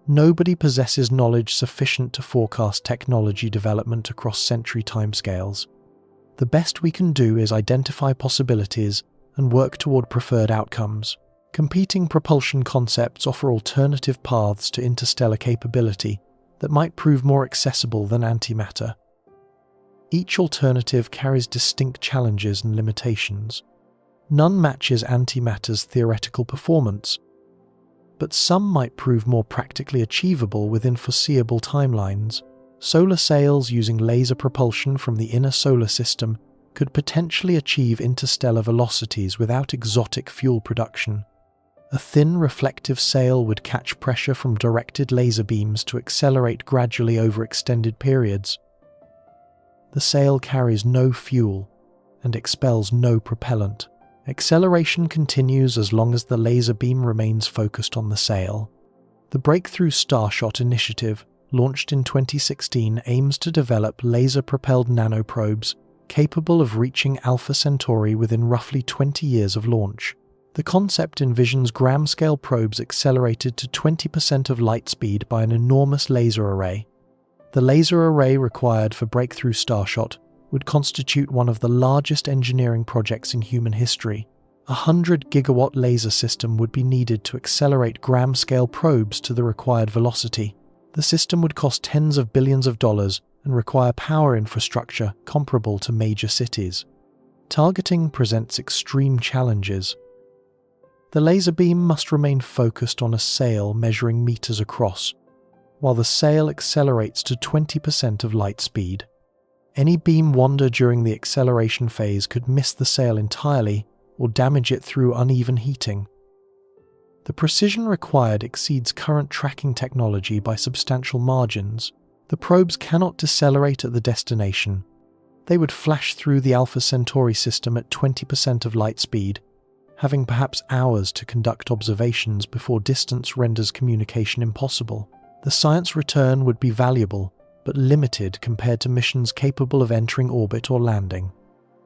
Nobody possesses knowledge sufficient to forecast technology development across century timescales. The best we can do is identify possibilities and work toward preferred outcomes. Competing propulsion concepts offer alternative paths to interstellar capability that might prove more accessible than antimatter. Each alternative carries distinct challenges and limitations. None matches antimatter's theoretical performance, but some might prove more practically achievable within foreseeable timelines. Solar sails using laser propulsion from the inner solar system could potentially achieve interstellar velocities without exotic fuel production. A thin reflective sail would catch pressure from directed laser beams to accelerate gradually over extended periods. The sail carries no fuel and expels no propellant. Acceleration continues as long as the laser beam remains focused on the sail. The Breakthrough Starshot initiative, launched in 2016, aims to develop laser-propelled nanoprobes capable of reaching Alpha Centauri within roughly 20 years of launch. The concept envisions gram-scale probes accelerated to 20% of light speed by an enormous laser array. The laser array required for Breakthrough Starshot would constitute one of the largest engineering projects in human history. A 100-gigawatt laser system would be needed to accelerate gram-scale probes to the required velocity. The system would cost tens of billions of dollars and require power infrastructure comparable to major cities. Targeting presents extreme challenges. The laser beam must remain focused on a sail measuring meters across, while the sail accelerates to 20% of light speed. Any beam wander during the acceleration phase could miss the sail entirely or damage it through uneven heating. The precision required exceeds current tracking technology by substantial margins. The probes cannot decelerate at the destination. They would flash through the Alpha Centauri system at 20% of light speed, having perhaps hours to conduct observations before distance renders communication impossible. The science return would be valuable, but limited compared to missions capable of entering orbit or landing.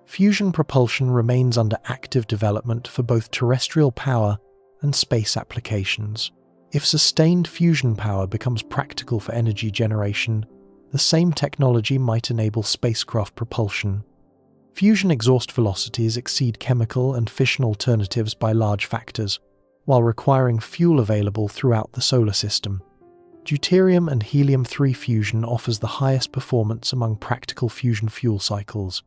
Fusion propulsion remains under active development for both terrestrial power and space applications. If sustained fusion power becomes practical for energy generation, the same technology might enable spacecraft propulsion. Fusion exhaust velocities exceed chemical and fission alternatives by large factors, while requiring fuel available throughout the solar system. Deuterium and helium-3 fusion offers the highest performance among practical fusion fuel cycles.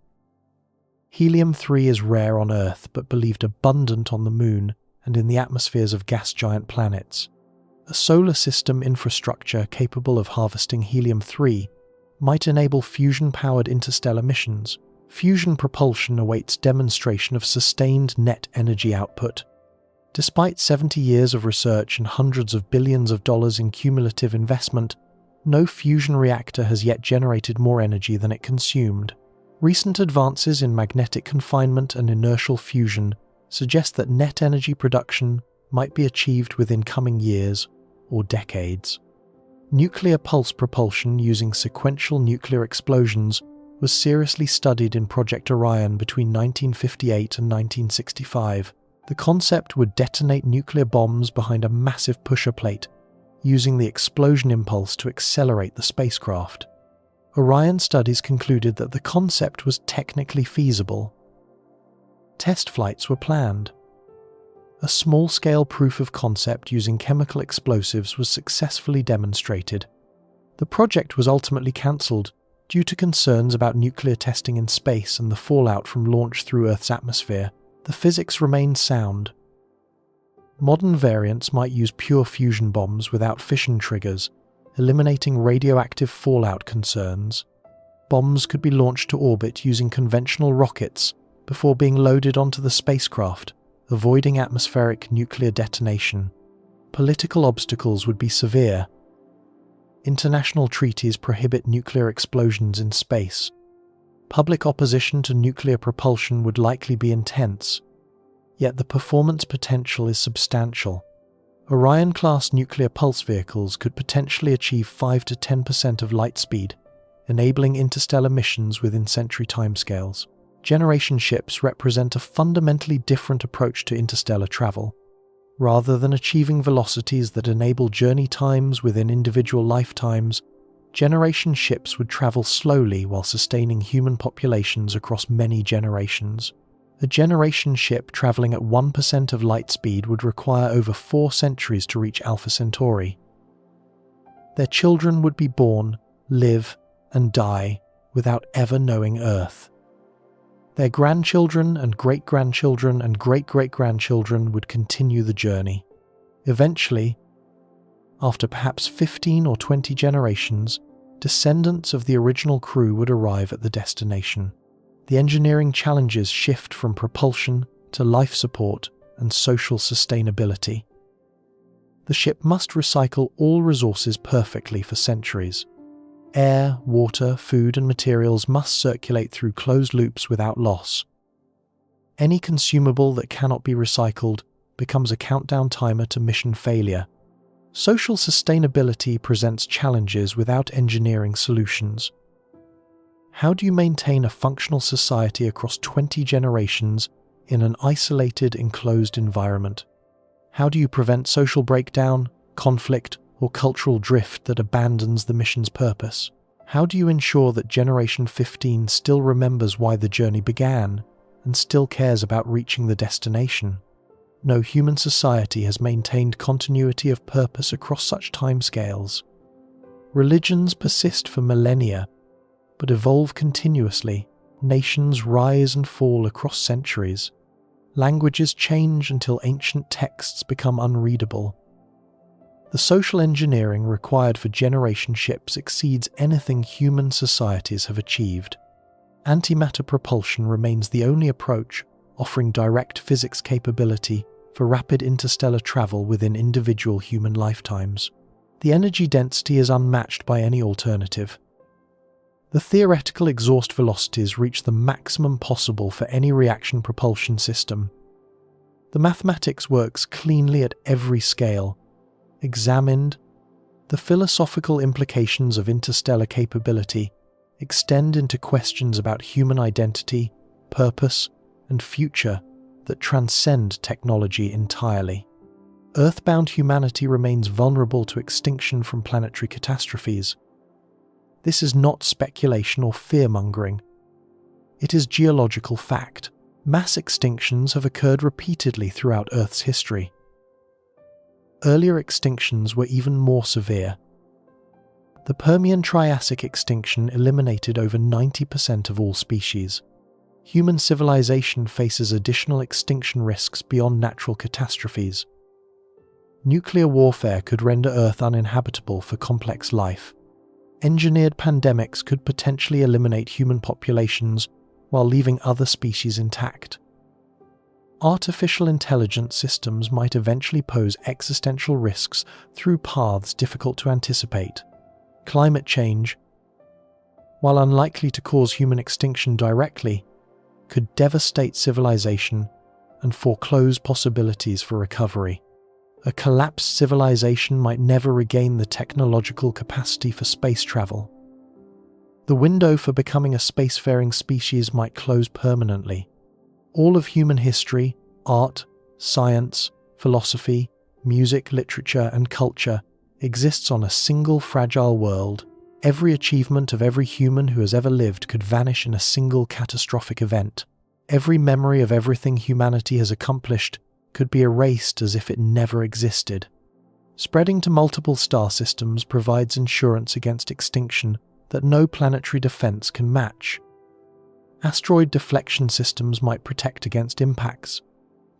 Helium-3 is rare on Earth but believed abundant on the Moon and in the atmospheres of gas giant planets. A solar system infrastructure capable of harvesting helium-3 might enable fusion-powered interstellar missions. Fusion propulsion awaits demonstration of sustained net energy output. Despite 70 years of research and hundreds of billions of dollars in cumulative investment, no fusion reactor has yet generated more energy than it consumed. Recent advances in magnetic confinement and inertial fusion suggest that net energy production might be achieved within coming years or decades. Nuclear pulse propulsion using sequential nuclear explosions was seriously studied in Project Orion between 1958 and 1965. The concept would detonate nuclear bombs behind a massive pusher plate, using the explosion impulse to accelerate the spacecraft. Orion studies concluded that the concept was technically feasible. Test flights were planned. A small-scale proof of concept using chemical explosives was successfully demonstrated. The project was ultimately cancelled due to concerns about nuclear testing in space and the fallout from launch through Earth's atmosphere. The physics remained sound. Modern variants might use pure fusion bombs without fission triggers, eliminating radioactive fallout concerns. Bombs could be launched to orbit using conventional rockets before being loaded onto the spacecraft, avoiding atmospheric nuclear detonation. Political obstacles would be severe. International treaties prohibit nuclear explosions in space. Public opposition to nuclear propulsion would likely be intense, yet the performance potential is substantial. Orion-class nuclear pulse vehicles could potentially achieve 5 to 10% of light speed, enabling interstellar missions within century timescales. Generation ships represent a fundamentally different approach to interstellar travel. Rather than achieving velocities that enable journey times within individual lifetimes, generation ships would travel slowly while sustaining human populations across many generations. A generation ship traveling at 1% of light speed would require over 4 centuries to reach Alpha Centauri. Their children would be born, live, and die without ever knowing Earth. Their grandchildren and great-grandchildren and great-great-grandchildren would continue the journey. Eventually, after perhaps 15 or 20 generations, descendants of the original crew would arrive at the destination. The engineering challenges shift from propulsion to life support and social sustainability. The ship must recycle all resources perfectly for centuries. Air, water, food, and materials must circulate through closed loops without loss. Any consumable that cannot be recycled becomes a countdown timer to mission failure. Social sustainability presents challenges without engineering solutions. How do you maintain a functional society across 20 generations in an isolated, enclosed environment? How do you prevent social breakdown, conflict, or cultural drift that abandons the mission's purpose? How do you ensure that Generation 15 still remembers why the journey began and still cares about reaching the destination? No human society has maintained continuity of purpose across such timescales. Religions persist for millennia, but evolve continuously. Nations rise and fall across centuries. Languages change until ancient texts become unreadable. The social engineering required for generation ships exceeds anything human societies have achieved. Antimatter propulsion remains the only approach offering direct physics capability for rapid interstellar travel within individual human lifetimes. The energy density is unmatched by any alternative. The theoretical exhaust velocities reach the maximum possible for any reaction propulsion system. The mathematics works cleanly at every scale. Examined, the philosophical implications of interstellar capability extend into questions about human identity, purpose, and future that transcend technology entirely. Earthbound humanity remains vulnerable to extinction from planetary catastrophes. This is not speculation or fear-mongering. It is geological fact. Mass extinctions have occurred repeatedly throughout Earth's history. Earlier extinctions were even more severe. The Permian-Triassic extinction eliminated over 90% of all species. Human civilization faces additional extinction risks beyond natural catastrophes. Nuclear warfare could render Earth uninhabitable for complex life. Engineered pandemics could potentially eliminate human populations while leaving other species intact. Artificial intelligence systems might eventually pose existential risks through paths difficult to anticipate. Climate change, while unlikely to cause human extinction directly, could devastate civilization and foreclose possibilities for recovery. A collapsed civilization might never regain the technological capacity for space travel. The window for becoming a spacefaring species might close permanently. All of human history, art, science, philosophy, music, literature, and culture exists on a single fragile world. Every achievement of every human who has ever lived could vanish in a single catastrophic event. Every memory of everything humanity has accomplished could be erased as if it never existed. Spreading to multiple star systems provides insurance against extinction that no planetary defense can match. Asteroid deflection systems might protect against impacts.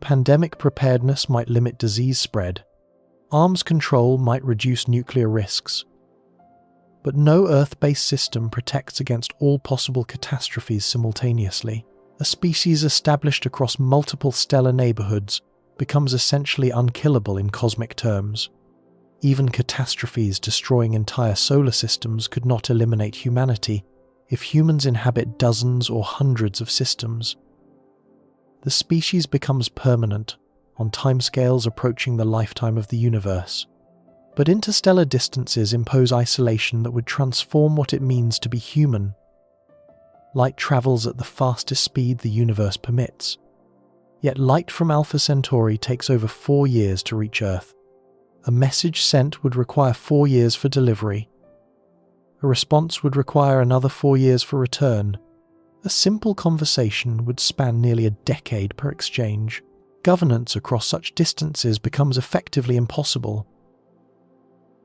Pandemic preparedness might limit disease spread. Arms control might reduce nuclear risks. But no Earth-based system protects against all possible catastrophes simultaneously. A species established across multiple stellar neighborhoods becomes essentially unkillable in cosmic terms. Even catastrophes destroying entire solar systems could not eliminate humanity if humans inhabit dozens or hundreds of systems. The species becomes permanent, on timescales approaching the lifetime of the universe. But interstellar distances impose isolation that would transform what it means to be human. Light travels at the fastest speed the universe permits. Yet light from Alpha Centauri takes over 4 years to reach Earth. A message sent would require 4 years for delivery. A response would require another 4 years for return. A simple conversation would span nearly a decade per exchange. Governance across such distances becomes effectively impossible.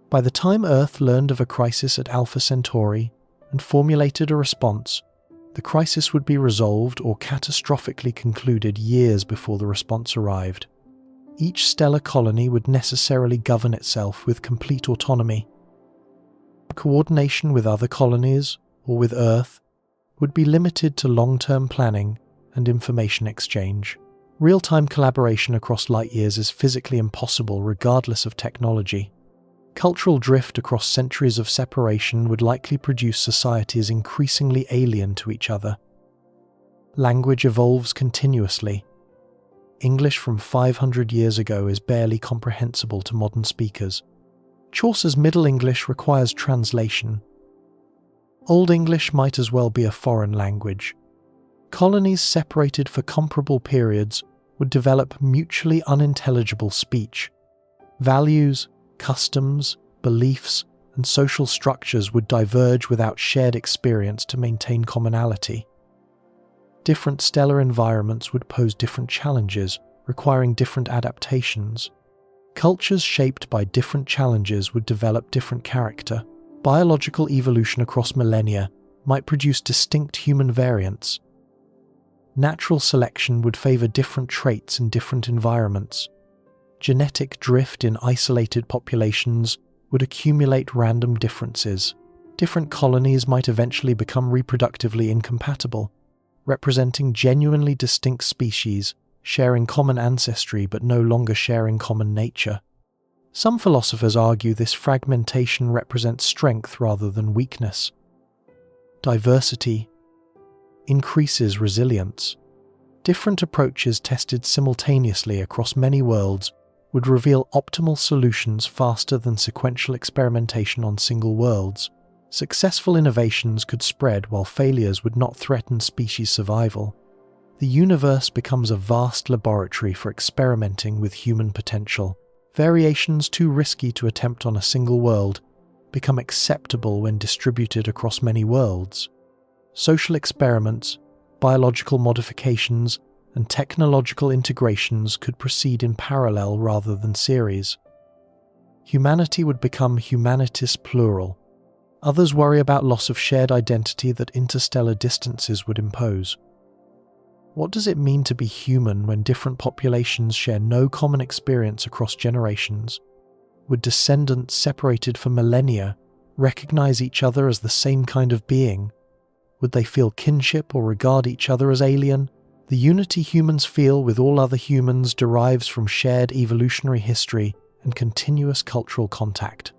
By the time Earth learned of a crisis at Alpha Centauri and formulated a response, the crisis would be resolved or catastrophically concluded years before the response arrived. Each stellar colony would necessarily govern itself with complete autonomy. Coordination with other colonies, or with Earth, would be limited to long-term planning and information exchange. Real-time collaboration across light years is physically impossible regardless of technology. Cultural drift across centuries of separation would likely produce societies increasingly alien to each other. Language evolves continuously. English from 500 years ago is barely comprehensible to modern speakers. Chaucer's Middle English requires translation. Old English might as well be a foreign language. Colonies separated for comparable periods would develop mutually unintelligible speech. Values, customs, beliefs, and social structures would diverge without shared experience to maintain commonality. Different stellar environments would pose different challenges, requiring different adaptations. Cultures shaped by different challenges would develop different character. Biological evolution across millennia might produce distinct human variants. Natural selection would favor different traits in different environments. Genetic drift in isolated populations would accumulate random differences. Different colonies might eventually become reproductively incompatible, representing genuinely distinct species, sharing common ancestry but no longer sharing common nature. Some philosophers argue this fragmentation represents strength rather than weakness. Diversity increases resilience. Different approaches tested simultaneously across many worlds would reveal optimal solutions faster than sequential experimentation on single worlds. Successful innovations could spread while failures would not threaten species survival. The universe becomes a vast laboratory for experimenting with human potential. Variations too risky to attempt on a single world become acceptable when distributed across many worlds. Social experiments, biological modifications, and technological integrations could proceed in parallel rather than series. Humanity would become humanitas plural. Others worry about loss of shared identity that interstellar distances would impose. What does it mean to be human when different populations share no common experience across generations? Would descendants separated for millennia recognize each other as the same kind of being? Would they feel kinship or regard each other as alien? The unity humans feel with all other humans derives from shared evolutionary history and continuous cultural contact.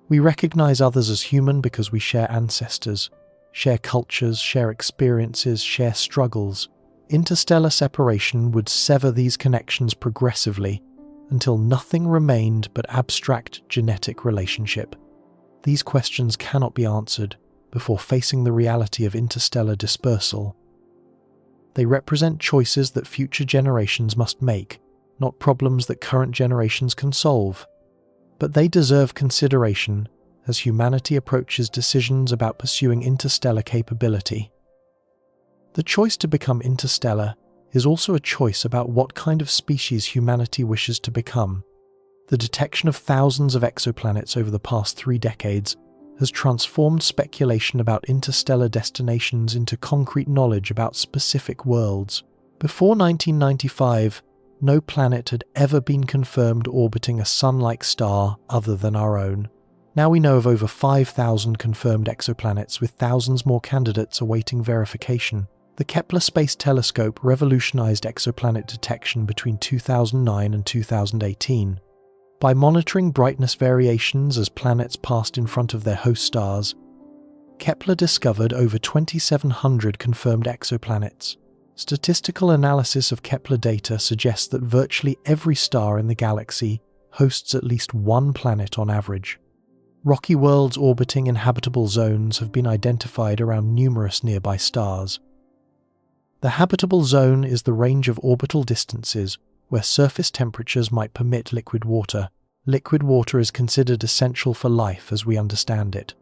We recognize others as human because we share ancestors, share cultures, share experiences, share struggles. Interstellar separation would sever these connections progressively until nothing remained but abstract genetic relationship. These questions cannot be answered before facing the reality of interstellar dispersal. They represent choices that future generations must make, not problems that current generations can solve. But they deserve consideration as humanity approaches decisions about pursuing interstellar capability. The choice to become interstellar is also a choice about what kind of species humanity wishes to become. The detection of thousands of exoplanets over the past 3 decades has transformed speculation about interstellar destinations into concrete knowledge about specific worlds. Before 1995, no planet had ever been confirmed orbiting a sun-like star other than our own. Now we know of over 5,000 confirmed exoplanets, with thousands more candidates awaiting verification. The Kepler Space Telescope revolutionized exoplanet detection between 2009 and 2018. By monitoring brightness variations as planets passed in front of their host stars, Kepler discovered over 2,700 confirmed exoplanets. Statistical analysis of Kepler data suggests that virtually every star in the galaxy hosts at least one planet on average. Rocky worlds orbiting inhabitable zones have been identified around numerous nearby stars. The habitable zone is the range of orbital distances where surface temperatures might permit liquid water. Liquid water is considered essential for life as we understand it.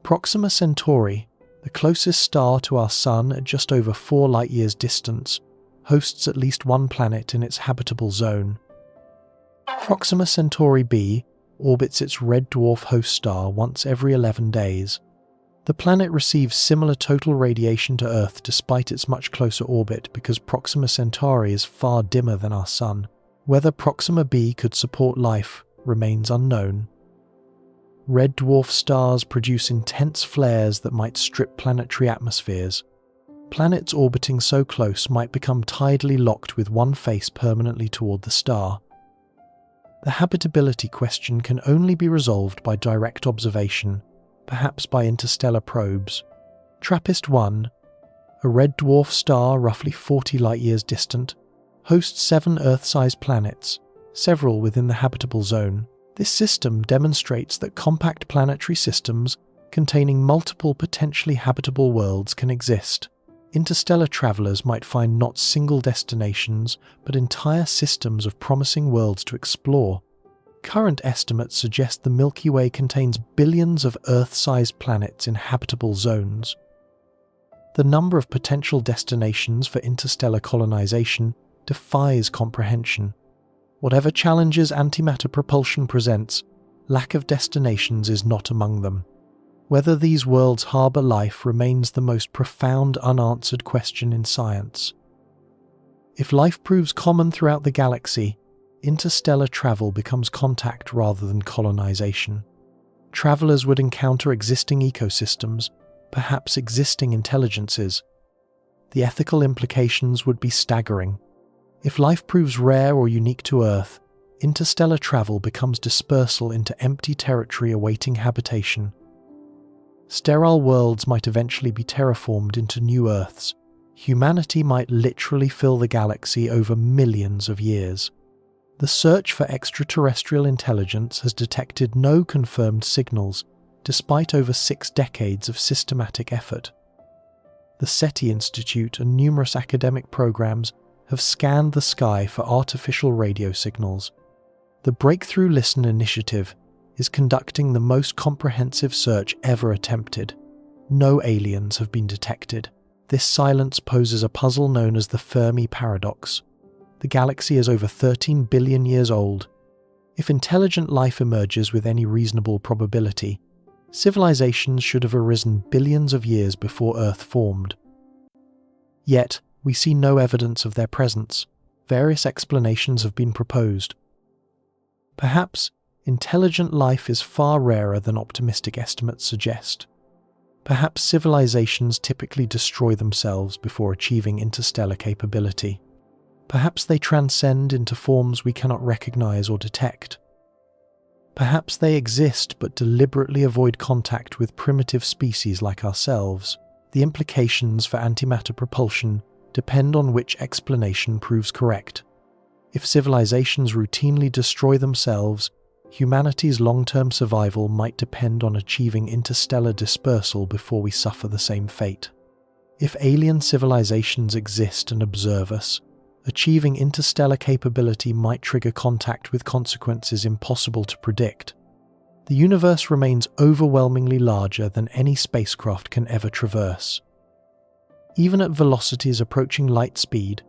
Proxima Centauri, the closest star to our Sun at just over 4 light-years distance, hosts at least one planet in its habitable zone. Proxima Centauri b orbits its red dwarf host star once every 11 days. The planet receives similar total radiation to Earth despite its much closer orbit because Proxima Centauri is far dimmer than our Sun. Whether Proxima b could support life remains unknown. Red dwarf stars produce intense flares that might strip planetary atmospheres. Planets orbiting so close might become tidally locked with one face permanently toward the star. The habitability question can only be resolved by direct observation, perhaps by interstellar probes. TRAPPIST-1, a red dwarf star roughly 40 light-years distant, hosts 7 Earth-sized planets, several within the habitable zone. This system demonstrates that compact planetary systems containing multiple potentially habitable worlds can exist. Interstellar travelers might find not single destinations, but entire systems of promising worlds to explore. Current estimates suggest the Milky Way contains billions of Earth-sized planets in habitable zones. The number of potential destinations for interstellar colonization defies comprehension. Whatever challenges antimatter propulsion presents, lack of destinations is not among them. Whether these worlds harbor life remains the most profound unanswered question in science. If life proves common throughout the galaxy, interstellar travel becomes contact rather than colonization. Travelers would encounter existing ecosystems, perhaps existing intelligences. The ethical implications would be staggering. If life proves rare or unique to Earth, interstellar travel becomes dispersal into empty territory awaiting habitation. Sterile worlds might eventually be terraformed into new Earths. Humanity might literally fill the galaxy over millions of years. The search for extraterrestrial intelligence has detected no confirmed signals, despite over 6 decades of systematic effort. The SETI Institute and numerous academic programs have scanned the sky for artificial radio signals. The Breakthrough Listen initiative is conducting the most comprehensive search ever attempted. No aliens have been detected. This silence poses a puzzle known as the Fermi paradox. The galaxy is over 13 billion years old. If intelligent life emerges with any reasonable probability, civilizations should have arisen billions of years before Earth formed. Yet, we see no evidence of their presence. Various explanations have been proposed. Perhaps, intelligent life is far rarer than optimistic estimates suggest. Perhaps civilizations typically destroy themselves before achieving interstellar capability. Perhaps they transcend into forms we cannot recognize or detect. Perhaps they exist but deliberately avoid contact with primitive species like ourselves. The implications for antimatter propulsion depend on which explanation proves correct. If civilizations routinely destroy themselves, humanity's long-term survival might depend on achieving interstellar dispersal before we suffer the same fate. If alien civilizations exist and observe us, achieving interstellar capability might trigger contact with consequences impossible to predict. The universe remains overwhelmingly larger than any spacecraft can ever traverse. Even at velocities approaching light speed,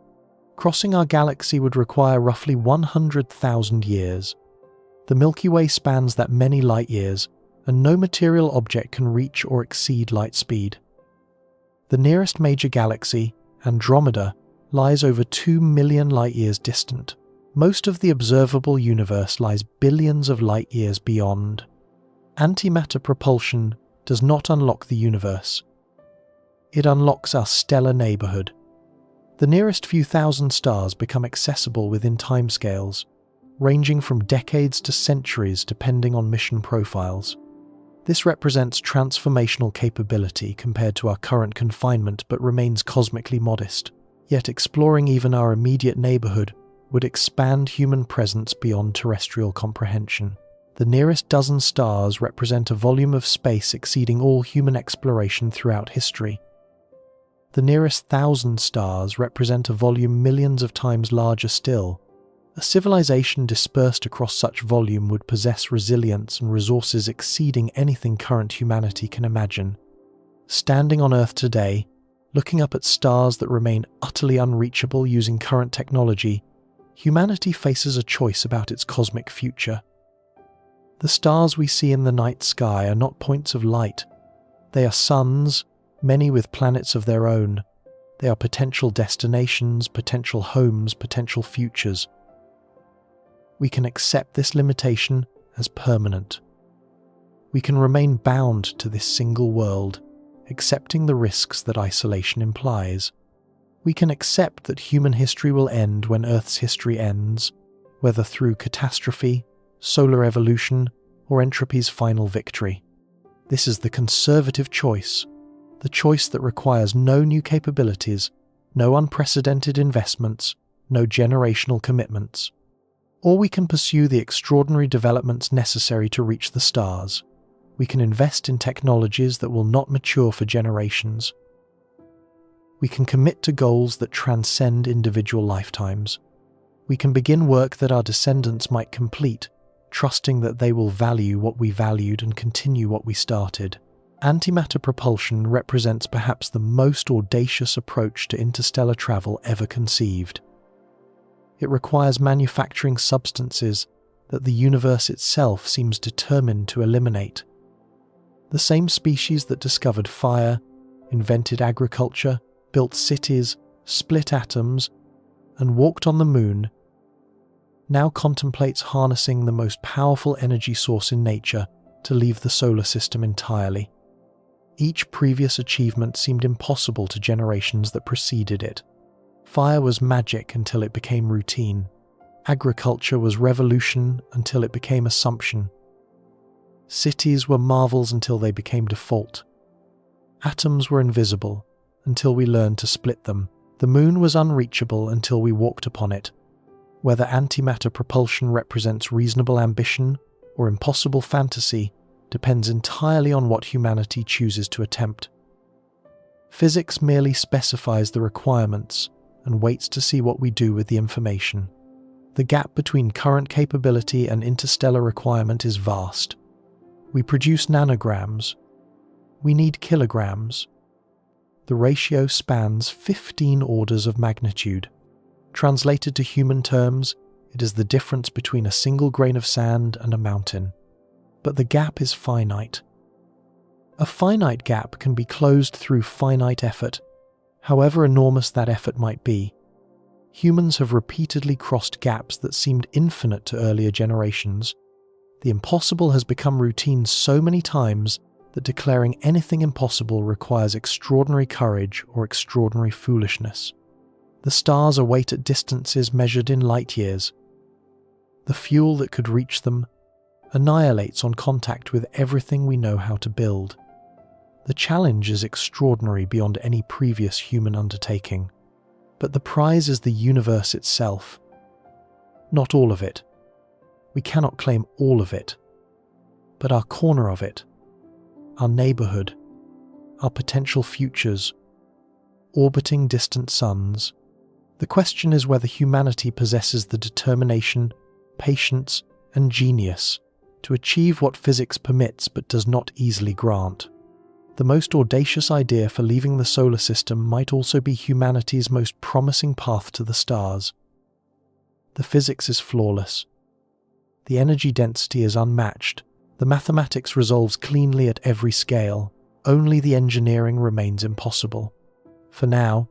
crossing our galaxy would require roughly 100,000 years. The Milky Way spans that many light years, and no material object can reach or exceed light speed. The nearest major galaxy, Andromeda, lies over 2 million light-years distant. Most of the observable universe lies billions of light-years beyond. Antimatter propulsion does not unlock the universe. It unlocks our stellar neighborhood. The nearest few thousand stars become accessible within timescales, ranging from decades to centuries depending on mission profiles. This represents transformational capability compared to our current confinement but remains cosmically modest. Yet exploring even our immediate neighborhood would expand human presence beyond terrestrial comprehension. The nearest dozen stars represent a volume of space exceeding all human exploration throughout history. The nearest 1,000 stars represent a volume millions of times larger still. A civilization dispersed across such volume would possess resilience and resources exceeding anything current humanity can imagine. Standing on Earth today, looking up at stars that remain utterly unreachable using current technology, humanity faces a choice about its cosmic future. The stars we see in the night sky are not points of light. They are suns, many with planets of their own. They are potential destinations, potential homes, potential futures. We can accept this limitation as permanent. We can remain bound to this single world, accepting the risks that isolation implies. We can accept that human history will end when Earth's history ends, whether through catastrophe, solar evolution, or entropy's final victory. This is the conservative choice, the choice that requires no new capabilities, no unprecedented investments, no generational commitments. Or we can pursue the extraordinary developments necessary to reach the stars. We can invest in technologies that will not mature for generations. We can commit to goals that transcend individual lifetimes. We can begin work that our descendants might complete, trusting that they will value what we valued and continue what we started. Antimatter propulsion represents perhaps the most audacious approach to interstellar travel ever conceived. It requires manufacturing substances that the universe itself seems determined to eliminate. The same species that discovered fire, invented agriculture, built cities, split atoms, and walked on the moon, now contemplates harnessing the most powerful energy source in nature to leave the solar system entirely. Each previous achievement seemed impossible to generations that preceded it. Fire was magic until it became routine. Agriculture was revolution until it became assumption. Cities were marvels until they became default. Atoms were invisible until we learned to split them. The moon was unreachable until we walked upon it. Whether antimatter propulsion represents reasonable ambition or impossible fantasy depends entirely on what humanity chooses to attempt. Physics merely specifies the requirements and waits to see what we do with the information. The gap between current capability and interstellar requirement is vast. We produce nanograms. We need kilograms. the ratio spans 15 orders of magnitude. Translated to human terms, it is the difference between a single grain of sand and a mountain. But the gap is finite. A finite gap can be closed through finite effort, however enormous that effort might be. Humans have repeatedly crossed gaps that seemed infinite to earlier generations. The impossible has become routine so many times that declaring anything impossible requires extraordinary courage or extraordinary foolishness. The stars await at distances measured in light years. The fuel that could reach them annihilates on contact with everything we know how to build. The challenge is extraordinary beyond any previous human undertaking, but the prize is the universe itself. Not all of it. We cannot claim all of it, but our corner of it, our neighborhood, our potential futures, orbiting distant suns. The question is whether humanity possesses the determination, patience, and genius to achieve what physics permits but does not easily grant. The most audacious idea for leaving the solar system might also be humanity's most promising path to the stars. The physics is flawless. The energy density is unmatched. The mathematics resolves cleanly at every scale. Only the engineering remains impossible. For now,